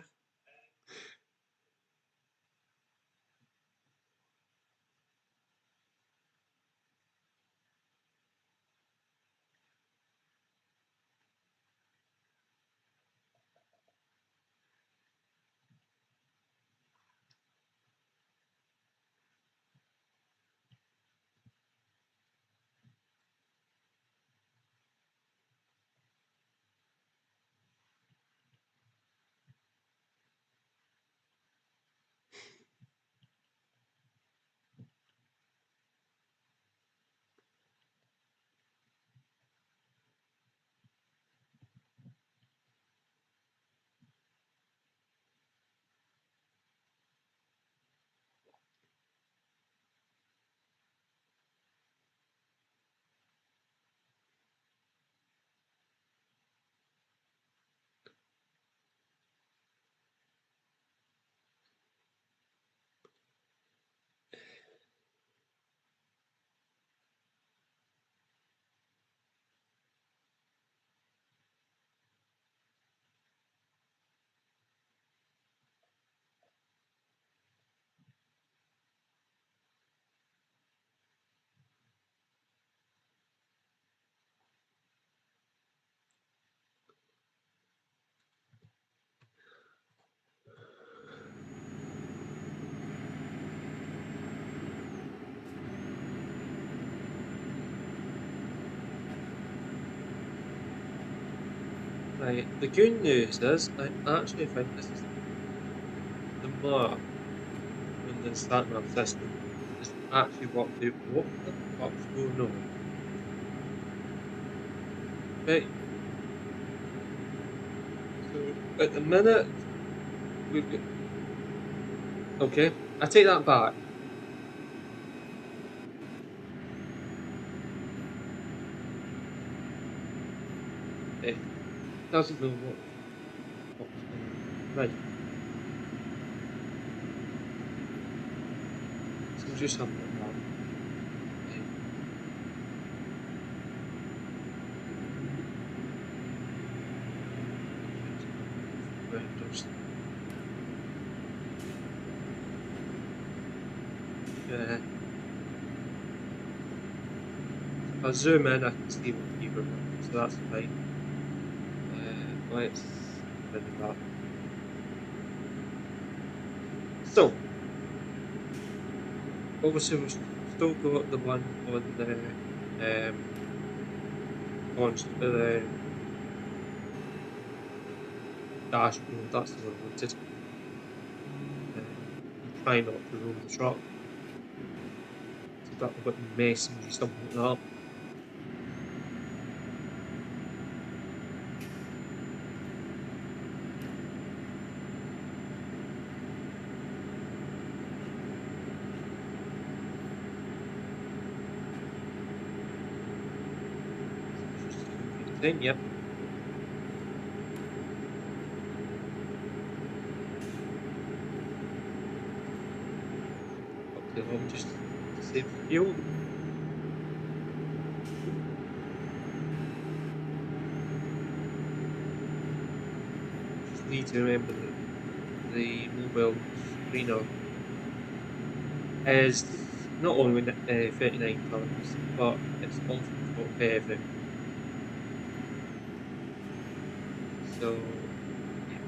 [SPEAKER 1] Right, the good news is I actually think this is the mark on the sat nav system has actually worked out what the fuck's going on. Right, so at the minute we've got. Okay, I take that back. It doesn't know what the fuck's going on. Right, so we'll just have a look at that. Vendors. Yeah. If I zoom in, I can see what people are running, so that's fine. Let's get rid of that. So, obviously we've still got the one on the the dashboard. That's the one I wanted. You try not to roll the truck. It's a bit messy or something like that. Yep. Up to home just to save fuel. Just need to remember that the mobile screener is not only 39 tons, but it's also top heavy. So, yeah.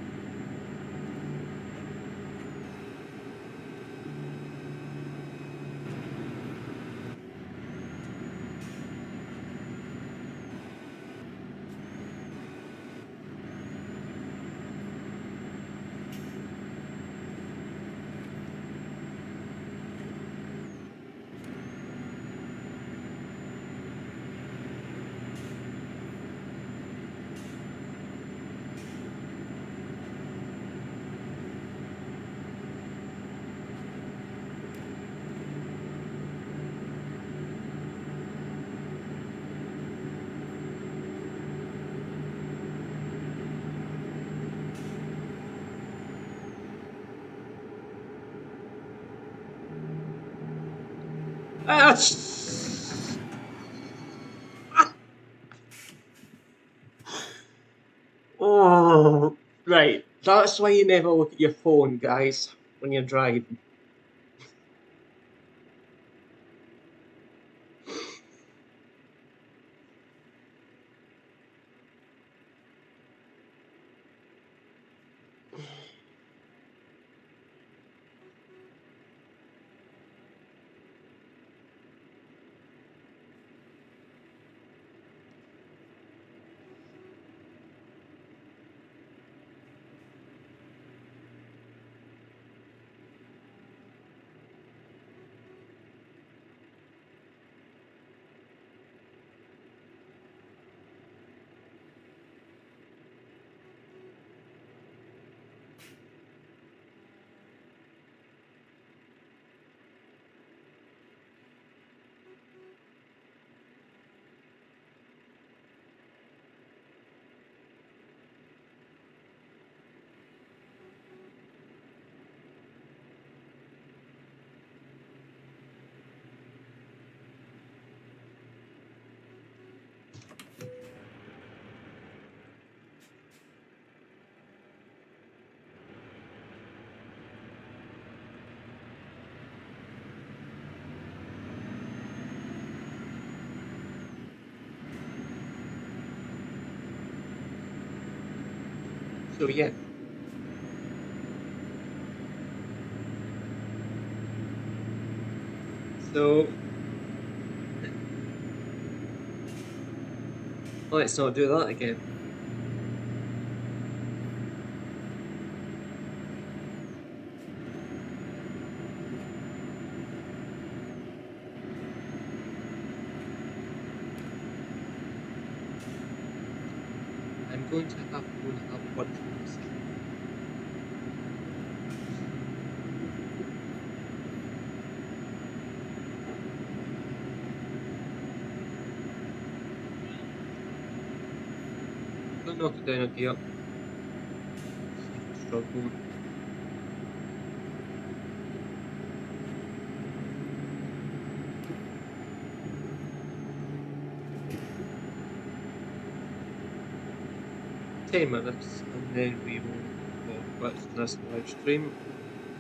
[SPEAKER 1] Oh, right. That's why you never look at your phone, guys, when you're driving. So yeah. So let's not do that again. I'm going to have to go and have lunch with myself. Don't knock it down a gear. See if it's struggling. $10 and then we will watch this live stream.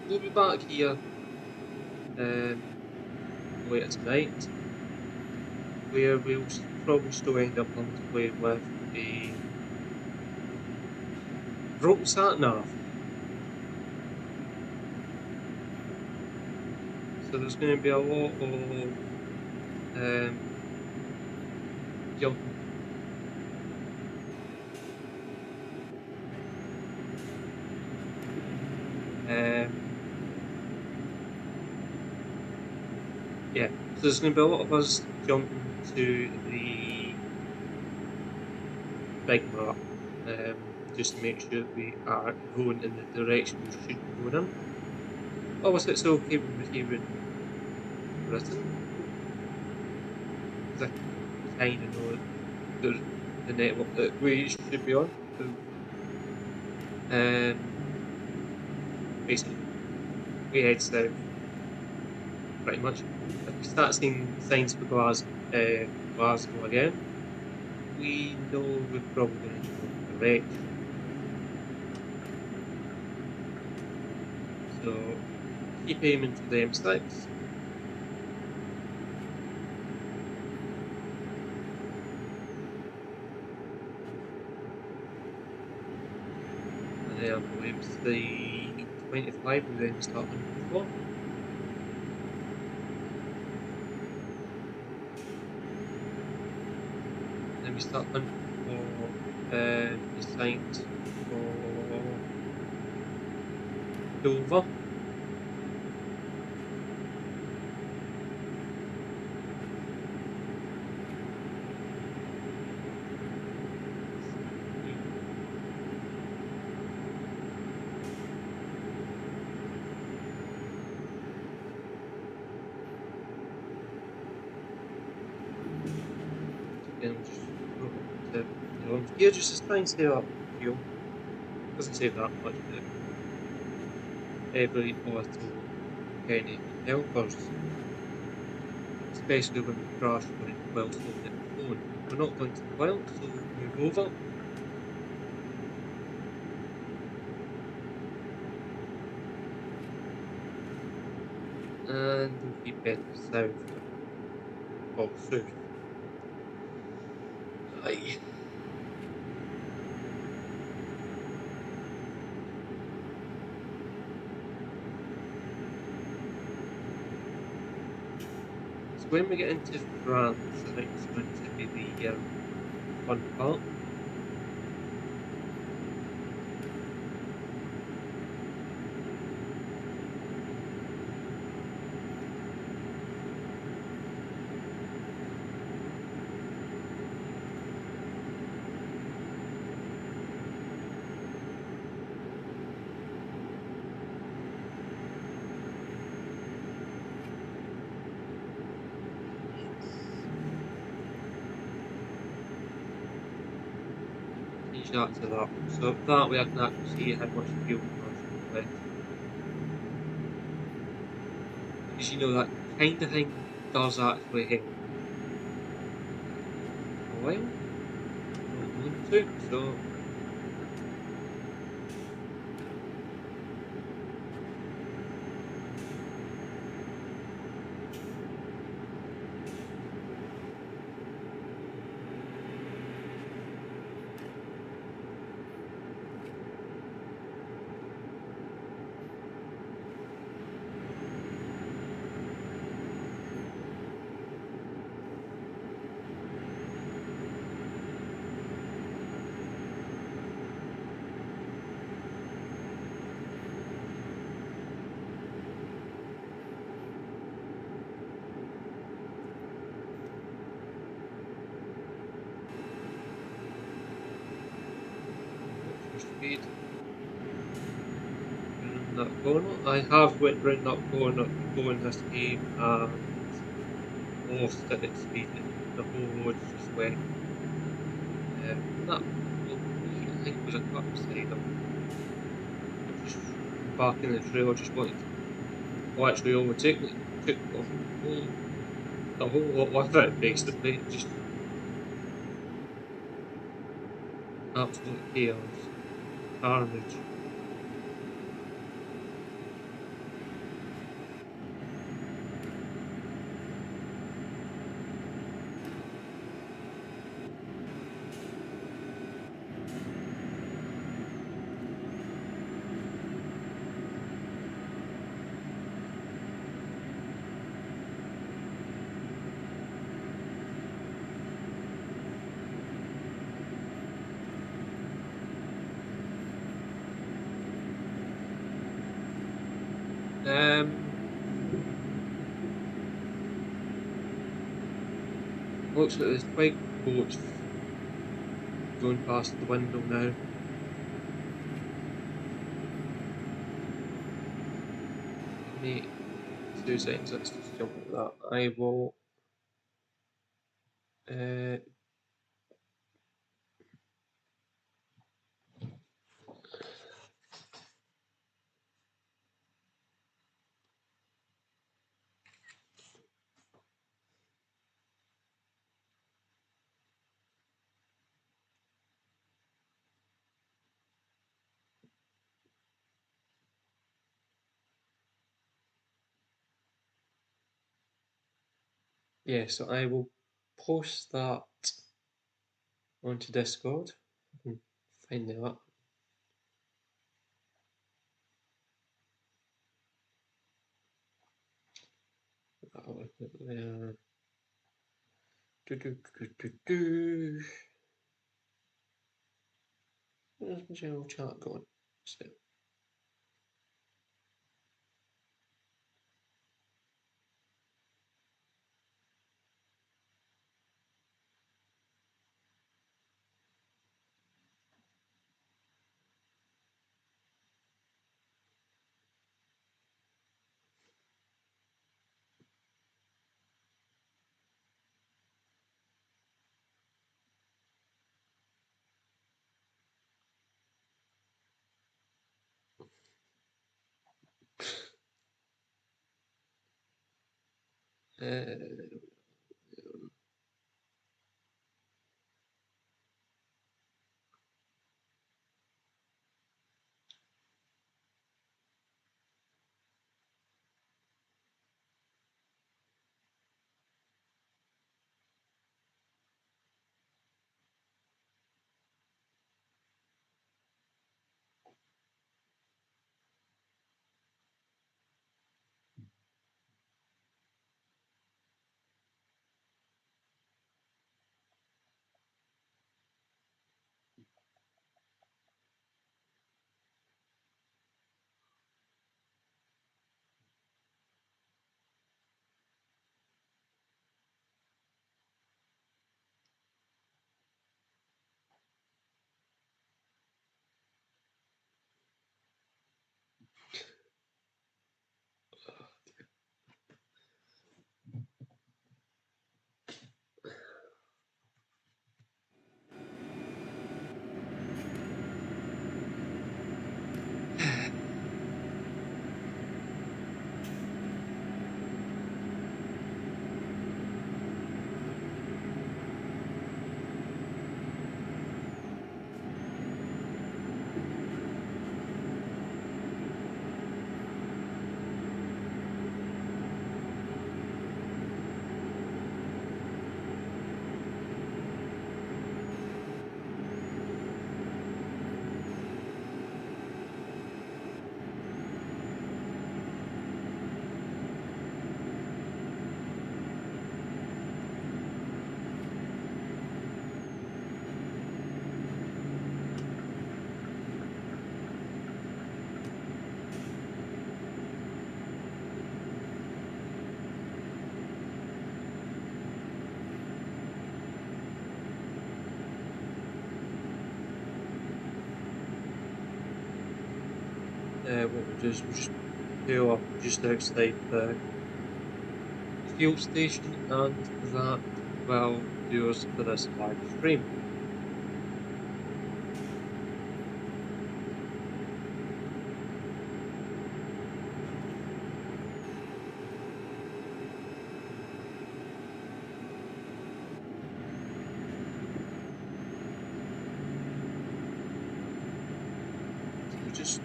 [SPEAKER 1] We'll be back here later tonight, where we'll probably still end up having to play with a rope sat nav. So there's going to be a lot of jumping. Yeah, so there's going to be a lot of us jumping to the big map, just to make sure that we are going in the direction we should be going in. Obviously, it's okay when we're here in Britain, because I kind of know the network that we should be on. So, basically, we head south, pretty much. If we start seeing signs for Glasgow again, we know we're probably going to go direct. So keep aiming for the M6. And then I believe it's the 25 we then start hunting for. Then we start hunting for the site for Dover. Again, we'll just go to here just to try and save up fuel. Doesn't save that much, but every little penny help us. especially when we crash whilst looking at the phone. We're not going to dwell, so move over. And we'll keep heading south. Or south. Aye. So when we get into France, I think it's going to be the fun part. Change that to that. So that way I can actually see how much fuel we've left. Because you know that kind of thing does actually help. A while. Not going to, so what's your speed? Around that corner. I have went round that corner before in this game and lost it at speed. The whole road's just wet. That I think it was a cut beside them. I just back in the trail. I just wanted to actually overtake me. Took the whole lot with it basically. Just absolute chaos, carnage. Looks like there's big boats going past the window now. Give me 2 seconds, let's just jump into that. I will. Uh, yeah, so I will post that onto Discord. I can find that. That'll look at there. Do. Where's my general chat going? So, Uh, what we'll do is we'll just pull up just outside the fuel station, and that will do us for this live stream. So we just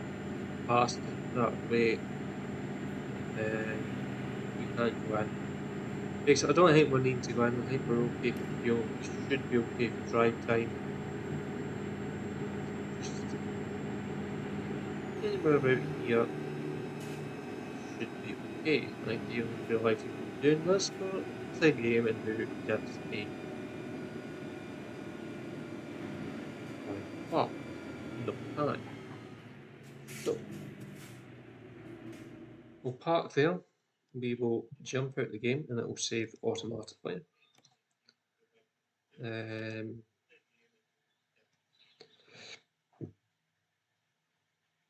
[SPEAKER 1] passed that way, we can't go in. Basically, I don't think we need to go in. I think we're okay for fuel. We should be okay for drive time. Just anywhere about here should be okay. Ideally, in real life, you would be doing this, but play the game and do gives a oh, no time. So we'll park there. We will jump out the game and it will save automatically.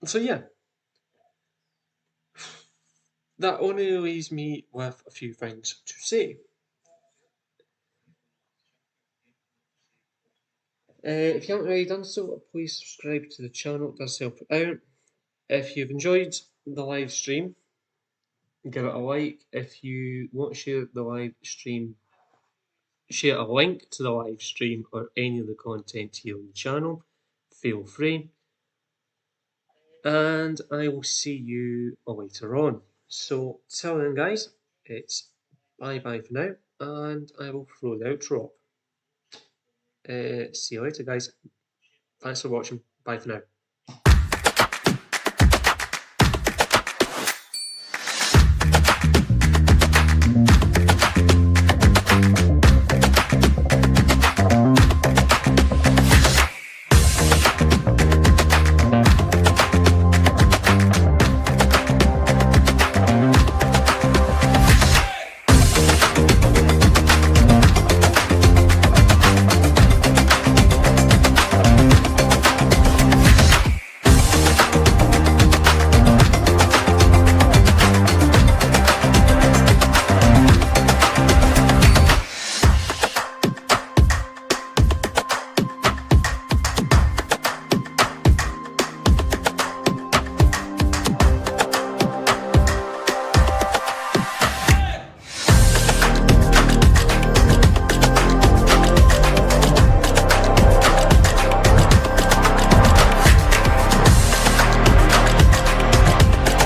[SPEAKER 1] So yeah, that only leaves me with a few things to say. If you haven't already done so, please subscribe to the channel. It does help out. If you've enjoyed the live stream, give it a like. If you want to share the live stream, share a link to the live stream or any of the content here on the channel, feel free. And I will see you later on. So, till then, guys, it's bye bye for now, and I will throw the outro up. See you later, guys. Thanks for watching. Bye for now.